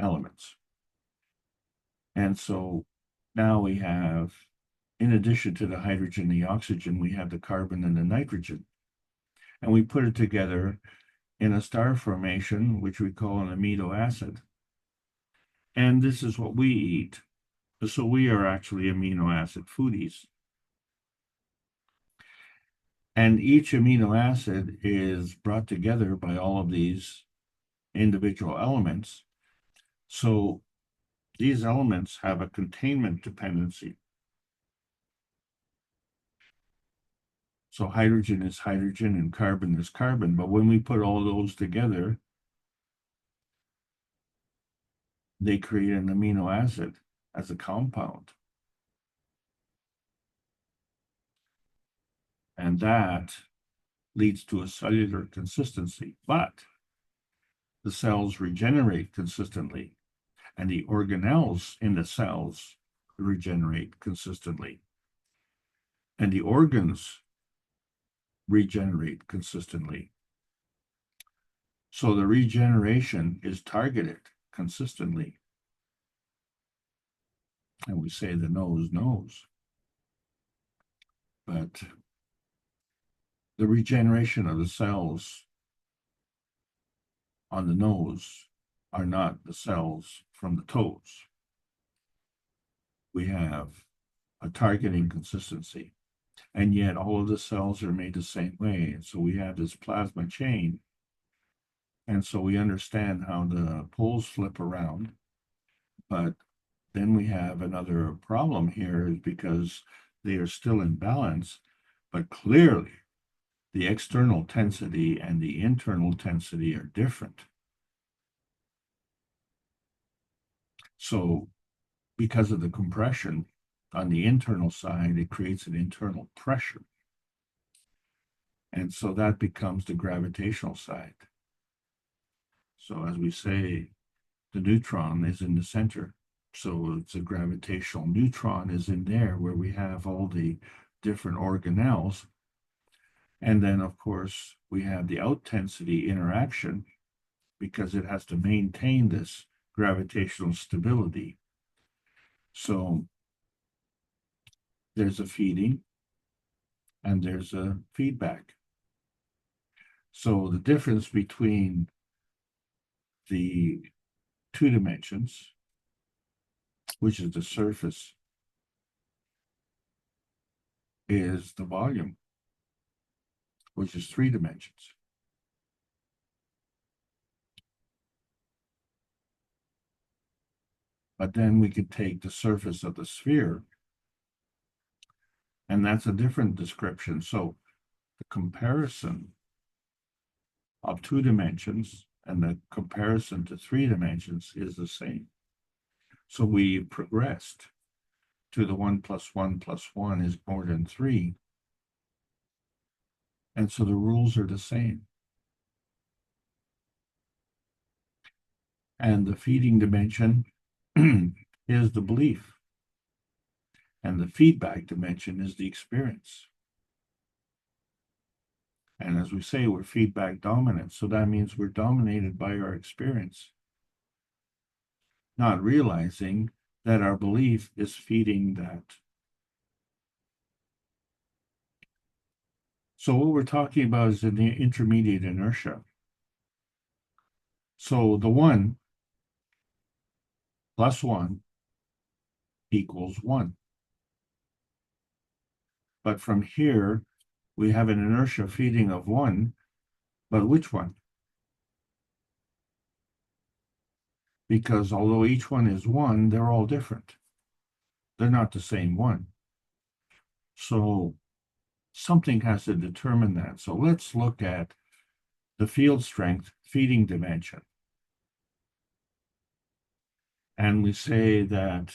elements. And so now we have, in addition to the hydrogen, the oxygen, we have the carbon and the nitrogen. And we put it together in a star formation, which we call an amino acid. And this is what we eat. So we are actually amino acid foodies. And each amino acid is brought together by all of these individual elements. So these elements have a containment dependency. So hydrogen is hydrogen and carbon is carbon. But when we put all those together, they create an amino acid as a compound. And that leads to a cellular consistency. But the cells regenerate consistently, and the organelles in the cells regenerate consistently. And the organs regenerate consistently. So the regeneration is targeted consistently. And we say the nose knows. But the regeneration of the cells on the nose are not the cells from the toes. We have a targeting consistency. And yet all of the cells are made the same way. And so we have this plasma chain. And so we understand how the poles flip around. But then we have another problem here is because they are still in balance, but clearly the external tensity and the internal tensity are different. So because of the compression on the internal side, it creates an internal pressure. And so that becomes the gravitational side. So as we say, the neutron is in the center. So it's a gravitational neutron is in there where we have all the different organelles. And then, of course, we have the out-tensity interaction because it has to maintain this gravitational stability. So there's a feeding and there's a feedback. So the difference between the two dimensions, which is the surface, is the volume, which is 3 dimensions. But then we could take the surface of the sphere, and that's a different description. So the comparison of 2 dimensions and the comparison to 3 dimensions is the same. So we progressed to the 1 + 1 + 1 is more than 3. And so the rules are the same. And the feeding dimension is the belief. And the feedback dimension is the experience. And as we say, we're feedback dominant. So that means we're dominated by our experience, not realizing that our belief is feeding that. So what we're talking about is in the intermediate inertia. So the 1 + 1 = 1. But from here, we have an inertia feeding of 1, but which one? Because although each one is 1, they're all different. They're not the same one. So something has to determine that. So let's look at the field strength feeding dimension. And we say that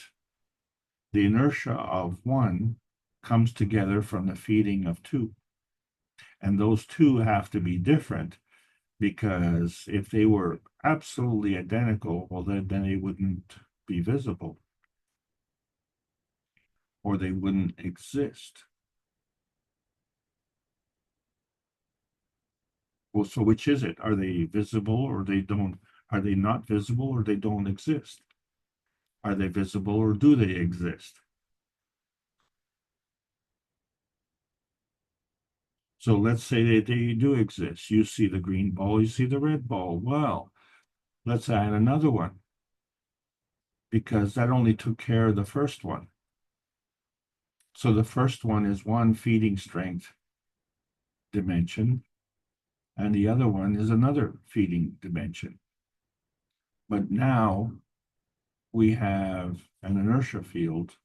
the inertia of 1 comes together from the feeding of 2. And those 2 have to be different, because if they were absolutely identical, well, then they wouldn't be visible, or they wouldn't exist. Well, so which is it? Are they visible or they don't? Are they not visible or they don't exist? Are they visible or do they exist? So let's say that they do exist. You see the green ball, you see the red ball. Well, let's add another one because that only took care of the first one. So the first one is one feeding strength dimension, and the other one is another feeding dimension. But now we have an inertia field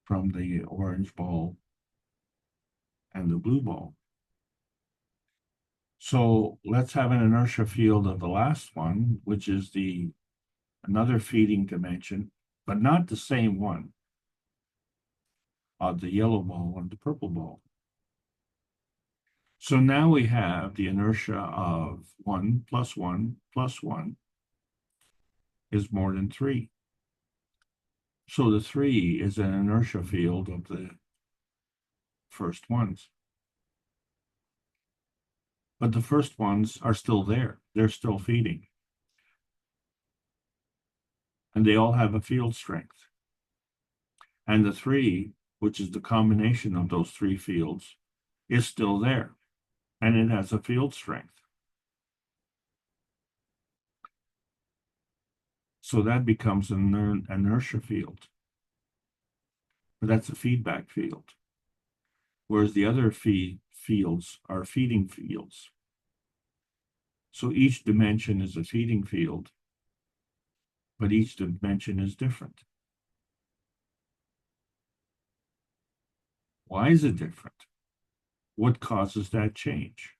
from the orange ball and the blue ball. So let's have an inertia field of the last one, which is another feeding dimension, but not the same one of the yellow ball and the purple ball. So now we have the inertia of 1 plus 1 plus 1 is more than 3. So the 3 is an inertia field of the first ones. But the first ones are still there. They're still feeding. And they all have a field strength. And the 3, which is the combination of those 3 fields, is still there. And it has a field strength. So that becomes an inertia field. But that's a feedback field. Whereas the other fields are feeding fields. So each dimension is a feeding field, but each dimension is different. Why is it different? What causes that change?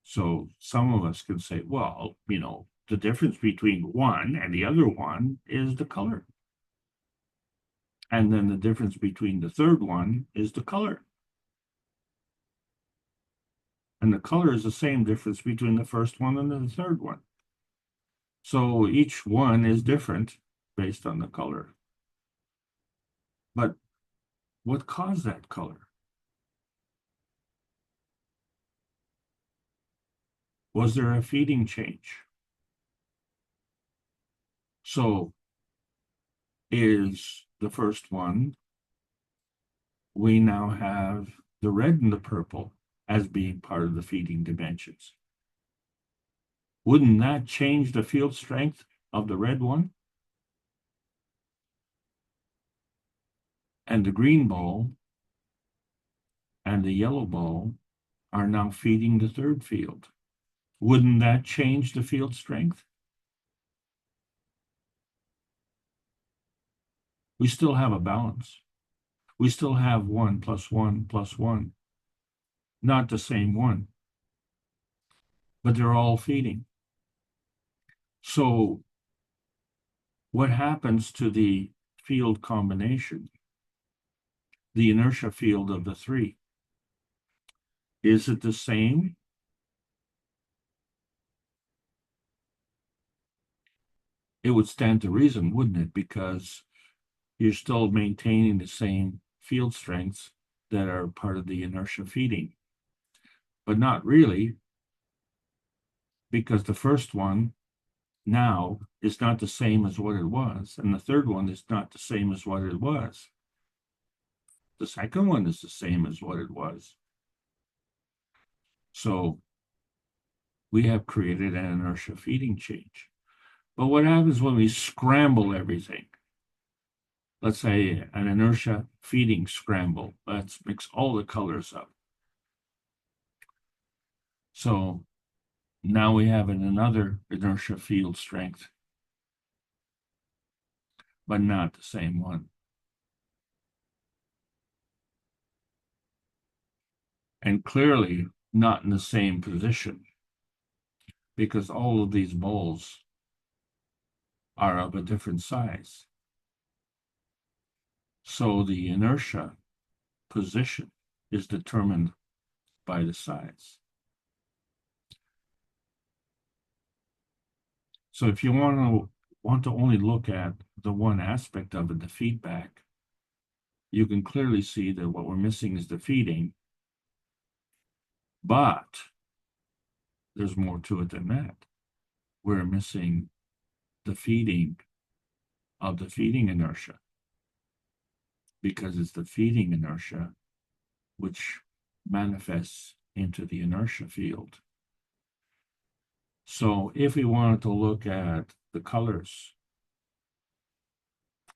So some of us can say, well, the difference between one and the other one is the color. And then the difference between the third one is the color. And the color is the same difference between the first one and the third one. So each one is different based on the color. But what caused that color? Was there a feeding change? So is the first one, we now have the red and the purple as being part of the feeding dimensions. Wouldn't that change the field strength of the red one? And the green ball and the yellow ball are now feeding the third field. Wouldn't that change the field strength? We still have a balance. We still have 1 plus 1 plus 1. Not the same one, but they're all feeding. So what happens to the field combination, the inertia field of the 3? Is it the same? It would stand to reason, wouldn't it? Because you're still maintaining the same field strengths that are part of the inertia feeding. But not really, because the first one now is not the same as what it was, and the third one is not the same as what it was. The second one is the same as what it was. So we have created an inertia feeding change. But what happens when we scramble everything? Let's say an inertia feeding scramble. Let's mix all the colors up. So now we have another inertia field strength, but not the same one. And clearly not in the same position, because all of these balls are of a different size. So the inertia position is determined by the size. So if you want to only look at the one aspect of it, the feedback, you can clearly see that what we're missing is the feeding, But there's more to it than that. We're missing the feeding of the feeding inertia, because it's the feeding inertia which manifests into the inertia field. So if we wanted to look at the colors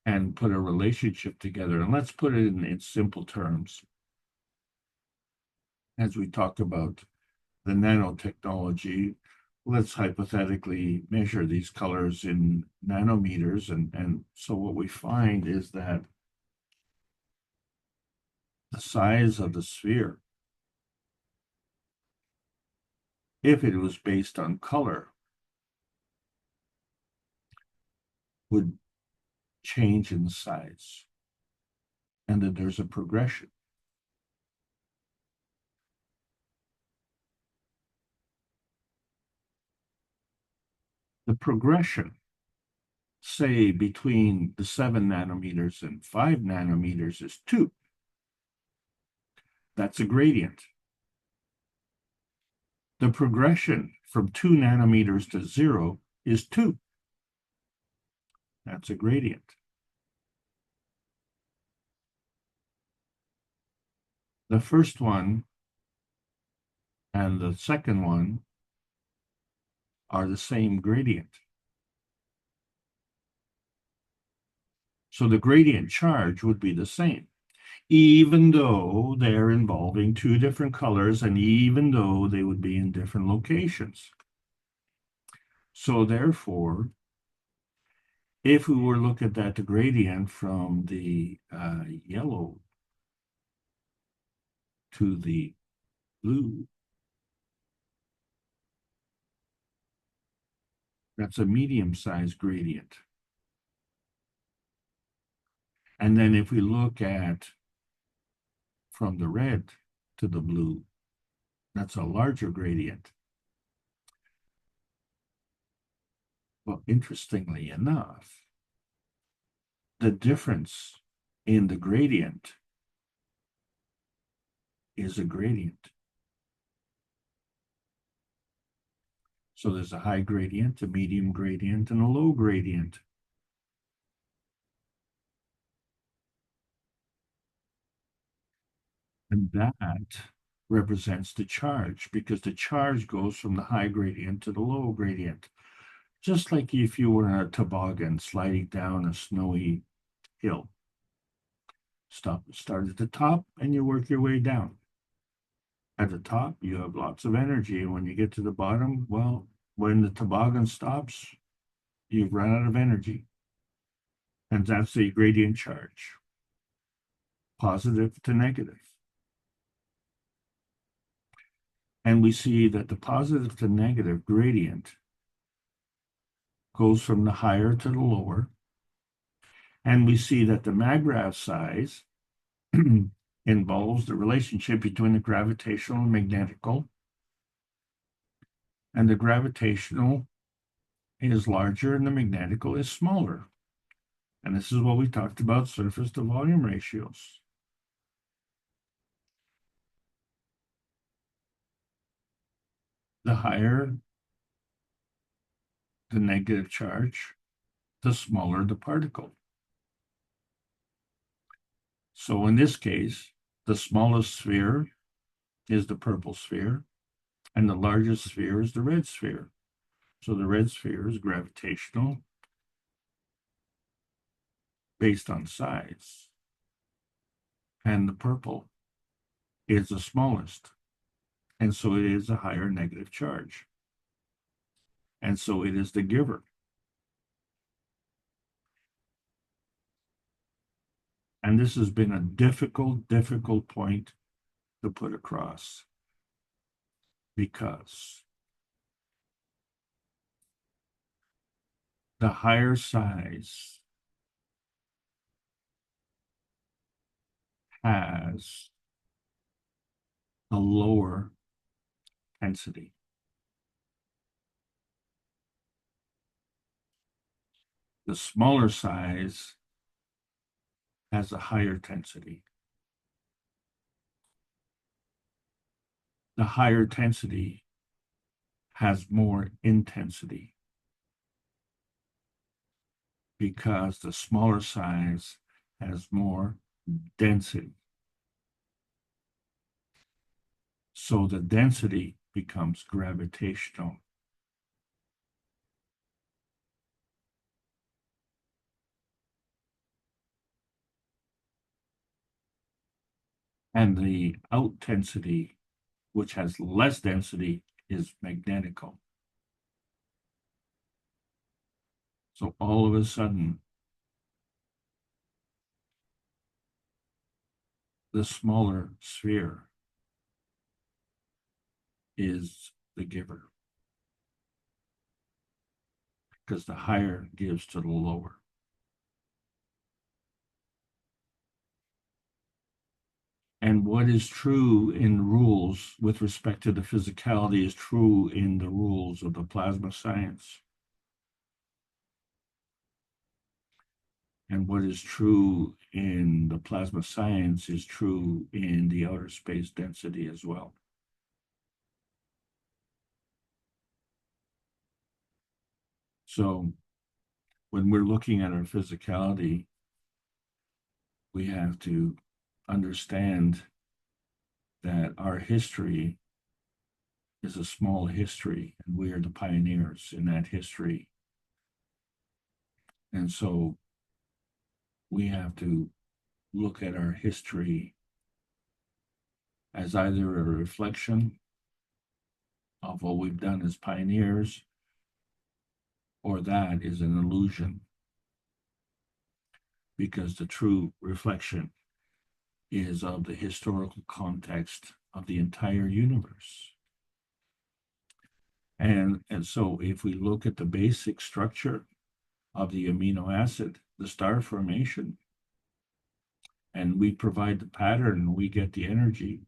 and put a relationship together, and let's put it in simple terms, as we talk about the nanotechnology, let's hypothetically measure these colors in nanometers. And so what we find is that the size of the sphere, if it was based on color, would change in size, and that there's a progression. The progression, say between the 7 nanometers and 5 nanometers, is 2. That's a gradient. The progression from 2 nanometers to 0 is 2. That's a gradient. The first one and the second one are the same gradient. So the gradient charge would be the same, even though they're involving 2 different colors and even though they would be in different locations. So therefore, if we were to look at that gradient from the yellow to the blue, that's a medium-sized gradient. And then if we look at from the red to the blue, that's a larger gradient. Well, interestingly enough, the difference in the gradient is a gradient. So there's a high gradient, a medium gradient, and a low gradient. And that represents the charge, because the charge goes from the high gradient to the low gradient. Just like if you were in a toboggan sliding down a snowy hill. Start at the top and you work your way down. At the top, you have lots of energy. And when you get to the bottom, well, when the toboggan stops, you've run out of energy. And that's the gradient charge, positive to negative. And we see that the positive to negative gradient goes from the higher to the lower. And we see that the maggrav size involves the relationship between the gravitational and magnetical. And the gravitational is larger and the magnetical is smaller. And this is what we talked about, surface to volume ratios. The higher the negative charge, the smaller the particle. So in this case, the smallest sphere is the purple sphere, and the largest sphere is the red sphere. So the red sphere is gravitational based on size, and the purple is the smallest, and so it is a higher negative charge. And so it is the giver. And this has been a difficult point to put across, because the higher size has a lower density. The smaller size has a higher density. the higher density has more intensity, because the smaller size has more density. So the density becomes gravitational. And the out density, which has less density, is magnetical. So all of a sudden, the smaller sphere is the giver, because the higher gives to the lower. And what is true in rules with respect to the physicality is true in the rules of the plasma science. And what is true in the plasma science is true in the outer space density as well. So when we're looking at our physicality, we have to understand that our history is a small history, and we are the pioneers in that history. And so we have to look at our history as either a reflection of what we've done as pioneers, or that is an illusion, because the true reflection is of the historical context of the entire universe. And so if we look at the basic structure of the amino acid, the star formation, and we provide the pattern, we get the energy,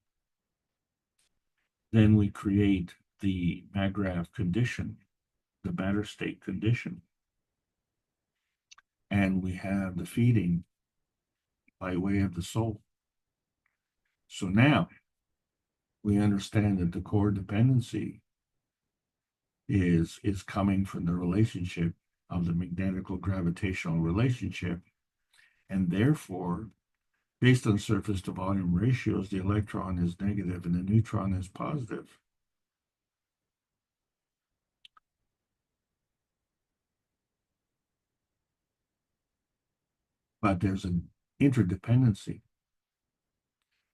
then we create the Magravs condition, the matter state condition. And we have the feeding by way of the soul. So now we understand that the core dependency is coming from the relationship of the magnetical gravitational relationship. And therefore, based on surface to volume ratios, the electron is negative and the neutron is positive. But there's an interdependency.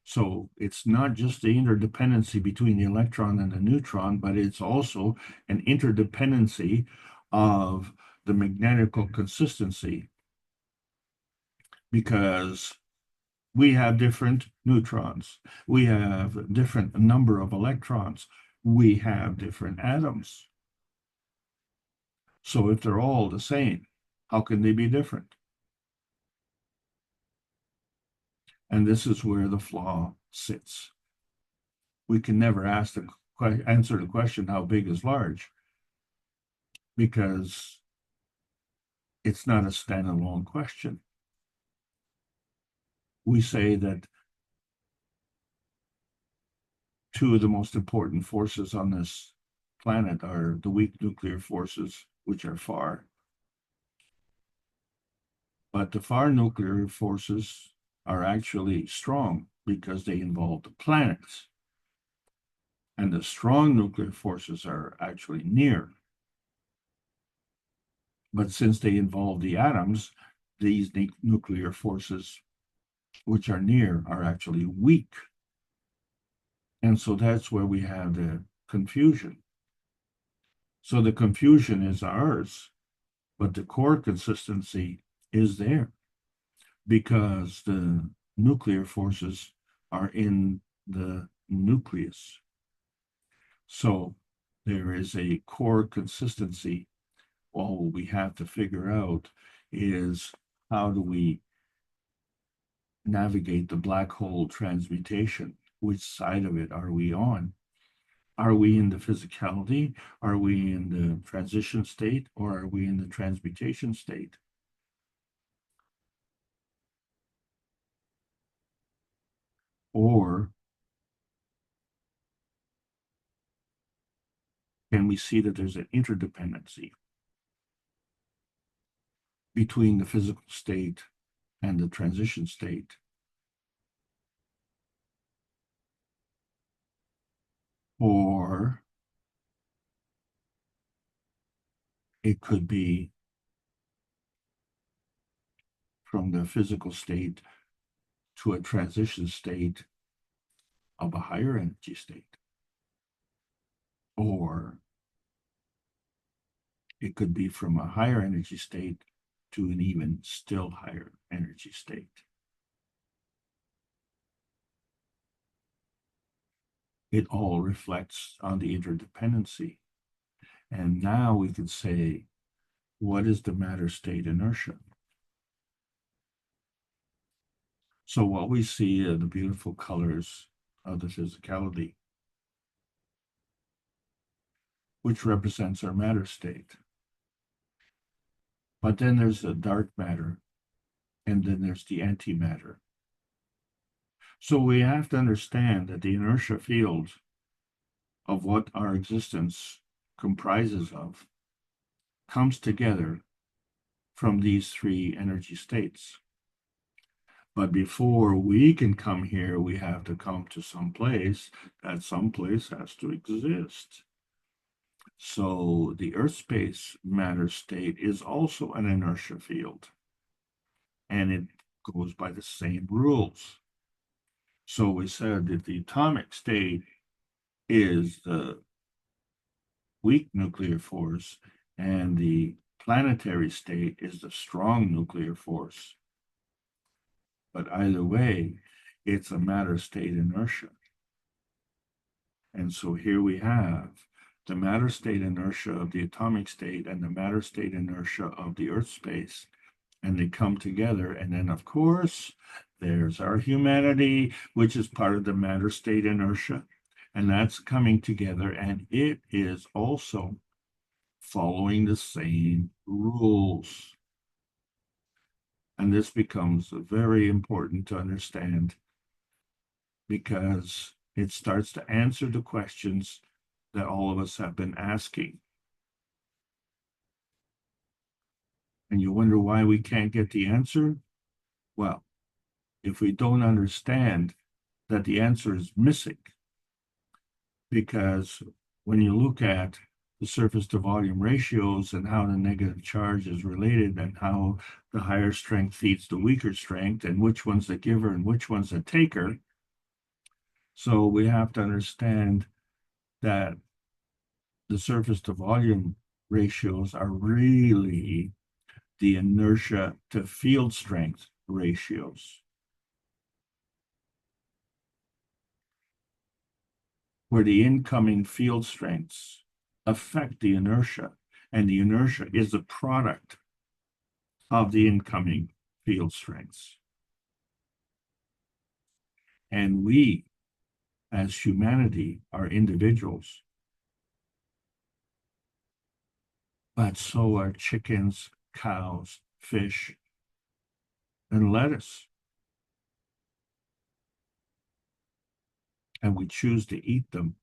So it's not just the interdependency between the electron and the neutron, but it's also an interdependency of the magnetical consistency, because we have different neutrons, we have a different number of electrons, we have different atoms. So if they're all the same, how can they be different? And this is where the flaw sits. We can never answer the question, how big is large? Because it's not a standalone question. We say that two of the most important forces on this planet are the weak nuclear forces, which are far. But the far nuclear forces are actually strong because they involve the planets. And the strong nuclear forces are actually near. But since they involve the atoms, these nuclear forces, which are near, are actually weak. And so that's where we have the confusion. So the confusion is ours, but the core consistency is there, because the nuclear forces are in the nucleus. So there is a core consistency. All we have to figure out is, how do we navigate the black hole transmutation? Which side of it are we on? Are we in the physicality? Are we in the transition state? Or are we in the transmutation state? Or can we see that there's an interdependency between the physical state and the transition state. Or it could be from the physical state to a transition state of a higher energy state. Or it could be from a higher energy state to an even still higher energy state. It all reflects on the interdependency. And now we can say, what is the matter state inertia? So what we see are the beautiful colors of the physicality, which represents our matter state. But then there's the dark matter, and then there's the antimatter. So we have to understand that the inertia field of what our existence comprises of comes together from these three energy states. But before we can come here, we have to come to some place. That some place has to exist. So the Earth space matter state is also an inertia field, and it goes by the same rules. So we said that the atomic state is the weak nuclear force, and the planetary state is the strong nuclear force. But either way, it's a matter state inertia. And so here we have the matter state inertia of the atomic state and the matter state inertia of the Earth space. And they come together. And then, of course, there's our humanity, which is part of the matter state inertia. And that's coming together. And it is also following the same rules. And this becomes very important to understand because it starts to answer the questions that all of us have been asking. And you wonder why we can't get the answer? Well, if we don't understand that the answer is missing, because when you look at the surface to volume ratios and how the negative charge is related and how the higher strength feeds the weaker strength and which one's the giver and which one's the taker. So we have to understand that the surface to volume ratios are really the inertia to field strength ratios, where the incoming field strengths affect the inertia, and the inertia is a product of the incoming field strengths. And we, as humanity, are individuals, but so are chickens, cows, fish, and lettuce. And we choose to eat them.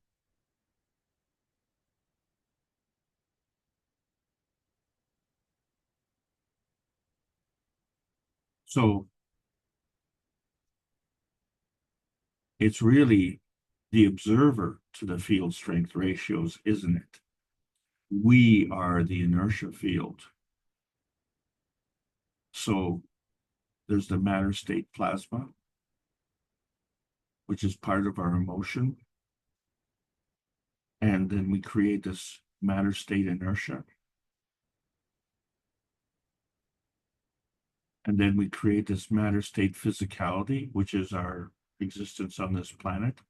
So it's really the observer to the field strength ratios, isn't it? We are the inertia field. So there's the matter state plasma, which is part of our emotion. And then we create this matter state inertia. And then we create this matter state physicality, which is our existence on this planet.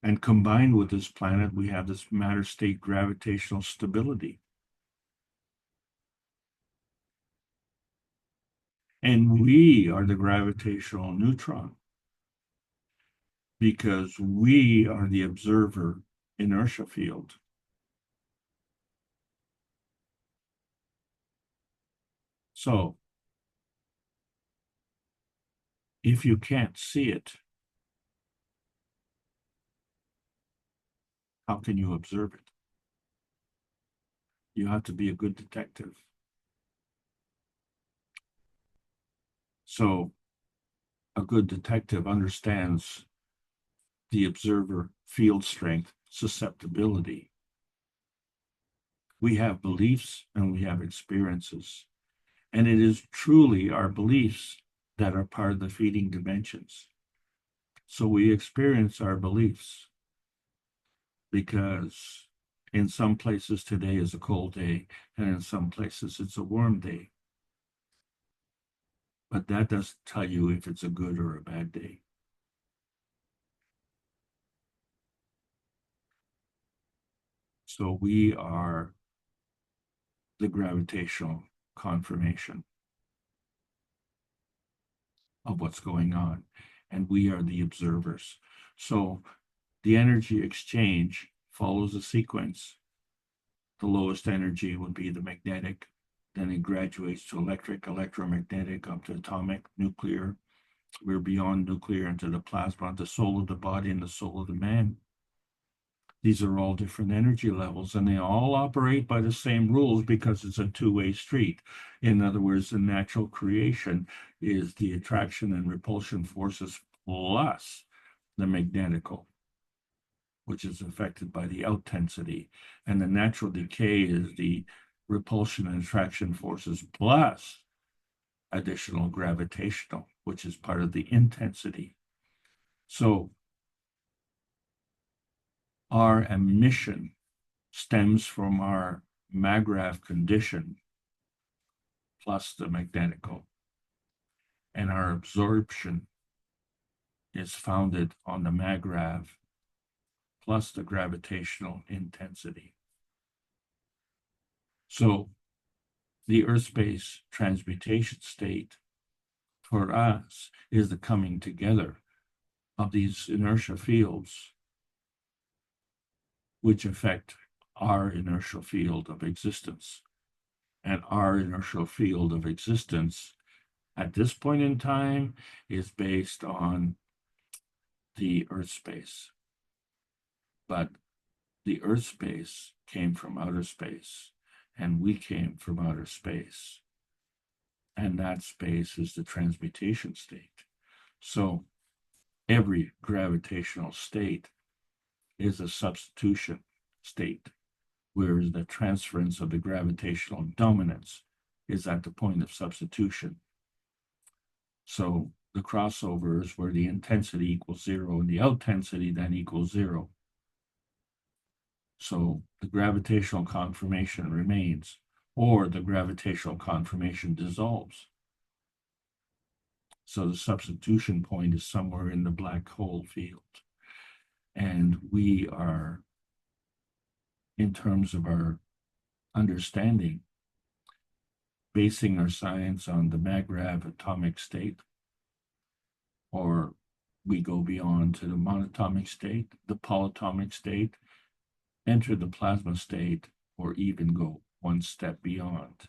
And combined with this planet, we have this matter state gravitational stability. And we are the gravitational neutron because we are the observer inertia field. So if you can't see it, how can you observe it? You have to be a good detective. So a good detective understands the observer field strength, susceptibility. We have beliefs and we have experiences. And it is truly our beliefs that are part of the feeding dimensions. So we experience our beliefs because in some places today is a cold day, and in some places it's a warm day. But that doesn't tell you if it's a good or a bad day. So we are the gravitational confirmation of what's going on, and we are the observers. So the energy exchange follows a sequence. The lowest energy would be the magnetic, then it graduates to electric, electromagnetic, up to atomic, nuclear. We're beyond nuclear into the plasma, the soul of the body, and the soul of the man. These are all different energy levels, and they all operate by the same rules because it's a two-way street. In other words, the natural creation is the attraction and repulsion forces plus the magnetical, which is affected by the out-tensity. And the natural decay is the repulsion and attraction forces plus additional gravitational, which is part of the intensity. So our emission stems from our MAGRAV condition plus the magnetical, and our absorption is founded on the MAGRAV plus the gravitational intensity. So the Earth space transmutation state for us is the coming together of these inertia fields, which affect our inertial field of existence. And our inertial field of existence at this point in time is based on the Earth space. But the Earth space came from outer space, and we came from outer space. And that space is the transmutation state. So every gravitational state is a substitution state, whereas the transference of the gravitational dominance is at the point of substitution. So the crossover is where the intensity equals zero and the out-tensity then equals zero. So the gravitational conformation remains, or the gravitational conformation dissolves. So the substitution point is somewhere in the black hole field. And we are, in terms of our understanding, basing our science on the MAGRAV atomic state, or we go beyond to the monatomic state, the polyatomic state, enter the plasma state, or even go one step beyond.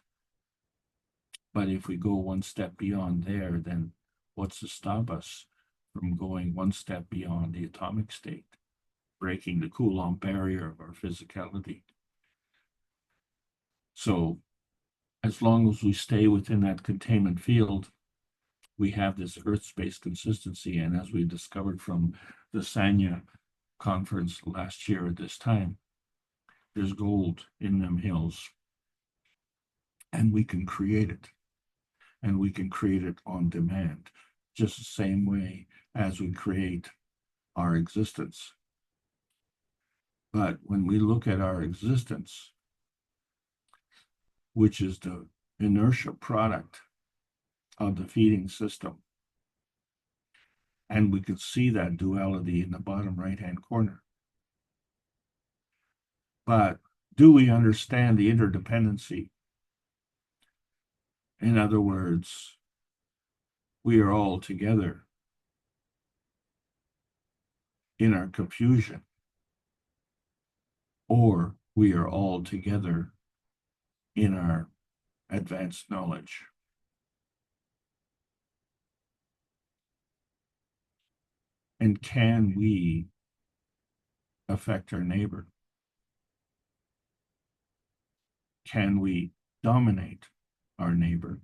But if we go one step beyond there, then what's to stop us from going one step beyond the atomic state, breaking the Coulomb barrier of our physicality? So as long as we stay within that containment field, we have this Earth-space consistency. And as we discovered from the Sanya conference last year at this time, there's gold in them hills. And we can create it. And we can create it on demand, just the same way as we create our existence. But when we look at our existence, which is the inertia product of the feeding system, and we can see that duality in the bottom right-hand corner. But do we understand the interdependency? In other words, we are all together in our confusion, or we are all together in our advanced knowledge. And can we affect our neighbor? Can we dominate our neighbor?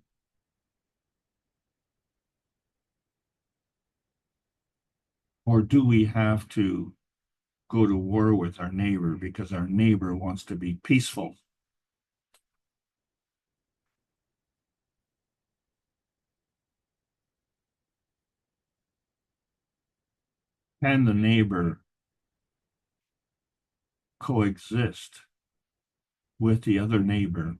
Or do we have to go to war with our neighbor because our neighbor wants to be peaceful? Can the neighbor coexist with the other neighbor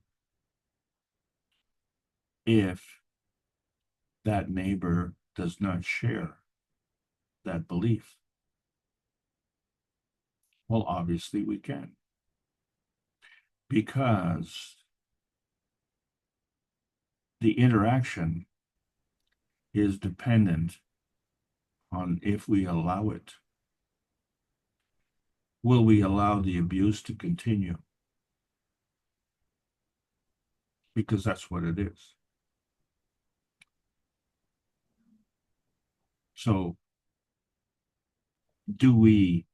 if that neighbor does not share that belief? Well, obviously we can, because the interaction is dependent on if we allow it. Will we allow the abuse to continue? Because that's what it is. So, do we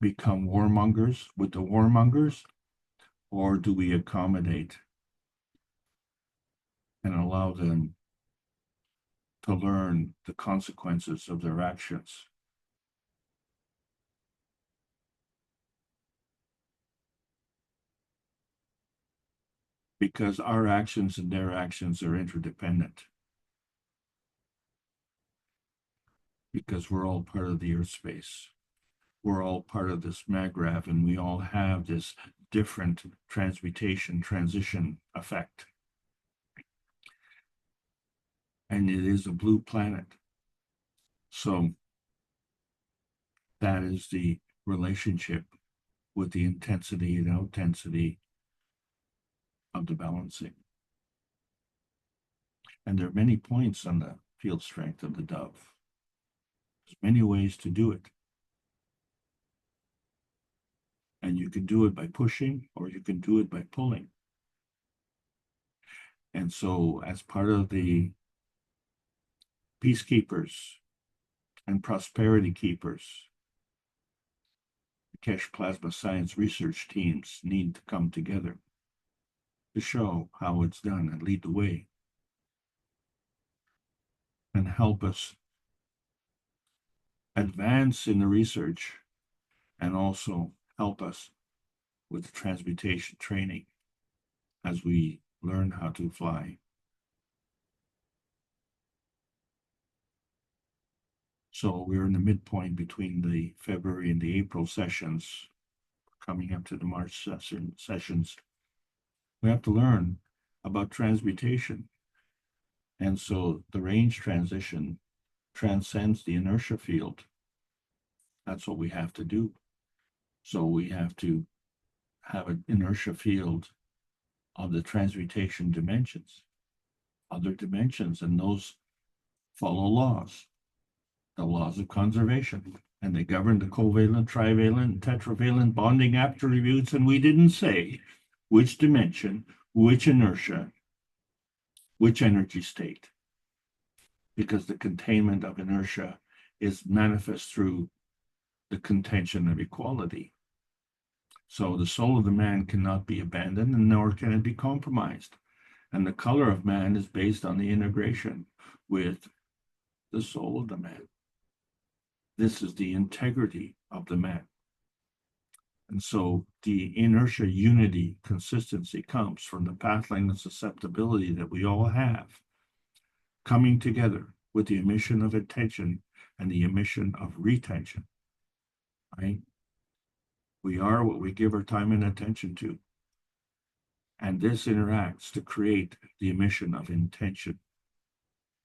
become warmongers with the warmongers, or do we accommodate and allow them to learn the consequences of their actions? Because our actions and their actions are interdependent. Because we're all part of the earth space. We're all part of this maggrav, and we all have this different transmutation transition effect. And it is a blue planet. So that is the relationship with the intensity and intensity of the balancing. And there are many points on the field strength of the dove. There's many ways to do it. And you can do it by pushing, or you can do it by pulling. And so, as part of the peacekeepers and prosperity keepers, the Keshe Plasma Science research teams need to come together to show how it's done and lead the way and help us advance in the research, and also help us with the transmutation training as we learn how to fly. So we're in the midpoint between the February and the April sessions, coming up to the March sessions. We have to learn about transmutation. And so the range transition transcends the inertia field. That's what we have to do. So we have to have an inertia field of the transmutation dimensions, other dimensions, and those follow laws, the laws of conservation, and they govern the covalent, trivalent, and tetravalent bonding attributes, and we didn't say which dimension, which inertia, which energy state, because the containment of inertia is manifest through the contention of equality. So the soul of the man cannot be abandoned, and nor can it be compromised. And the color of man is based on the integration with the soul of the man. This is the integrity of the man. And so the inertia, unity, consistency comes from the pathline and susceptibility that we all have, coming together with the emission of attention and the emission of retention, right? We are what we give our time and attention to. And this interacts to create the emission of intention.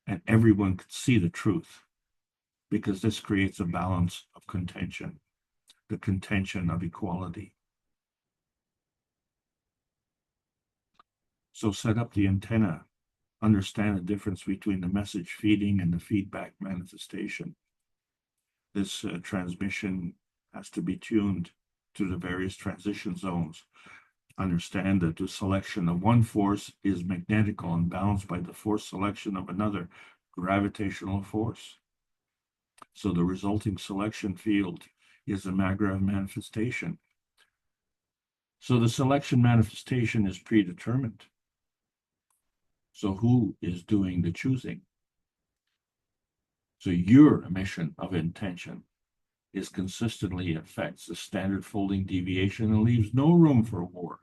And everyone can see the truth, because this creates a balance of contention, the contention of equality. So set up the antenna, understand the difference between the message feeding and the feedback manifestation. This transmission has to be tuned to the various transition zones. Understand that the selection of one force is magnetical and balanced by the force selection of another gravitational force. So the resulting selection field is a maggrav manifestation. So the selection manifestation is predetermined. So who is doing the choosing? So your emission of intention is consistently affects the standard folding deviation and leaves no room for war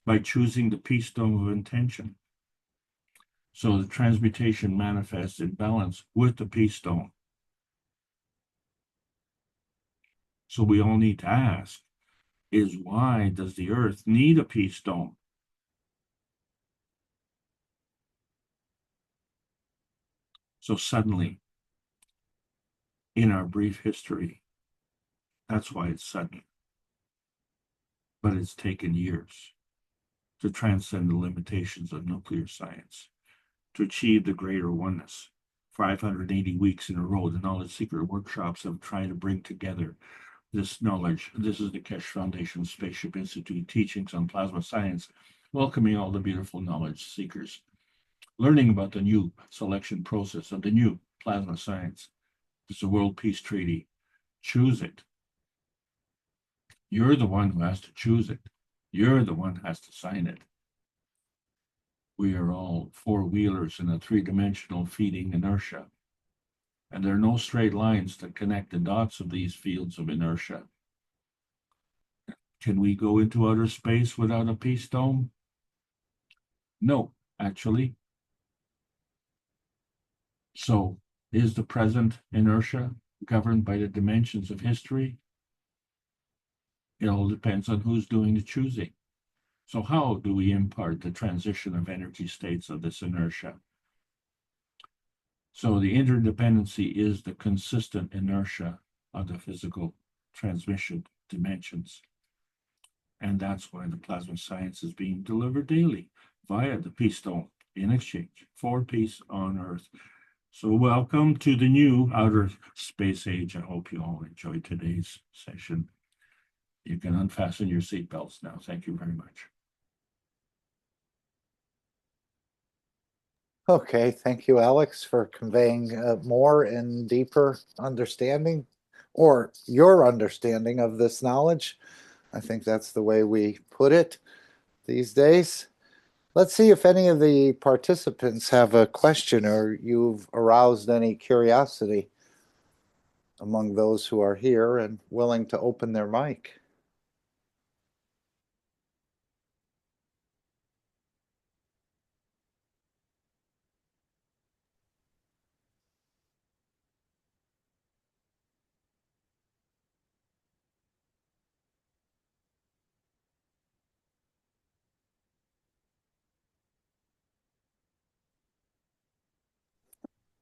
by choosing the peace dome of intention. So the transmutation manifests in balance with the peace dome. So we all need to ask is why does the earth need a peace dome? So suddenly, in our brief history, that's why it's sudden. But it's taken years to transcend the limitations of nuclear science, to achieve the greater oneness. 580 weeks in a row, the Knowledge Seeker workshops have tried to bring together this knowledge. This is the Keshe Foundation Spaceship Institute teachings on plasma science, welcoming all the beautiful knowledge seekers, learning about the new selection process of the new plasma science. It's a World Peace Treaty. Choose it. You're the one who has to choose it. You're the one who has to sign it. We are all four-wheelers in a three-dimensional feeding inertia. And there are no straight lines to connect the dots of these fields of inertia. Can we go into outer space without a peace dome? No, actually. So is the present inertia governed by the dimensions of history? It all depends on who's doing the choosing. So how do we impart the transition of energy states of this inertia? So the interdependency is the consistent inertia of the physical transmission dimensions. And that's why the plasma science is being delivered daily via the peace dome in exchange for peace on Earth. So welcome to the new outer space age. I hope you all enjoyed today's session. You can unfasten your seatbelts now. Thank you very much. Okay, thank you, Alex, for conveying more and deeper understanding, or your understanding of this knowledge. I think that's the way we put it these days. Let's see if any of the participants have a question or you've aroused any curiosity among those who are here and willing to open their mic.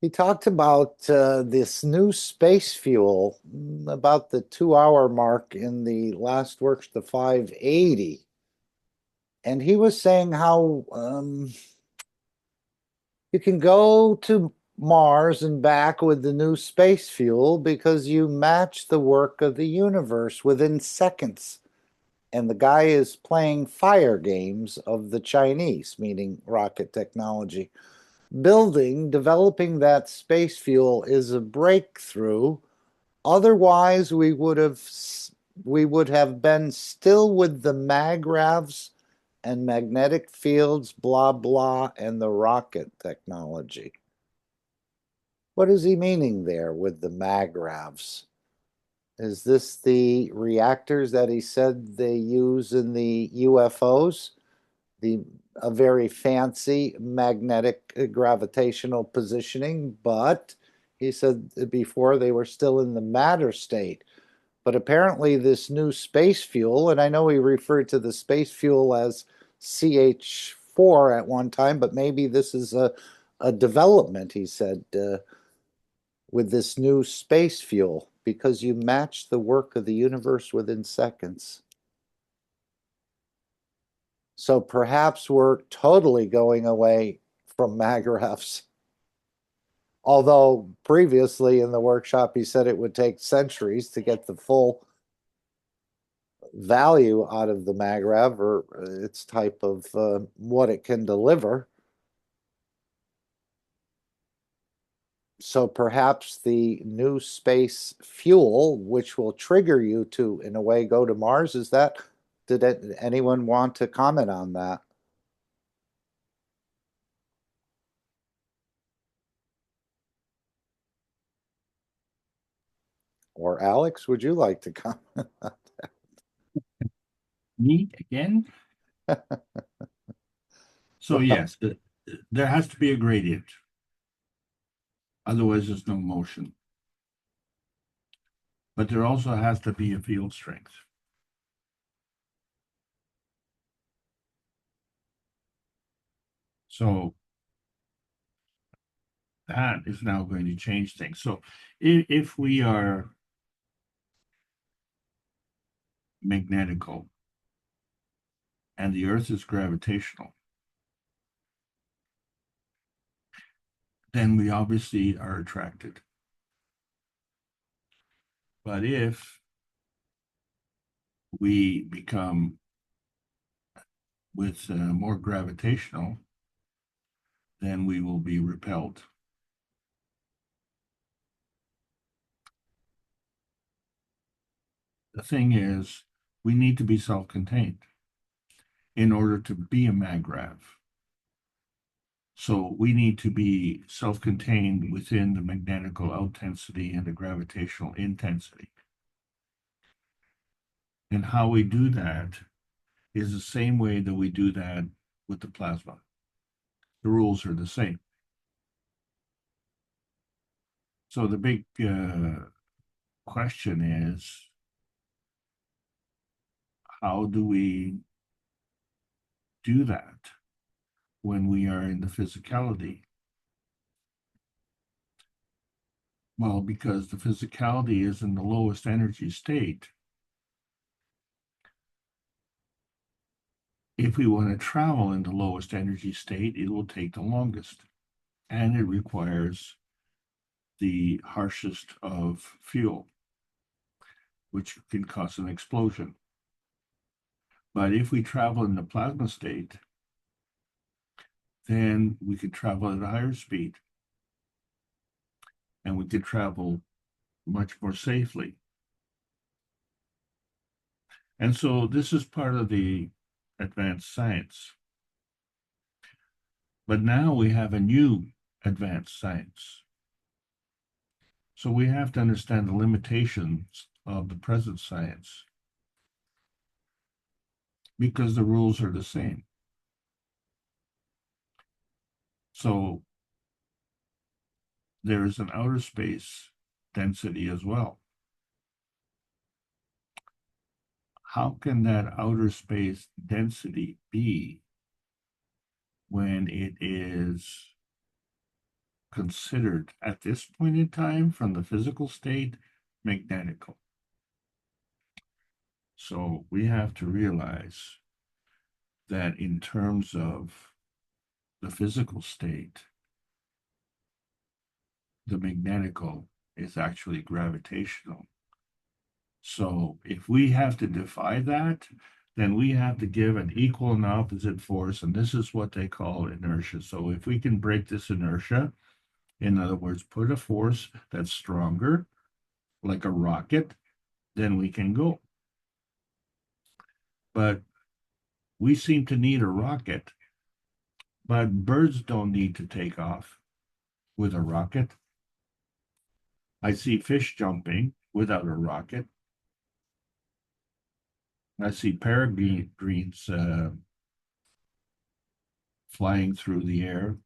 He talked about this new space fuel about the 2-hour mark in the last works, the 580. And he was saying how you can go to Mars and back with the new space fuel because you match the work of the universe within seconds. And the guy is playing fire games of the Chinese, meaning rocket technology. Developing that space fuel is a breakthrough. Otherwise, we would have been still with the magravs and magnetic fields, blah, blah, and the rocket technology. What is he meaning there with the magravs? Is this the reactors that he said they use in the UFOs? A very fancy magnetic gravitational positioning, but he said before they were still in the matter state. But apparently this new space fuel, and I know he referred to the space fuel as CH4 at one time, but maybe this is a development, he said, with this new space fuel, because you match the work of the universe within seconds. So perhaps we're totally going away from magravs. Although previously in the workshop, he said it would take centuries to get the full value out of the magrav or its type of what it can deliver. So perhaps the new space fuel, which will trigger you to, in a way, go to Mars, is that Did anyone want to comment on that? Or Alex, would you like to comment on that? Me again? So yes, there has to be a gradient. Otherwise, there's no motion. But there also has to be a field strength. So that is now going to change things. So if we are magnetical and the Earth is gravitational, then we obviously are attracted. But if we become with more gravitational, then we will be repelled. The thing is, we need to be self-contained in order to be a maggrav. So we need to be self-contained within the magnetical outintensity and the gravitational intensity. And how we do that is the same way that we do that with the plasma. The rules are the same. So the big question is, how do we do that when we are in the physicality? Well, because the physicality is in the lowest energy state. If we want to travel in the lowest energy state, it will take the longest, and it requires the harshest of fuel, which can cause an explosion. But if we travel in the plasma state, then we could travel at a higher speed, and we could travel much more safely. And so this is part of the advanced science. But now we have a new advanced science. So we have to understand the limitations of the present science, because the rules are the same. So there is an outer space density as well. How can that outer space density be when it is considered at this point in time from the physical state magnetical? So we have to realize that in terms of the physical state, the magnetical is actually gravitational. So if we have to defy that, then we have to give an equal and opposite force, and this is what they call inertia. So if we can break this inertia, in other words, put a force that's stronger, like a rocket, then we can go. But we seem to need a rocket, but birds don't need to take off with a rocket. I see fish jumping without a rocket. I see peregrines flying through the air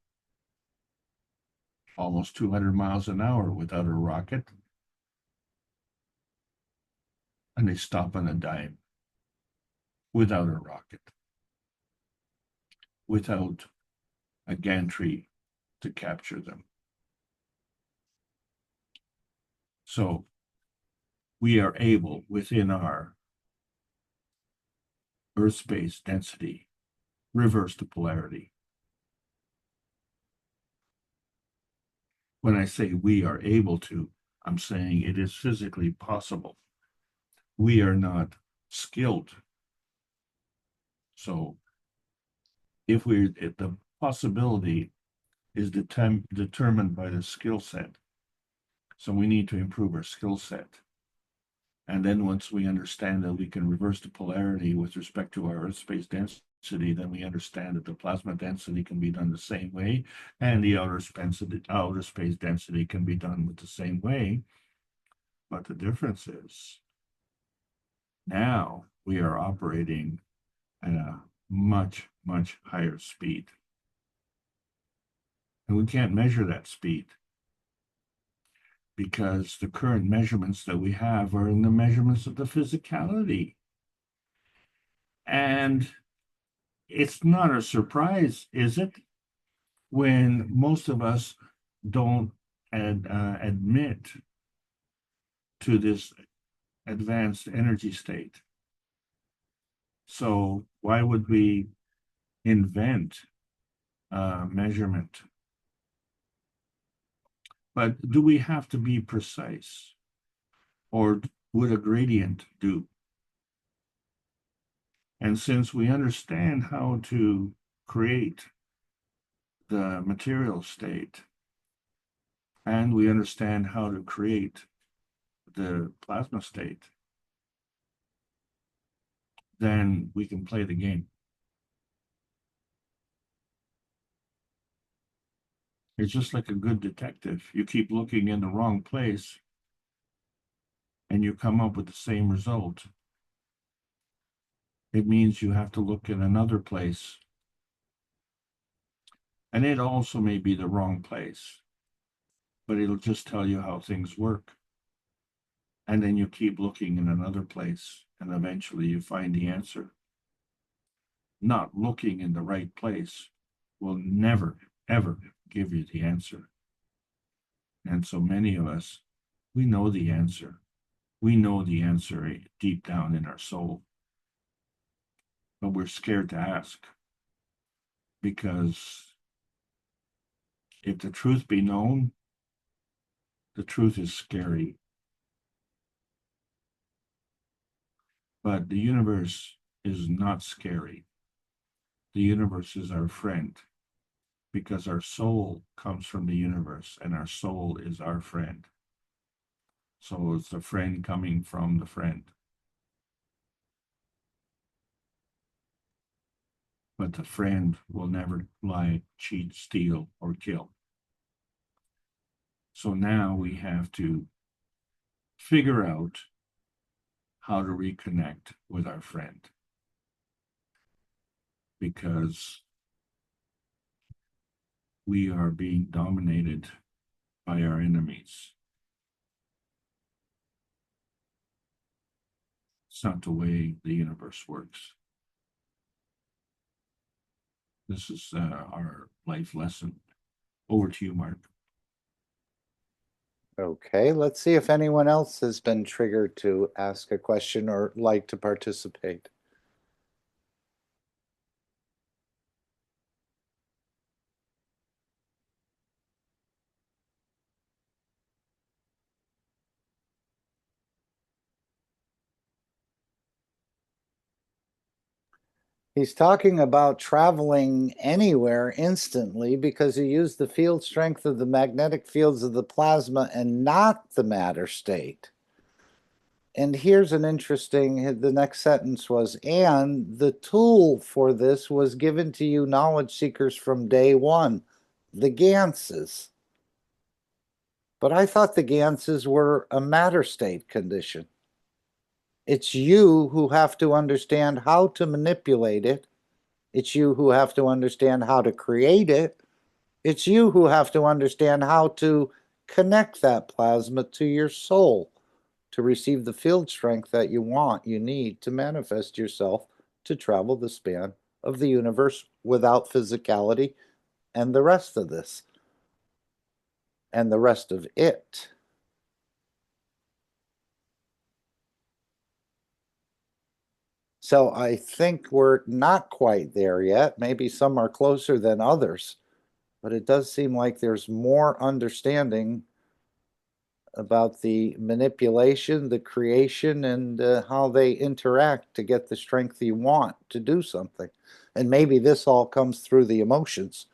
almost 200 miles an hour without a rocket. And they stop on a dime without a rocket, without a gantry to capture them. So we are able, within our Earth space density, reverse the polarity. When I say we are able to, I'm saying it is physically possible. We are not skilled. So if the possibility is determined by the skill set. So we need to improve our skill set. And then once we understand that we can reverse the polarity with respect to our Earth space density, then we understand that the plasma density can be done the same way, and the outer space density can be done with the same way. But the difference is now we are operating at a much, much higher speed. And we can't measure that speed because the current measurements that we have are in the measurements of the physicality. And it's not a surprise, is it, when most of us don't admit to this advanced energy state? So why would we invent measurement? But do we have to be precise? Or would a gradient do? And since we understand how to create the material state, and we understand how to create the plasma state, then we can play the game. It's just like a good detective. You keep looking in the wrong place, and you come up with the same result. It means you have to look in another place. And it also may be the wrong place, but it'll just tell you how things work. And then you keep looking in another place, and eventually you find the answer. Not looking in the right place will never, ever give you the answer. And so many of us, we know the answer. We know the answer deep down in our soul. But we're scared to ask, because if the truth be known, the truth is scary. But the universe is not scary. The universe is our friend, because our soul comes from the universe, and our soul is our friend. So it's the friend coming from the friend. But the friend will never lie, cheat, steal, or kill. So now we have to figure out how to reconnect with our friend. Because we are being dominated by our enemies. It's not the way the universe works. This is our life lesson. Over to you, Mark. Okay, let's see if anyone else has been triggered to ask a question or like to participate. He's talking about traveling anywhere instantly because he used the field strength of the magnetic fields of the plasma and not the matter state. And here's an interesting, the next sentence was, and the tool for this was given to you knowledge seekers from day one, the Ganses. But I thought the Ganses were a matter state condition. It's you who have to understand how to manipulate it. It's you who have to understand how to create it. It's you who have to understand how to connect that plasma to your soul to receive the field strength that you want, you need to manifest yourself to travel the span of the universe without physicality and the rest of this and the rest of it. So I think we're not quite there yet. Maybe some are closer than others, but it does seem like there's more understanding about the manipulation, the creation, and how they interact to get the strength you want to do something. And maybe this all comes through the emotions.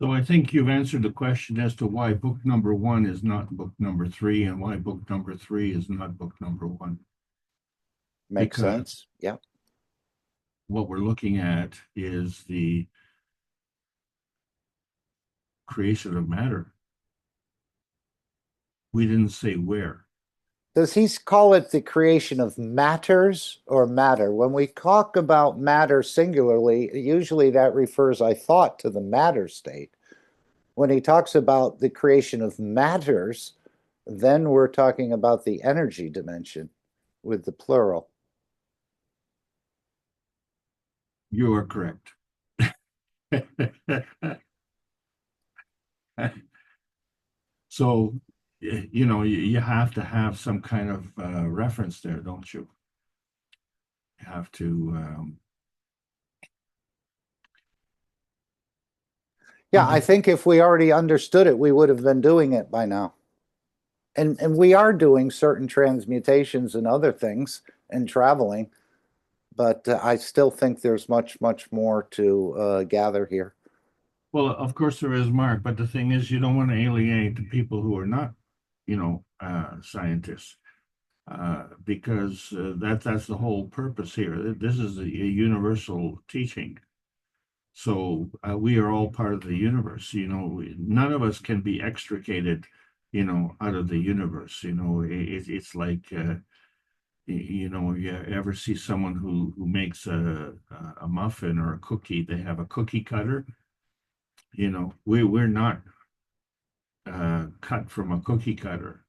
So I think you've answered the question as to why book number 1 is not book number 3 and why book number 3 is not book number 1. Makes Because sense. Yeah. what we're looking at is the creation of matter. We didn't say where. Does he call it the creation of matters or matter? When we talk about matter singularly, usually that refers, I thought, to the matter state. When he talks about the creation of matters, then we're talking about the energy dimension with the plural. You are correct. So, you know, you have to have some kind of reference there, don't you? You have to. Yeah, I think if we already understood it, we would have been doing it by now. And we are doing certain transmutations and other things and traveling, but I still think there's much, much more to gather here. Well, of course there is, Mark, but the thing is, you don't want to alienate the people who are not, you know, scientists, because that's the whole purpose here. This is a universal teaching. So we are all part of the universe. You know, none of us can be extricated, you know, out of the universe. You know, it's like, you know, you ever see someone who makes a muffin or a cookie? They have a cookie cutter. You know, we're not cut from a cookie cutter.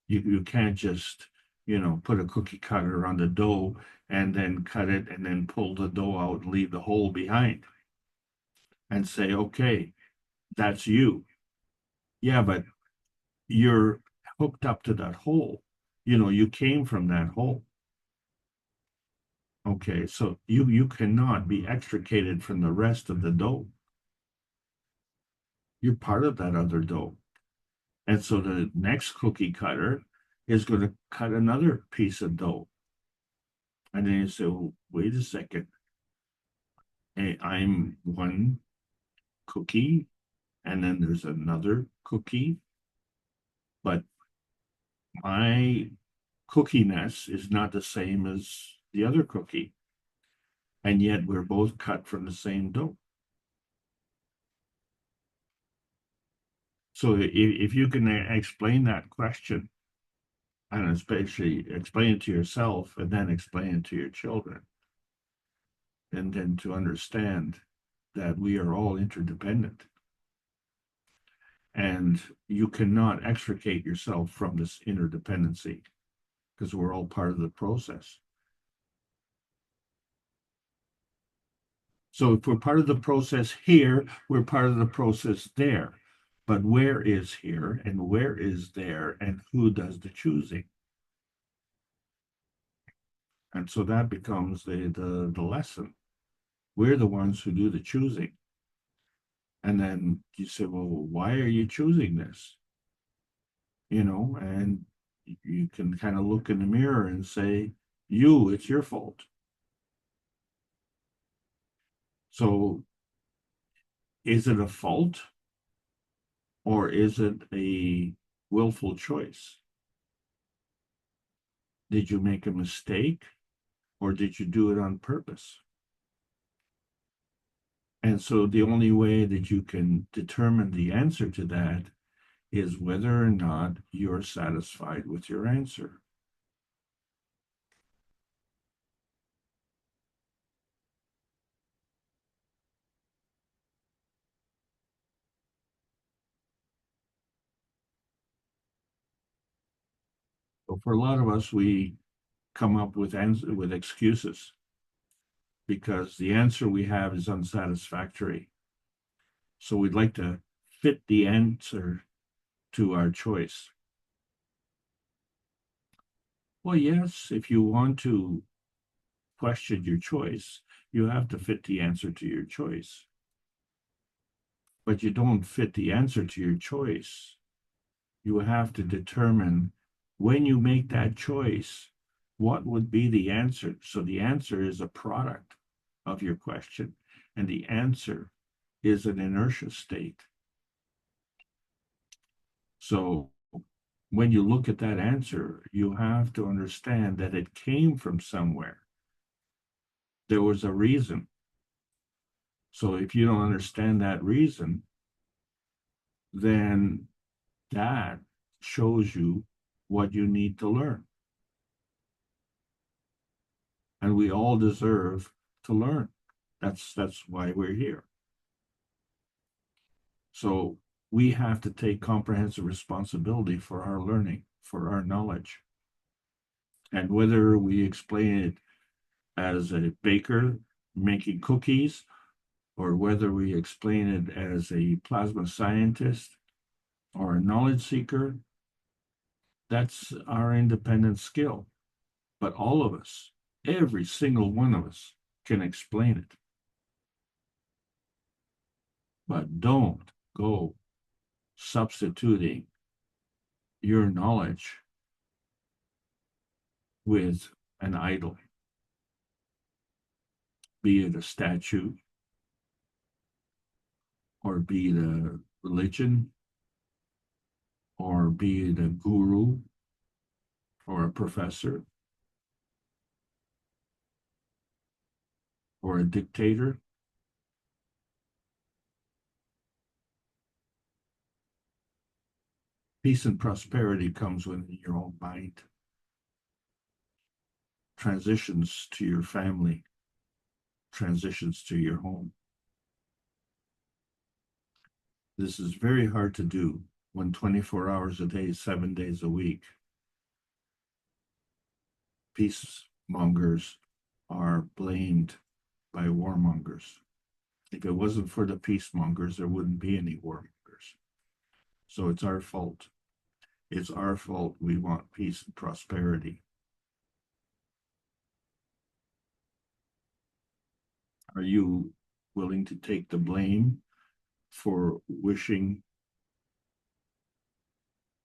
You can't just, you know, put a cookie cutter on the dough and then cut it and then pull the dough out and leave the hole behind and say, okay, that's you. Yeah, but you're hooked up to that hole. You know, you came from that hole. Okay, so you cannot be extricated from the rest of the dough. You're part of that other dough. And so the next cookie cutter is going to cut another piece of dough. And then you say, well, wait a second. Hey, I'm one cookie, and then there's another cookie. But my cookiness is not the same as the other cookie. And yet we're both cut from the same dough. So if you can explain that question, and especially explain it to yourself and then explain it to your children, and then to understand that we are all interdependent. And you cannot extricate yourself from this interdependency because we're all part of the process. So if we're part of the process here, we're part of the process there. But where is here and where is there and who does the choosing? And so that becomes the lesson. We're the ones who do the choosing. And then you say, well, why are you choosing this? You know, and you can kind of look in the mirror and say, it's your fault. So is it a fault or is it a willful choice? Did you make a mistake or did you do it on purpose? And so the only way that you can determine the answer to that is whether or not you're satisfied with your answer. So for a lot of us, we come up with excuses because the answer we have is unsatisfactory. So we'd like to fit the answer to our choice. Well, yes, if you want to question your choice, you have to fit the answer to your choice. But you don't fit the answer to your choice. You have to determine when you make that choice, what would be the answer? So the answer is a product of your question, and the answer is an inertia state. So when you look at that answer, you have to understand that it came from somewhere. There was a reason. So if you don't understand that reason, then that shows you what you need to learn. And we all deserve to learn. That's why we're here. So we have to take comprehensive responsibility for our learning, for our knowledge. And whether we explain it as a baker making cookies, or whether we explain it as a plasma scientist or a knowledge seeker, that's our independent skill. But all of us, every single one of us, can explain it. But don't go substituting your knowledge with an idol, be it a statue, or be it a religion, or be it a guru, or a professor, or a dictator. Peace and prosperity comes within your own mind. Transitions to your family, transitions to your home. This is very hard to do when 24 hours a day, 7 days a week, peacemongers are blamed by warmongers. If it wasn't for the peacemongers, there wouldn't be any warmongers. So it's our fault. It's our fault we want peace and prosperity. Are you willing to take the blame for wishing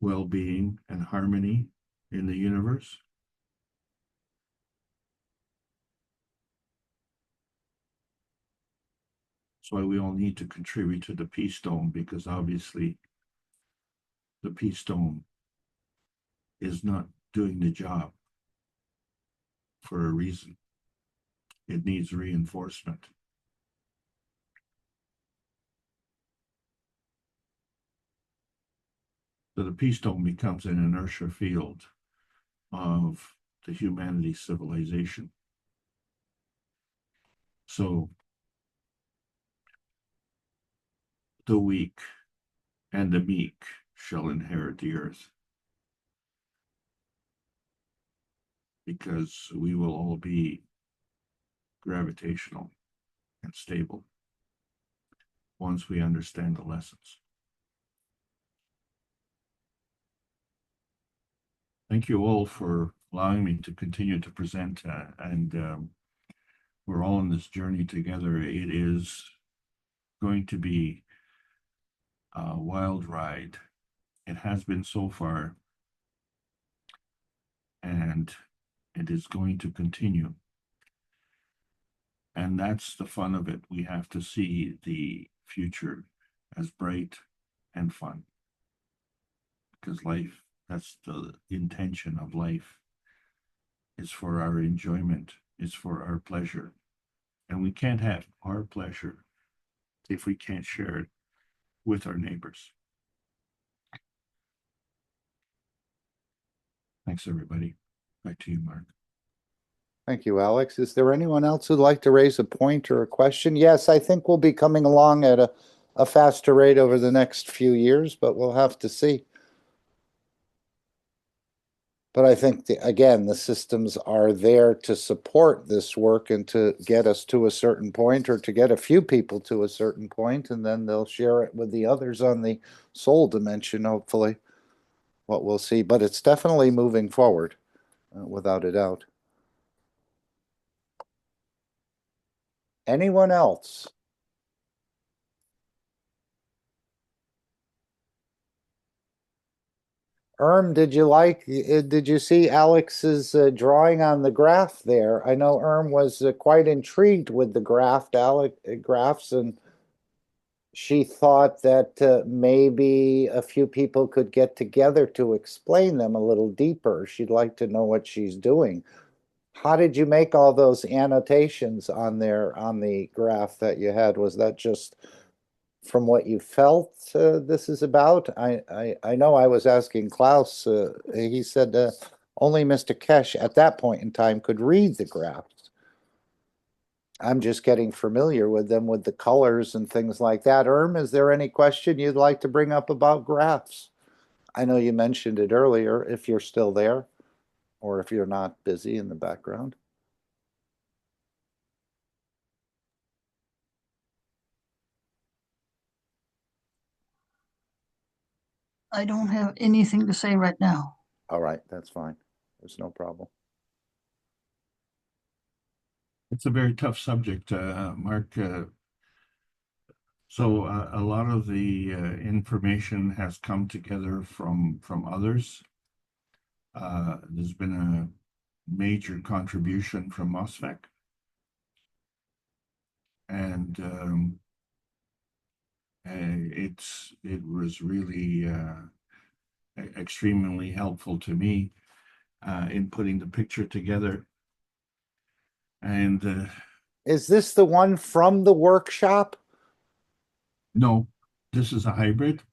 well-being and harmony in the universe? That's why we all need to contribute to the Peace Dome, because obviously the Peace Dome is not doing the job for a reason. It needs reinforcement. So the Peace Dome becomes an inertia field of the humanity civilization. So the weak and the meek shall inherit the earth, because we will all be gravitational and stable once we understand the lessons. Thank you all for allowing me to continue to present, and we're all on this journey together. It is going to be a wild ride. It has been so far, and it is going to continue. And that's the fun of it. We have to see the future as bright and fun, because life, that's the intention of life. It's for our enjoyment. It's for our pleasure. And we can't have our pleasure if we can't share it with our neighbors. Thanks, everybody. Back to you, Mark. Thank you, Alex. Is there anyone else who'd like to raise a point or a question? Yes, I think we'll be coming along at a faster rate over the next few years, but we'll have to see. But I think, again, the systems are there to support this work and to get us to a certain point, or to get a few people to a certain point, and then they'll share it with the others on the soul dimension, hopefully, what we'll see. But it's definitely moving forward, without a doubt. Anyone else? Did you see Alex's drawing on the graph there? I know Erm was quite intrigued with the graphs, and she thought that maybe a few people could get together to explain them a little deeper. She'd like to know what she's doing. How did you make all those annotations on there on the graph that you had? Was that just from what you felt this is about? I know I was asking Klaus. He said only Mr. Keshe at that point in time could read the graphs. I'm just getting familiar with them with the colors and things like that. Is there any question you'd like to bring up about graphs? I know you mentioned it earlier, if you're still there, or if you're not busy in the background. I don't have anything to say right now. All right, that's fine. There's no problem. It's a very tough subject, Mark. So a lot of the information has come together from others. There's been a major contribution from MOSFEC, and it was really extremely helpful to me in putting the picture together. And is this the one from the workshop? No, this is a hybrid.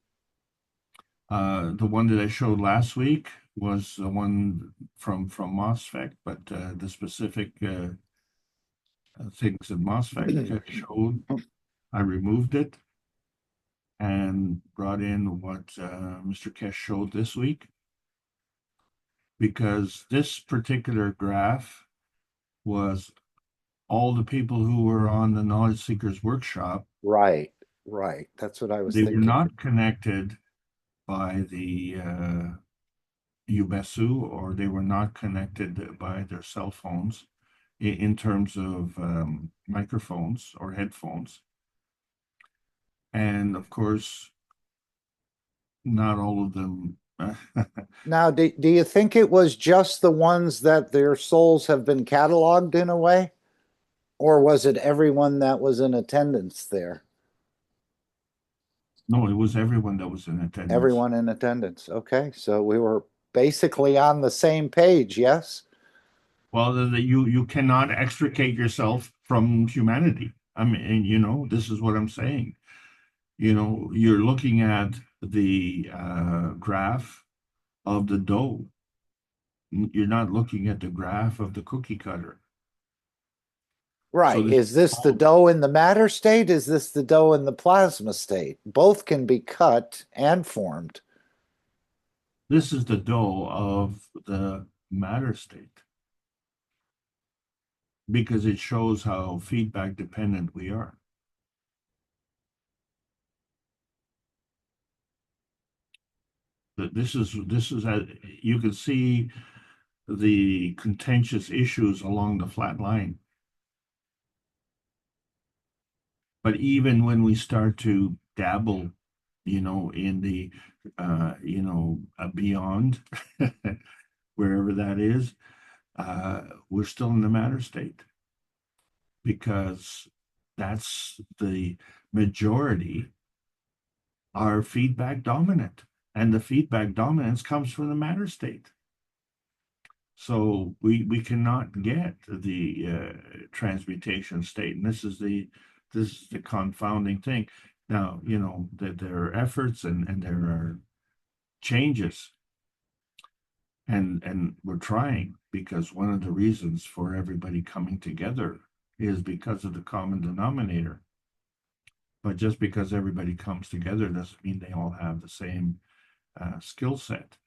The one that I showed last week was the one from MOSFEC, but the specific things that MOSFEC showed, I removed it and brought in what Mr. Keshe showed this week, because this particular graph was all the people who were on the Knowledge Seekers Workshop. Right. That's what I was thinking. They were not connected by the UBESU, or they were not connected by their cell phones in terms of microphones or headphones. And of course, not all of them. Now, do you think it was just the ones that their souls have been cataloged in a way? Or was it everyone that was in attendance there? No, it was everyone that was in attendance. Everyone in attendance. Okay, so we were basically on the same page, yes? Well, you cannot extricate yourself from humanity. I mean, this is what I'm saying. You're looking at the graph of the dough. You're not looking at the graph of the cookie cutter. Right. So is this the dough in the matter state? Is this the dough in the plasma state? Both can be cut and formed. This is the dough of the matter state, because it shows how feedback dependent we are. This is you can see the contentious issues along the flat line. But even when we start to dabble, in the, beyond, wherever that is, we're still in the matter state, because that's the majority are feedback dominant, and the feedback dominance comes from the matter state. So we cannot get the transmutation state, and this is the confounding thing. Now, that there are efforts and there are changes, and we're trying, because one of the reasons for everybody coming together is because of the common denominator. But just because everybody comes together doesn't mean they all have the same skill set.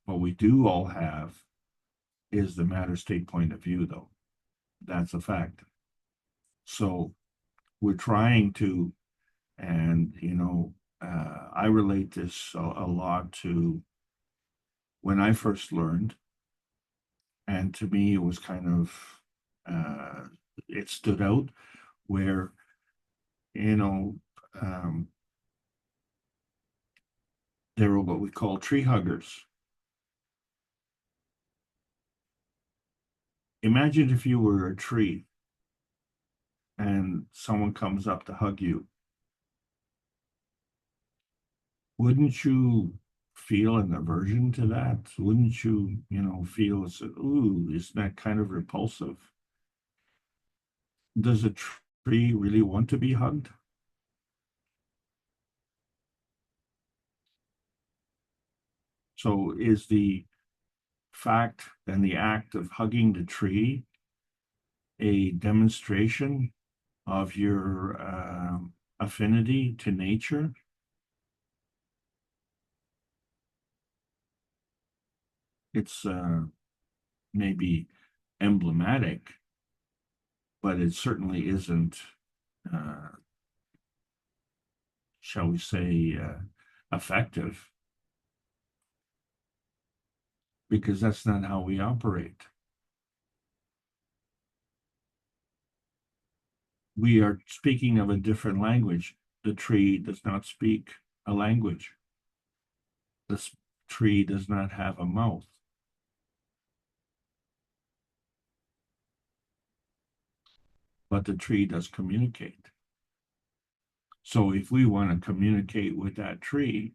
What we do all have is the matter state point of view, though. That's a fact. So we're trying to, and I relate this a lot to when I first learned, and to me it was kind of it stood out, where they were what we call tree huggers. Imagine if you were a tree and someone comes up to hug you. wouldn't you feel an aversion to that? Wouldn't you, feel it's, ooh, isn't that kind of repulsive? Does a tree really want to be hugged? So is the fact and the act of hugging the tree a demonstration of your affinity to nature? It's maybe emblematic, but it certainly isn't, shall we say, effective, because that's not how we operate. We are speaking of a different language. The tree does not speak a language. The tree does not have a mouth. But the tree does communicate. So if we want to communicate with that tree,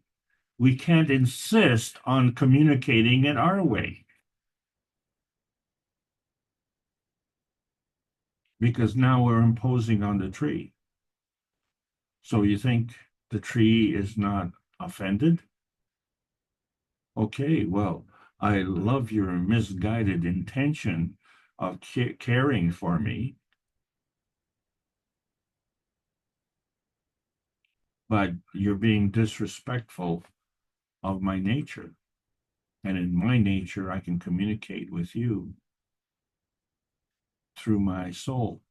we can't insist on communicating it our way. Because now we're imposing on the tree. So you think the tree is not offended? Okay, well, I love your misguided intention of caring for me, but you're being disrespectful of my nature. And in my nature, I can communicate with you through my soul.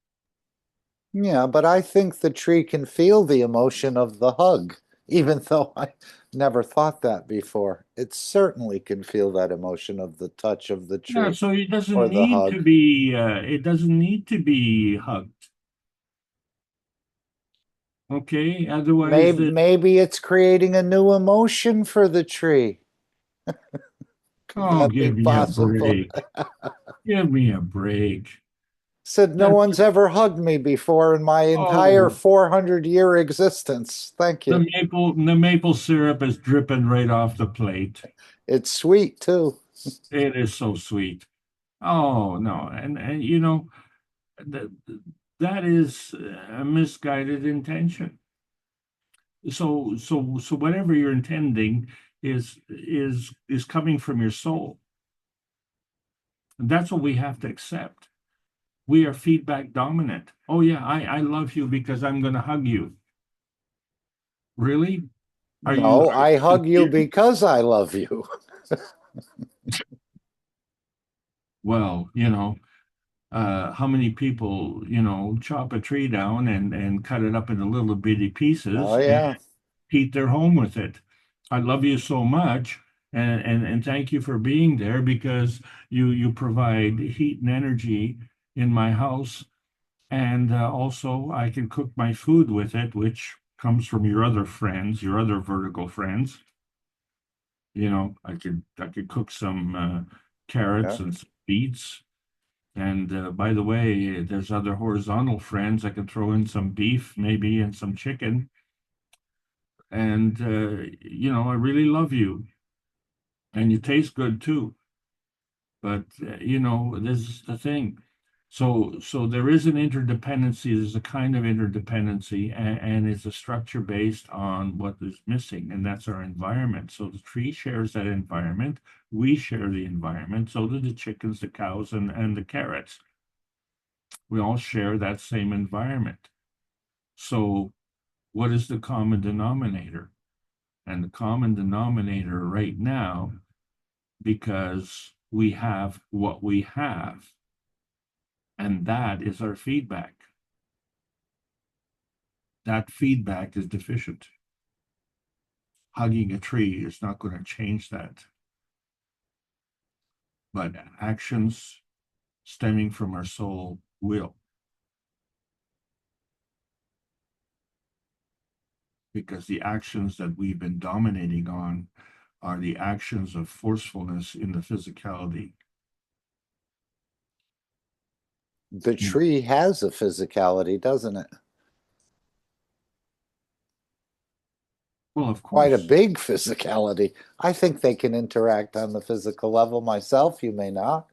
Yeah, but I think the tree can feel the emotion of the hug, even though I never thought that before. It certainly can feel that emotion of the touch of the Yeah, tree so it or doesn't the need to hug. be hugged. Okay, otherwise Maybe it's creating a new emotion for the tree. Could oh, that be give me a possible? break. Give me a break. Said no That one's ever hugged me before in my entire oh, 400-year existence. Thank you. the maple syrup is dripping right off the plate. It's sweet too. It is so sweet. Oh no, and that that is a misguided intention. So whatever you're intending is coming from your soul. And that's what we have to accept. We are feedback dominant. Oh yeah, I love you because I'm going to hug you. Really? No, Are I you hug you sincere? because I love you. Well, how many people, chop a tree down and cut it up into little bitty Oh pieces and yeah. heat their home with it. I love you so much, and thank you for being there because you provide heat and energy in my house, and also I can cook my food with it, which comes from your other friends, your other vertical friends. I could cook some Yeah. carrots and some beets. And by the way, there's other horizontal friends. I can throw in some beef, maybe, and some chicken. And I really love you, and you taste good too. But this is the thing. So there is an interdependency. There's a kind of interdependency, and it's a structure based on what is missing, and that's our environment. So the tree shares that environment. We share the environment. So do the chickens, the cows, and the carrots. We all share that same environment. So what is the common denominator? And the common denominator right now, because we have what we have, and that is our feedback. That feedback is deficient. Hugging a tree is not going to change that. But actions stemming from our soul will. Because the actions that we've been dominating on are the actions of forcefulness in the physicality. The tree has a physicality, doesn't it? Well, of quite a course. big physicality. I think they can interact on the physical level myself. You may not,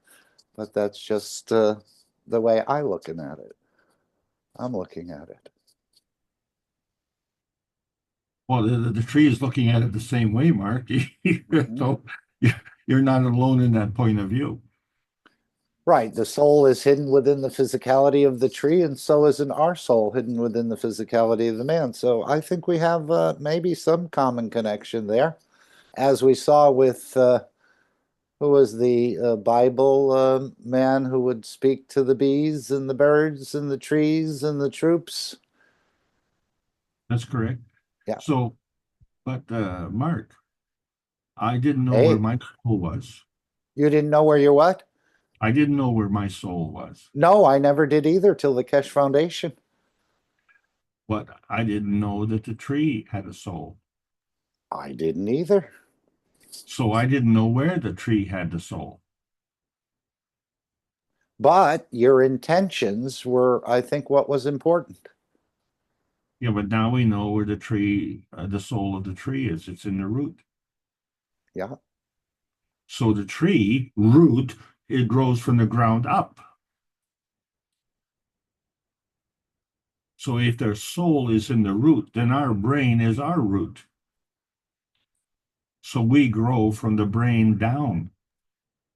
but that's just the way I'm looking at it. Well, the tree is looking at it the same way, Mark. Mhm. So you're not alone in that point of view. Right. The soul is hidden within the physicality of the tree, and so isn't our soul hidden within the physicality of the man. So I think we have maybe some common connection there. As we saw with who was the Bible man who would speak to the bees and the birds and the trees and the troops. That's correct. Yeah. So, but Mark, I didn't know where Hey, my soul was. you didn't know where you're what? I didn't know where my soul was, No, I never did either till the Keshe Foundation. but I didn't know that the tree had a soul. I didn't either. So I didn't know where the tree had the soul. But your intentions were, I think, what was important. Yeah, but now we know where the tree, the soul of the tree is. It's in the root. Yeah. So the tree root, it grows from the ground up. So if their soul is in the root, then our brain is our root. So we grow from the brain down.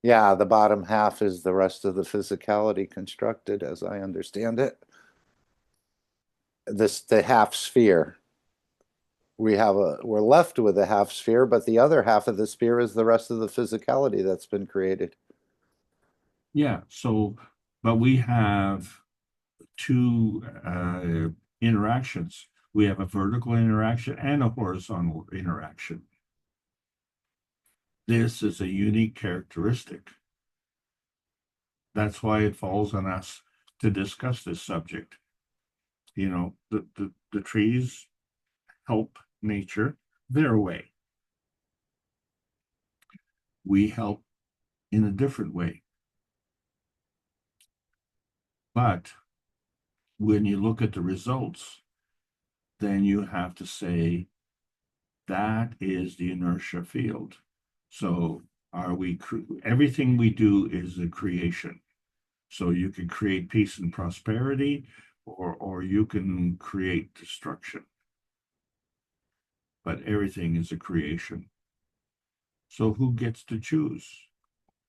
Yeah, the bottom half is the rest of the physicality constructed, as I understand it. The half sphere. We're left with a half sphere, but the other half of the sphere is the rest of the physicality that's been created. Yeah. So, but we have two interactions. We have a vertical interaction and a horizontal interaction. This is a unique characteristic. That's why it falls on us to discuss this subject. You know, the trees help nature their way. We help in a different way. But when you look at the results, then you have to say that is the inertia field. So everything we do is a creation. So you can create peace and prosperity, or you can create destruction. But everything is a creation. So who gets to choose?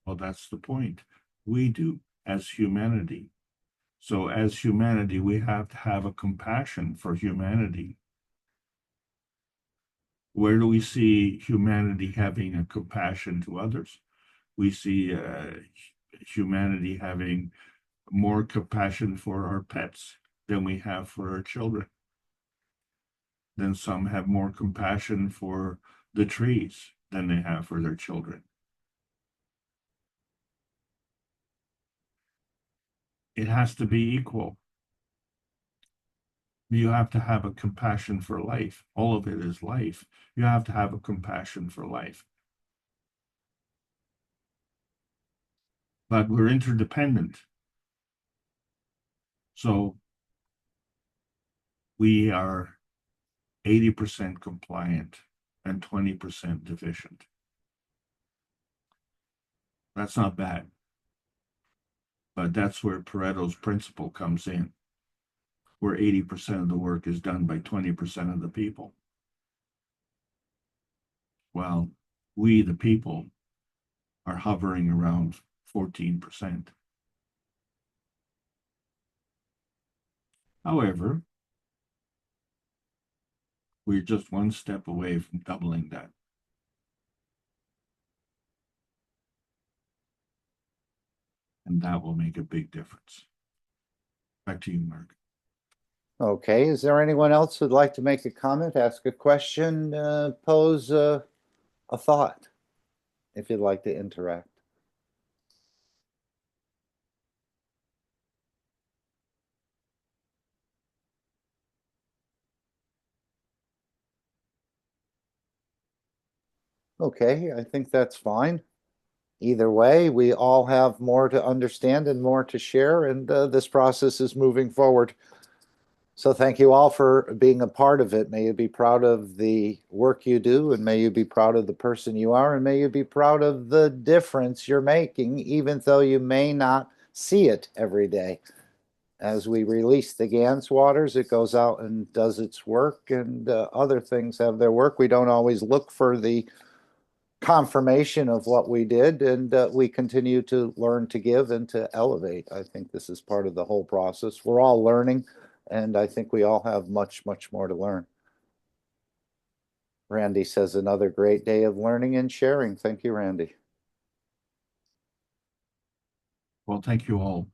Well, that's the point. We do as humanity. So as humanity, we have to have a compassion for humanity. Where do we see humanity having a compassion to others? We see humanity having more compassion for our pets than we have for our children. Then some have more compassion for the trees than they have for their children. It has to be equal. You have to have a compassion for life. All of it is life. You have to have a compassion for life. But we're interdependent. So we are 80% compliant and 20% deficient. That's not bad. But that's where Pareto's principle comes in, where 80% of the work is done by 20% of the people. Well, we, the people, are hovering around 14%. However, we're just one step away from doubling that. And that will make a big difference. Back to you, Mark. Okay, is there anyone else who'd like to make a comment, ask a question, pose a thought, if you'd like to interact? Okay, I think that's fine. Either way, we all have more to understand and more to share, and this process is moving forward. So thank you all for being a part of it. May you be proud of the work you do, and may you be proud of the person you are, and may you be proud of the difference you're making, even though you may not see it every day. As we release the GANS waters, it goes out and does its work, and other things have their work. We don't always look for the confirmation of what we did, and we continue to learn to give and to elevate. I think this is part of the whole process. We're all learning, and I think we all have much, much more to learn. Randy says another great day of learning and sharing. Thank you, Randy. Well, thank you all.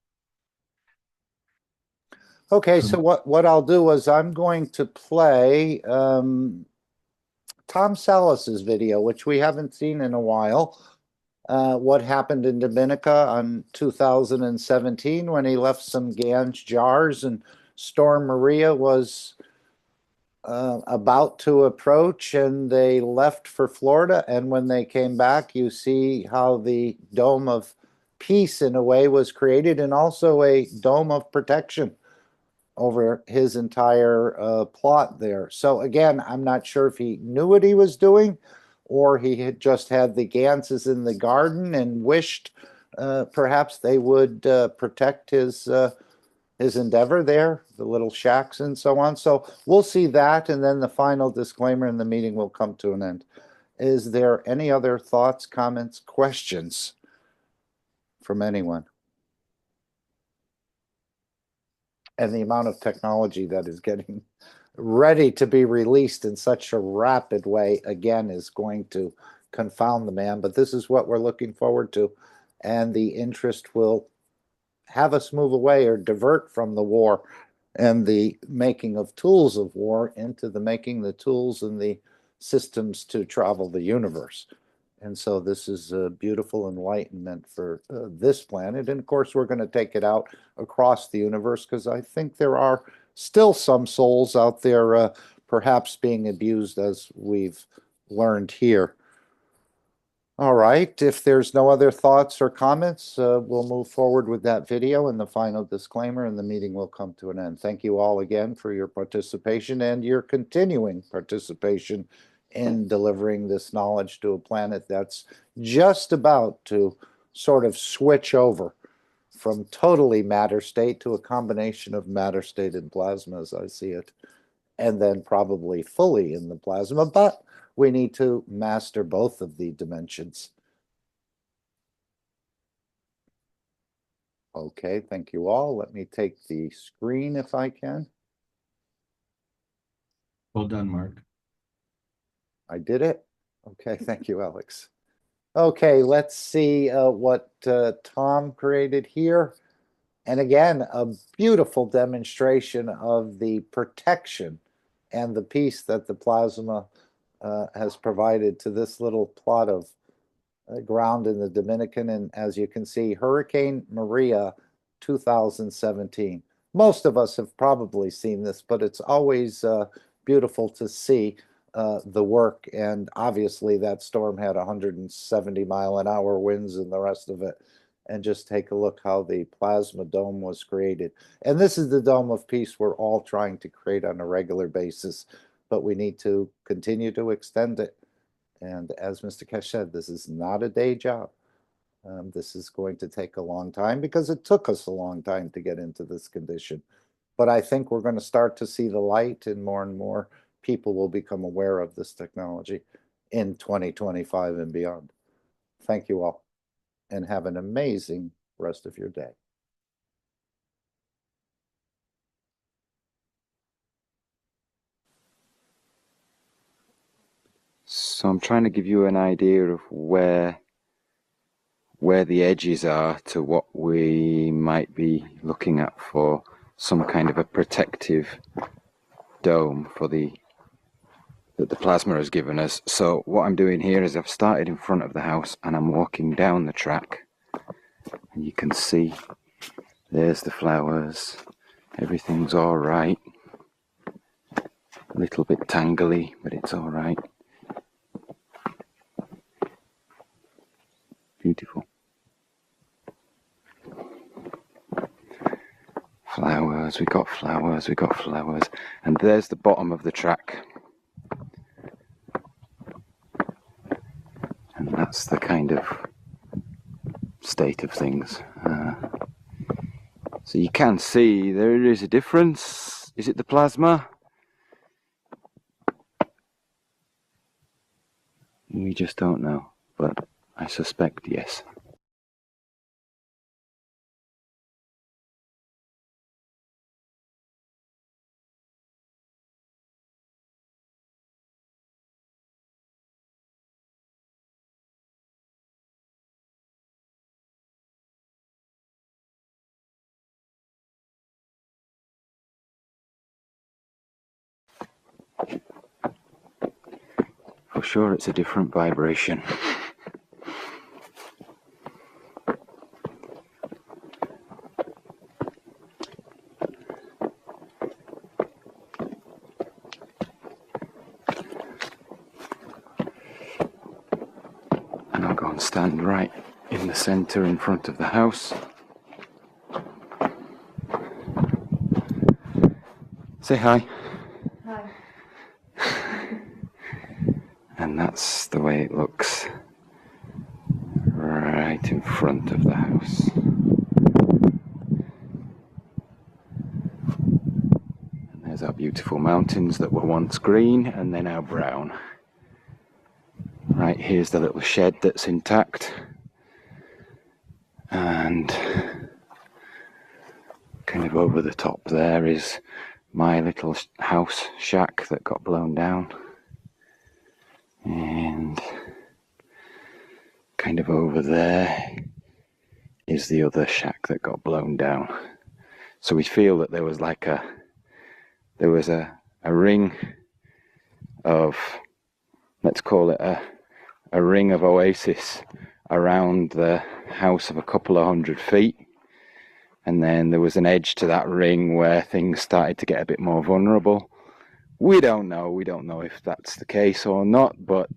Okay, so what I'll do is I'm going to play Tom Salas's video, which we haven't seen in a while. What happened in Dominica on 2017 when he left some GANS jars, and Storm Maria was about to approach, and they left for Florida. And when they came back, you see how the dome of peace in a way was created, and also a dome of protection over his entire plot there. So again, I'm not sure if he knew what he was doing, or he had just had the Ganses in the garden and wished perhaps they would protect his endeavor there, the little shacks and so on. So we'll see that, and then the final disclaimer, and the meeting will come to an end. Is there any other thoughts, comments, questions from anyone? And the amount of technology that is getting ready to be released in such a rapid way, again, is going to confound the man. But this is what we're looking forward to. And the interest will have us move away or divert from the war and the making of tools of war into the making the tools and the systems to travel the universe. And so this is a beautiful enlightenment for this planet. And of course, we're going to take it out across the universe, because I think there are still some souls out there perhaps being abused, as we've learned here. All right, if there's no other thoughts or comments, we'll move forward with that video and the final disclaimer, and the meeting will come to an end. Thank you all again for your participation and your continuing participation in delivering this knowledge to a planet that's just about to sort of switch over from totally matter state to a combination of matter state and plasma, as I see it, and then probably fully in the plasma, but we need to master both of the dimensions. Okay, thank you all. Let me take the screen if I can. Well done, Mark. I did it? Okay, thank you, Alex. Okay, let's see what Tom created here. And again, a beautiful demonstration of the protection and the peace that the plasma has provided to this little plot of ground in the Dominican. And as you can see, Hurricane Maria 2017. Most of us have probably seen this, but it's always beautiful to see the work. And obviously that storm had 170-mile-an-hour winds and the rest of it. And just take a look how the plasma dome was created. And this is the dome of peace we're all trying to create on a regular basis, but we need to continue to extend it. And as Mr. Keshe said, this is not a day job. This is going to take a long time, because it took us a long time to get into this condition. But I think we're going to start to see the light, and more people will become aware of this technology in 2025 and beyond. Thank you all, and have an amazing rest of your day. So I'm trying to give you an idea of where the edges are to what we might be looking at for some kind of a protective dome for that the plasma has given us. So what I'm doing here is I've started in front of the house and I'm walking down the track, and you can see there's the flowers. Everything's all right. A little bit tangly, but it's all right. Beautiful. Flowers. flowers, we got flowers, we got flowers. And there's the bottom of the track. And that's the kind of state of things. So you can see there is a difference. Is it the plasma? We just don't know, but I suspect yes. For sure it's a different vibration. And I'll go and stand right in the center in front of the house. Say hi. Hi. And that's the way it looks right in front of the house. And there's our beautiful mountains that were once green and then now brown. Right, here's the little shed that's intact. And kind of over the top there is my little house shack that got blown down. And kind of over there is the other shack that got blown down. So we feel that there was like a ring of, let's call it a ring of oasis around the house of a couple of 100 feet. And then there was an edge to that ring where things started to get a bit more vulnerable. We don't know if that's the case or not, but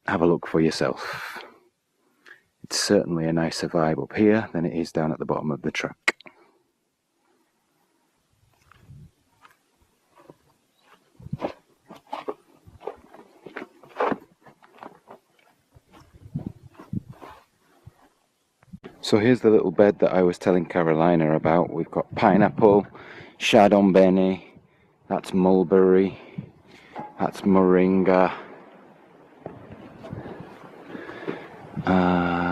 have a look for yourself. It's certainly a nicer vibe up here than it is down at the bottom of the track. So here's the little bed that I was telling Carolina about. We've got pineapple, chardonnay, that's mulberry, that's moringa,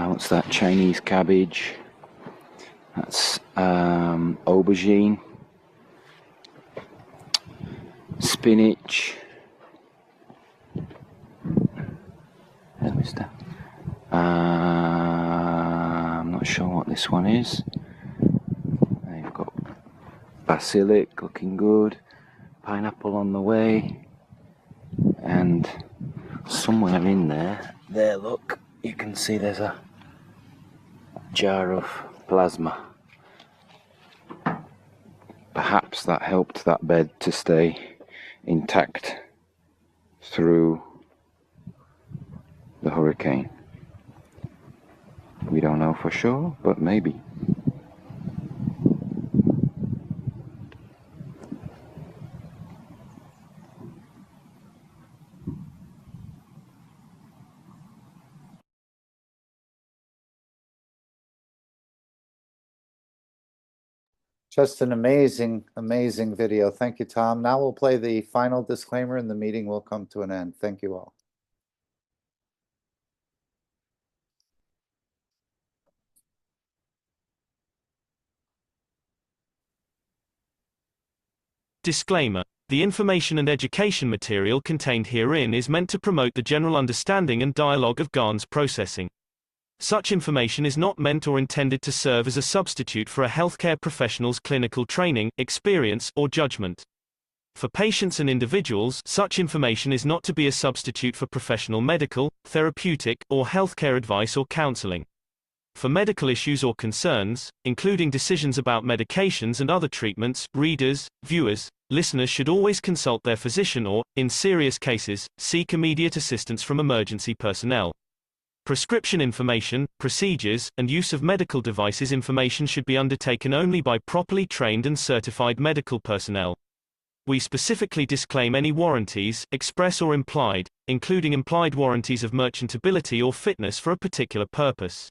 what's that, Chinese cabbage, that's aubergine, spinach, I'm not sure what this one is. They've got basilic, looking good, pineapple on the way, and somewhere in there, look, you can see there's a jar of plasma. Perhaps that helped that bed to stay intact through the hurricane. We don't know for sure, but maybe. Just an amazing, amazing video. Thank you, Tom. Now we'll play the final disclaimer and the meeting will come to an end. Thank you all. Disclaimer. The information and education material contained herein is meant to promote the general understanding and dialogue of GAN's processing. Such information is not meant or intended to serve as a substitute for a healthcare professional's clinical training, experience, or judgment. For patients and individuals, such information is not to be a substitute for professional medical, therapeutic, or healthcare advice or counseling. For medical issues or concerns, including decisions about medications and other treatments, readers, viewers, listeners should always consult their physician or, in serious cases, seek immediate assistance from emergency personnel. Prescription information, procedures, and use of medical devices information should be undertaken only by properly trained and certified medical personnel. We specifically disclaim any warranties, express or implied, including implied warranties of merchantability or fitness for a particular purpose.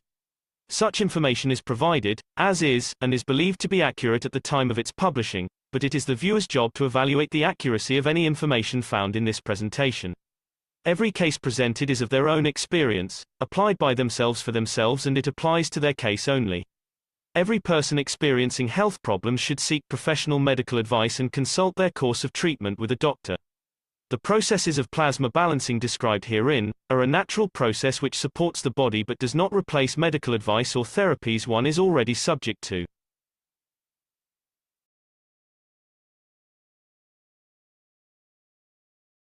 Such information is provided, as is, and is believed to be accurate at the time of its publishing, but it is the viewer's job to evaluate the accuracy of any information found in this presentation. Every case presented is of their own experience, applied by themselves for themselves, and it applies to their case only. Every person experiencing health problems should seek professional medical advice and consult their course of treatment with a doctor. The processes of plasma balancing described herein are a natural process which supports the body but does not replace medical advice or therapies one is already subject to.